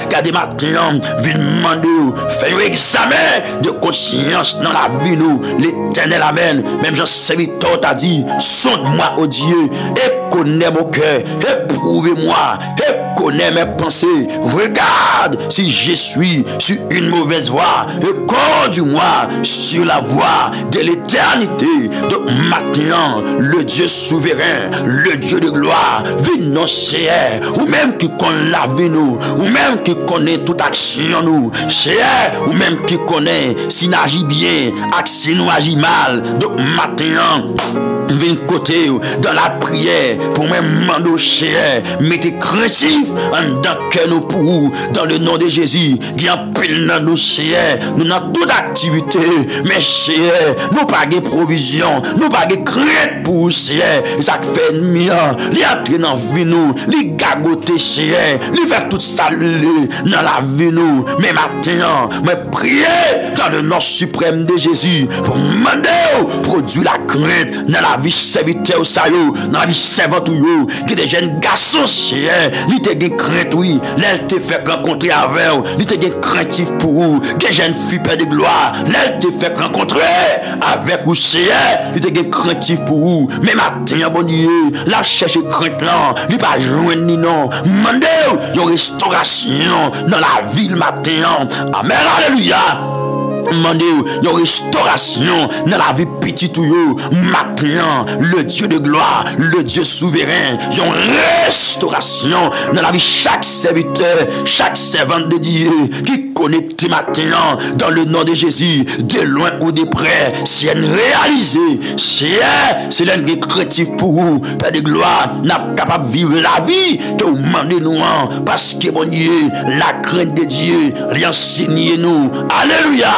regardez maintenant, vient demander, fais un examen de conscience dans la vie, nous, l'éternel amen, même Jean serviteur t'a dit, sonde-moi, ô Dieu, et connais mon cœur, éprouvez-moi, et connais mes pensées, regarde si je suis sur une mauvaise voie et conduis-moi sur la voie de l'éternité. Donc maintenant, le Dieu souverain, le Dieu de gloire, vient nous cher, ou même qui connaît la vie nous, ou même qui connaît toute action nous, cher, ou même qui connaît si nous agit bien, si nous agit mal. Donc maintenant, viens côté dans la prière pour me demander cher, mettez craintif en dans que nous pour dans le nom de Jésus, qui en pile dans nous cher, nous dans toute activité, mais cher, nous pas de provision, nous pas de crainte pour cher, ça fait ennemi, il entre dans vie nous, il gagote cher, il fait tout ça dans la vie nous, mais maintenant, mais prier dans le nom suprême de Jésus pour demander produire la crainte dans la vie serviteur dans la vie servante qui des jeunes garçons cher, il te gagne crainte oui, elle te fait rencontrer avec eux, il te gagne craintif pour vous, que jeune fille père de gloire, elle te fait rencontrer avec vous cher, il te gagne craintif pour vous, mais matin bon Dieu, la cherche crainte là, il pas joindre ni non, demandez une restauration dans la ville matin, amen, alléluia. Demandez une restauration dans la vie petite ou matin, le Dieu de gloire, le Dieu souverain, une restauration dans la vie chaque serviteur, chaque servante de Dieu qui connecte maintenant dans le nom de Jésus, de loin ou de près, si elle réalise, c'est l'un des créatifs pour vous, Père de gloire, n'a pas capable de vivre la vie que vous demandez nous, parce que bon Dieu, la crainte de Dieu, enseignez-nous, alléluia.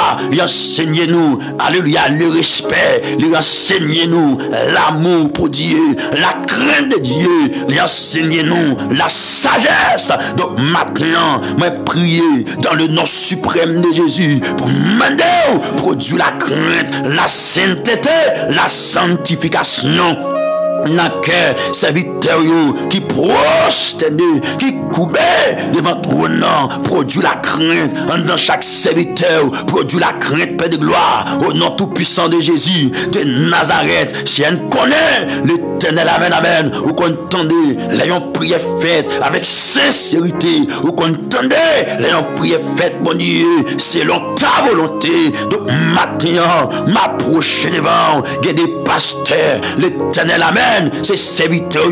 Enseignez-nous, alléluia, le respect, enseignez-nous l'amour pour Dieu, la crainte de Dieu, enseignez-nous la sagesse. Donc maintenant, moi prier dans le nom suprême de Jésus pour demander produire la crainte, la sainteté, la sanctification. Dans cœur serviteur qui prosterne, qui coube devant trône, produit la crainte dans chaque serviteur, produit la crainte, Père de gloire, au nom tout puissant de Jésus de Nazareth. Si elle connaît l'éternel, amen, amen, ou qu'on entendait l'ayant prière faite avec sincérité, ou qu'on entendait l'ayant prière faite, mon Dieu, selon ta volonté. Donc matin, m'approcher devant, il y a des pasteurs, l'éternel, amen. Amen. C'est serviteur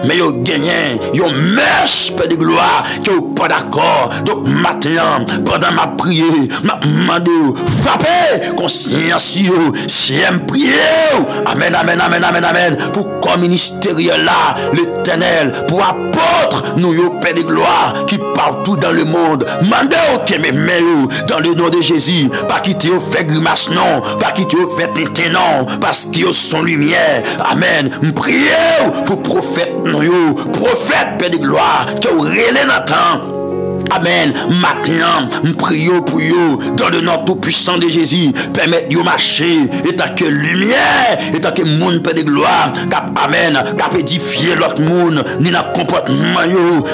mais yo gagné, yo mèche Père de gloire, que yo pas d'accord. Donc maintenant, pendant ma prière, ma demande frapper conscience yo, j'aime prier. Amen, amen, amen, amen, amen. Pour comme ministériel là, l'Éternel, pour apôtre nous yo Père de gloire qui partout dans le monde. Mandez que mes mains dans le nom de Jésus, pas quitter au fait grimace non, pas quitter au fait tintin non, parce qu'ils sont lumière. Amen. Priez pour prophète nous, prophète Père de gloire, que vous relèvez Nathan. Amen. Maintenant, nous prions pour vous dans le nom tout puissant de Jésus. Permettez de marcher et tant que lumière, et tant que monde Père de gloire, cap amen, cap édifier l'autre monde, ni dans comportement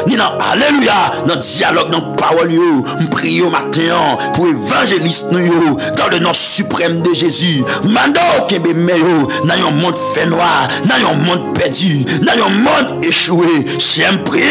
ni dans alléluia, dans dialogue, dans parole nous prions maintenant pour évangéliste nous dans le nom suprême de Jésus. Mando kembe meyo dans un monde fait noir, dans un monde perdu, dans un monde échoué. J'aime prier.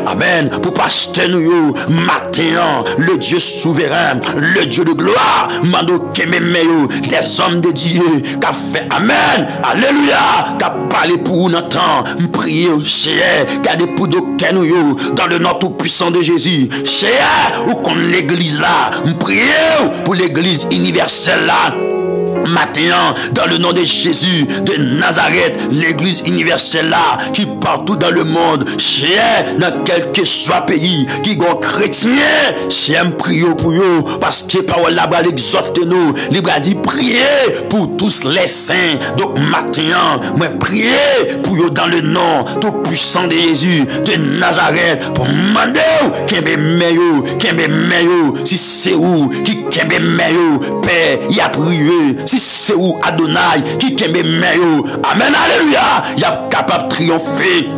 Amen. Pour pasteur nous maintenant, le Dieu souverain, le Dieu de gloire, mando kememeyo, des hommes de Dieu, qui a fait amen, alléluia, qui a parlé pour nous temps, prier, cher, qui a des pour docteur nous, dans le nom tout puissant de Jésus, cher, ou qu'on l'église là, prier pour l'église universelle là. Maintenant, dans le nom de Jésus de Nazareth, l'église universelle là, qui partout dans le monde, cher, dans quel que soit pays, qui sont chrétiens, j'aime prier pour eux, parce que parole là-bas l'exhorte nous, libre a dit prier pour tous les saints. Donc maintenant, moi prier pour eux dans le nom tout puissant de Jésus de Nazareth, pour demander qui est meilleur, si c'est où, qui est meilleur, Père, il a prié. Si c'est où Adonai qui kembe meilleur. Amen, alléluia. Il est capable de triompher.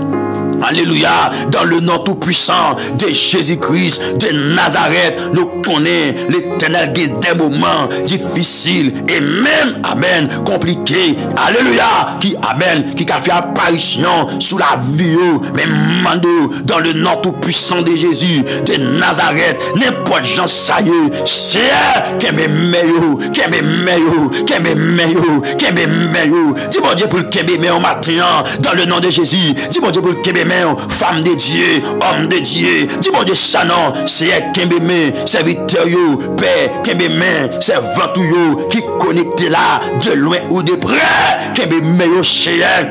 Alléluia, dans le nom tout puissant de Jésus-Christ de Nazareth, nous connaissons l'Éternel des moments difficiles et même, amen, compliqués. Alléluia, qui, amen, qui a fait apparition sous la vie, même mando, dans le nom tout puissant de Jésus de Nazareth, n'importe gens ça y est, c'est qui est meilleur, dis mon Dieu pour le Québec, mais au matin, dans le nom de Jésus, dis mon Dieu pour le Québec, femme de Dieu, homme de Dieu, dis mon Dieu, Chanon, c'est Kembeme, serviteur, Père, Kembeme, servant, qui connecté là, de loin ou de près, Kembeme, cher.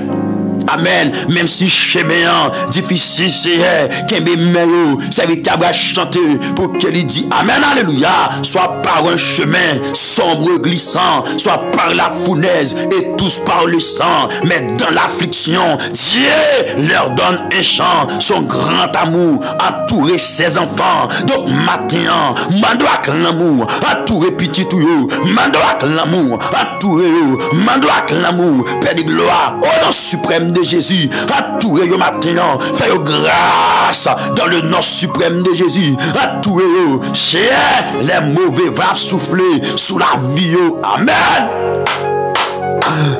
Amen. Même si chemin difficile c'est Kembe meilleur, serviteur va chanter pour qu'elle dit amen, alléluia, soit par un chemin sombre glissant, soit par la fournaise et tous par le sang, mais dans l'affliction Dieu leur donne un chant, son grand amour entouré ses enfants. Donc matin mandoak l'amour entouré petit tout yo, mandoak l'amour entouré yo, mandoak l'amour, Père de gloire au nom suprême de Jésus, entouré yo matin, fais yo grâce dans le nom suprême de Jésus, entouré yo, cher, les mauvais vont souffler sous la vie yo, amen.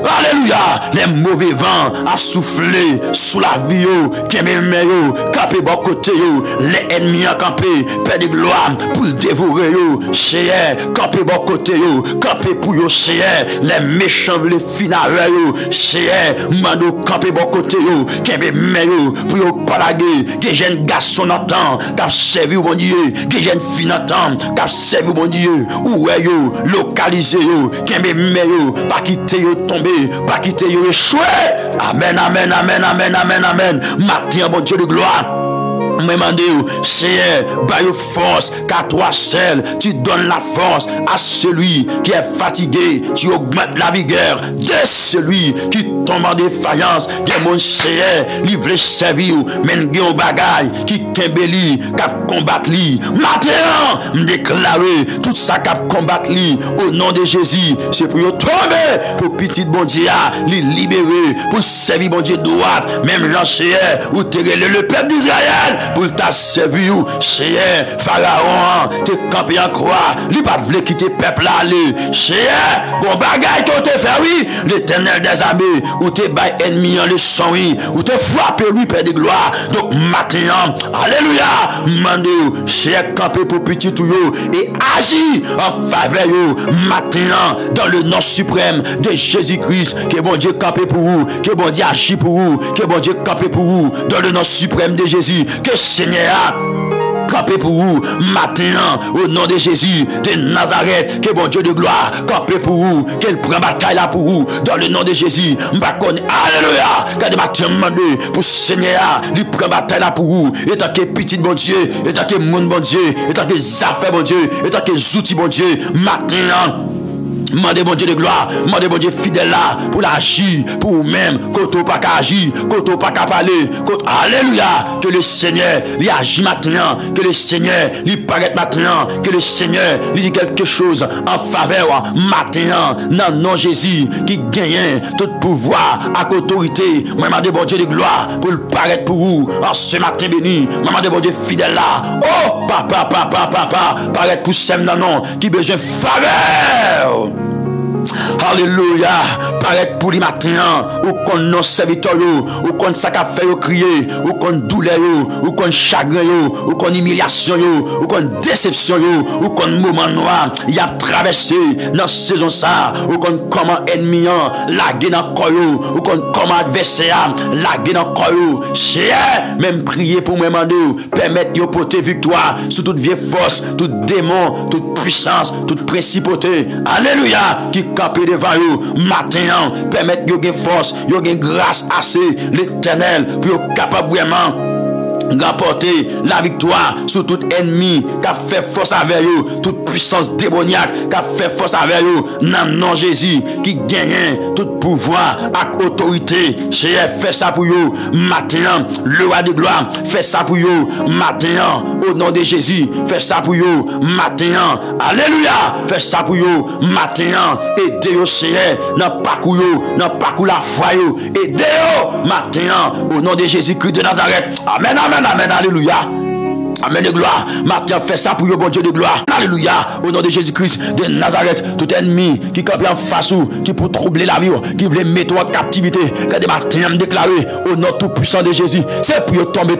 Alléluia, les mauvais vents a soufflé sous la vie, qui est meilleur, campé bon côté, les ennemis a campé, Père de gloire, pour dévorer, cher, campé bon côté, campé pour yo, cher, les méchants, les finards, cher, mando, campé bon côté, qui est meilleur, pour yo palaguer, que jeune garçon entend, qui servi au bon Dieu, que jeune fille entend, qui servi au bon Dieu, où est yo, localisé, qui est meilleur, pas quitter yo, tomber, pas quitter yo échoué. Amen, amen, amen, amen, amen, amen. Matin, mon Dieu de gloire. Seigneur, par force, car toi seul, tu donnes la force à celui qui est fatigué, tu augmentes la vigueur de celui qui tombe en défaillance. Que mon Seigneur, livre servir, men gen bagay, qui kembeli, cap combattre li. Maintenant, me déclarer tout ça cap combattre li, au nom de Jésus, c'est pour tomber, pour petit bon Dieu, li libérer, pour servir bon Dieu droit, même l'Ancien, ou terrer le peuple d'Israël. pour t'a servi ou chien Pharaon te campé en croix li pas voulait quitter peuple aller chien bon bagaille que te fait oui l'Éternel des armées ou te bail ennemi en leçon oui ou te frapper lui père de gloire donc maintenant alléluia mandé chien campé pour petit tout yo et agir en faveur yo maintenant dans le nom suprême de Jésus-Christ que bon Dieu campé pour vous que bon Dieu agit pour vous que bon Dieu campé pour vous dans le nom suprême de Jésus que Seigneur camper pour vous maintenant au nom de Jésus de Nazareth que bon Dieu de gloire camper pour vous qu'elle prend bataille là pour vous dans le nom de Jésus m'bakone alléluia quand matin demandé pour Seigneur lui prend bataille là pour vous et tant que petit bon Dieu et tant que monde bon Dieu et tant que affaires bon Dieu et tant que outils bon Dieu maintenant mandez bon Dieu de gloire, mandez bon Dieu fidèle là pour l'agir, pour vous-même, quand on pas qu'à agir, quand on pas qu'à parler, alléluia, que le Seigneur lui agit maintenant, que le Seigneur lui paraît maintenant, que le Seigneur lui dit quelque chose en faveur maintenant, dans le nom de Jésus qui gagne tout pouvoir à autorité. Moi mandez bon Dieu de gloire pour le paraître pour vous en ce matin béni. Moi mandez bon Dieu fidèle là. Oh papa, paraître pour sem dans nom qui besoin faveur. Alléluia, paraître pour les matins, ou qu'on non serviteur, ou qu'on ça qu'a fait crier, ou qu'on douleur, ou qu'on chagrin, ou qu'on humiliation, ou qu'on déception, ou qu'on moment noir, y a traversé dans saison ça, ou qu'on comment ennemi laguer dans corps, ou qu'on comment adversaire laguer dans corps. Cher, même prier pour me demander, permettre de porter victoire sur toute vieille force, tout démon, toute puissance, toute principauté. Alléluia, qui camper devant vous matin permettre de gagner force, de gagner grâce assez l'Éternel pour capable vraiment remporter la victoire sur tout ennemi qui a fait force avec eux, toute puissance démoniaque qui a fait force avec eux, dans le nom de Jésus qui gagne tout pouvoir et autorité. Cher, fait ça pour eux maintenant, le roi de gloire, fait ça pour eux maintenant, au nom de Jésus, fait ça pour eux maintenant, alléluia, fait ça pour eux maintenant, aidez-vous Seigneur, dans parcours la foi, aidez-vous maintenant, au nom de Jésus-Christ de Nazareth, amen, amen, amen, alléluia. Amen de gloire. Maintenant, fait ça pour le bon Dieu de gloire. Alléluia. Au nom de Jésus-Christ de Nazareth, tout ennemi qui campe en face ou qui pour troubler la vie, qui veut mettre en captivité, que des matins me déclarer au nom tout puissant de Jésus. C'est pour tomber.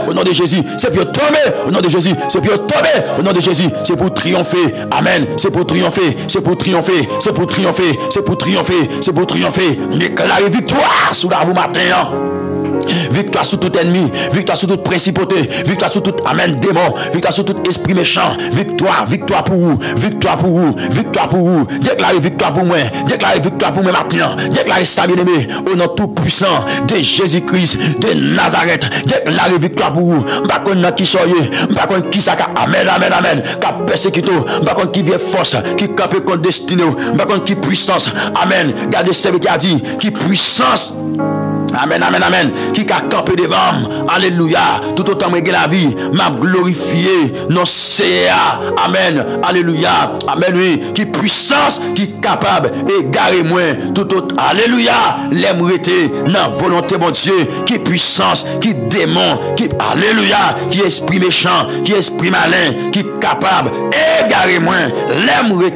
Au nom de Jésus. C'est pour tomber. Au nom de Jésus. C'est pour tomber. Au nom de Jésus. C'est pour triompher. Amen. C'est pour triompher. C'est pour triompher. C'est pour triompher. C'est pour triompher. C'est pour triompher. Déclarer victoire sous la vous matin. Victoire sur tout ennemi, victoire sur toute principauté, victoire sur tout amen démon, victoire sur tout esprit méchant, victoire pour vous, victoire pour vous, victoire pour vous. Déclarez victoire pour moi, déclarez victoire pour moi maintenant, déclarez ça bien-aimé au nom tout puissant de Jésus-Christ de Nazareth. Déclarez victoire pour vous. Pas qu'on qui soyez, pas qu'on qui ça amen, qui persécuté, pas qu'on qui vient force, qui campe contre destiné, pas qu'on qui puissance, amen. Gardez ce que a dit, qui puissance. Amen, qui a campé devant, alléluia, tout autant que la vie, m'a glorifié, non c'est, amen, alléluia, amen, oui, qui puissance, qui capable, égarez moi, tout autre, alléluia, l'aimerait dans volonté, mon Dieu, qui puissance, qui démon, qui, alléluia, qui esprit méchant, qui esprit malin, qui capable, égarez moi, l'aimerait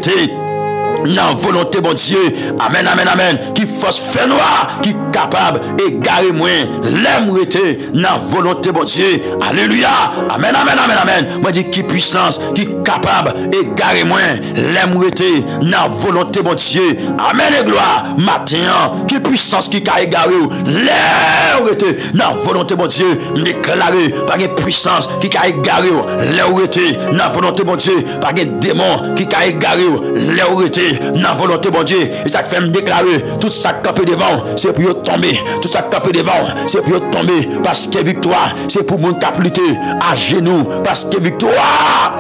non volonté bon Dieu, amen, qui force fait noir, qui capable égarer moins, l'aimerait non volonté bon Dieu, alléluia, amen, moi dis qui puissance, qui capable égarer moins, l'aimerait non volonté bon Dieu, amen et gloire, matin, qui puissance qui a égaré, l'aimerait non volonté bon Dieu, déclaré par une puissance qui a égaré, l'aimerait non volonté bon Dieu, par un démon qui a égaré, l'aimerait dans volonté bon Dieu, et ça fait me déclarer tout ça capé devant, c'est pour tomber, tout ça capé devant, c'est pour tomber, parce que victoire, c'est pour mon cap lutter à genoux, parce que victoire,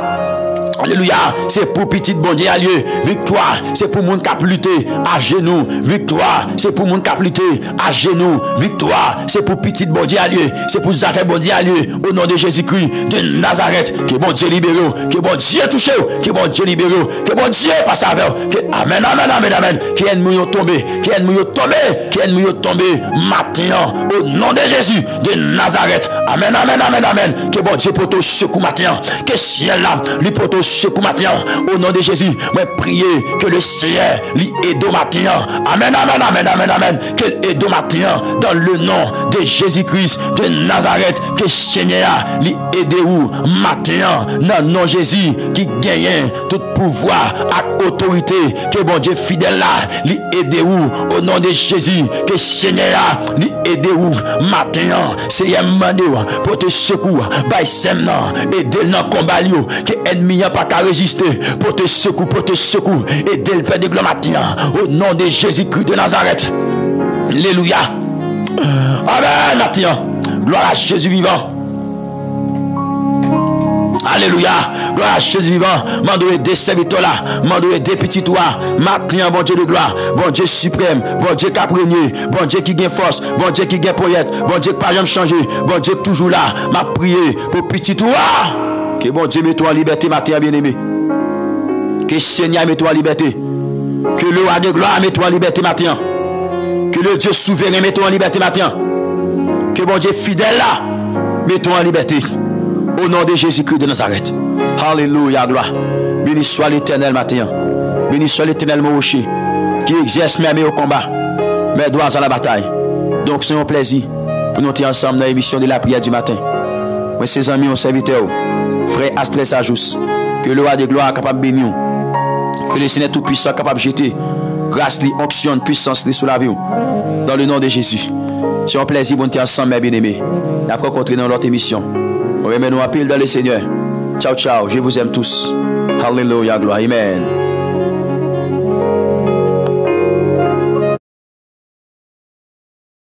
Alléluia, c'est pour petit bon Dieu à lieu. Victoire, c'est pour moun qui lutter à genoux. Victoire, c'est pour moun qui lutter à genoux. Victoire, c'est pour petit bon Dieu à lieu. C'est pour affaires bon Dieu à lieu. Au nom de Jésus-Christ de Nazareth, que bon Dieu libère, que bon Dieu touche, que bon Dieu libère, que bon Dieu passe avec. Amen, amen, amen, amen. Que ennemi tombé, que ennemi tombé, que ennemi tombé maintenant. Au nom de Jésus de Nazareth. Amen, amen, amen, amen. Que bon Dieu pour te secouer maintenant. Que ciel là, lui pour te secouer maintenant. Au nom de Jésus, moi prier que le Seigneur lui aide maintenant. Amen, amen, amen, amen, amen. Qu'il aide maintenant dans le nom de Jésus-Christ de Nazareth. Que le Seigneur lui aide où maintenant dans le nom de Jésus qui gagne tout pouvoir et autorité. Que bon Dieu fidèle là lui aide où au nom de Jésus. Que le Seigneur lui aide où maintenant. Seigneur mande pour te secouer. By semna aider dans combat que ennemi n'a pas qu'à résister. Pour te secouer, et dès le Père de gloire au nom de Jésus-Christ de Nazareth. Alléluia. Amen. Maintenant, gloire à Jésus vivant. Alléluia. Gloire à Jésus vivant. Mandoué des serviteurs là. Mandoué des petits toits. Maintenant, bon Dieu de gloire. Bon Dieu suprême. Bon Dieu qui a premier. Bon Dieu qui gagne force. Bon Dieu qui gagne poète. Bon Dieu qui n'a pas jamais changé. Bon Dieu toujours là. M'a prié pour petit toits. Que bon Dieu mette toi en liberté, matin bien-aimé. Que le Seigneur mette toi en liberté. Que le roi de gloire mette toi en liberté, matin. Que le Dieu souverain mette toi en liberté, matin. Que bon Dieu fidèle là, mette toi en liberté. Au nom de Jésus-Christ de Nazareth. Alléluia, gloire. Béni soit l'Éternel, matin. Béni soit l'Éternel, mon rocher, qui exerce mes mains au combat, mes doigts à la bataille. Donc, c'est un plaisir pour nous être ensemble dans l'émission de la prière du matin. Moi, ses amis, mon serviteur, frère Astres Sajous, que le roi de gloire est capable de bénir, que le Seigneur Tout-Puissant est capable de jeter grâce, onction, puissance sur la vie. Dans le nom de Jésus. C'est un plaisir pour nous être ensemble, mes bien-aimés. Nous avons rencontré dans notre émission. On remet nous à pile dans le Seigneur. Ciao, ciao. Je vous aime tous. Alléluia, gloire. Amen.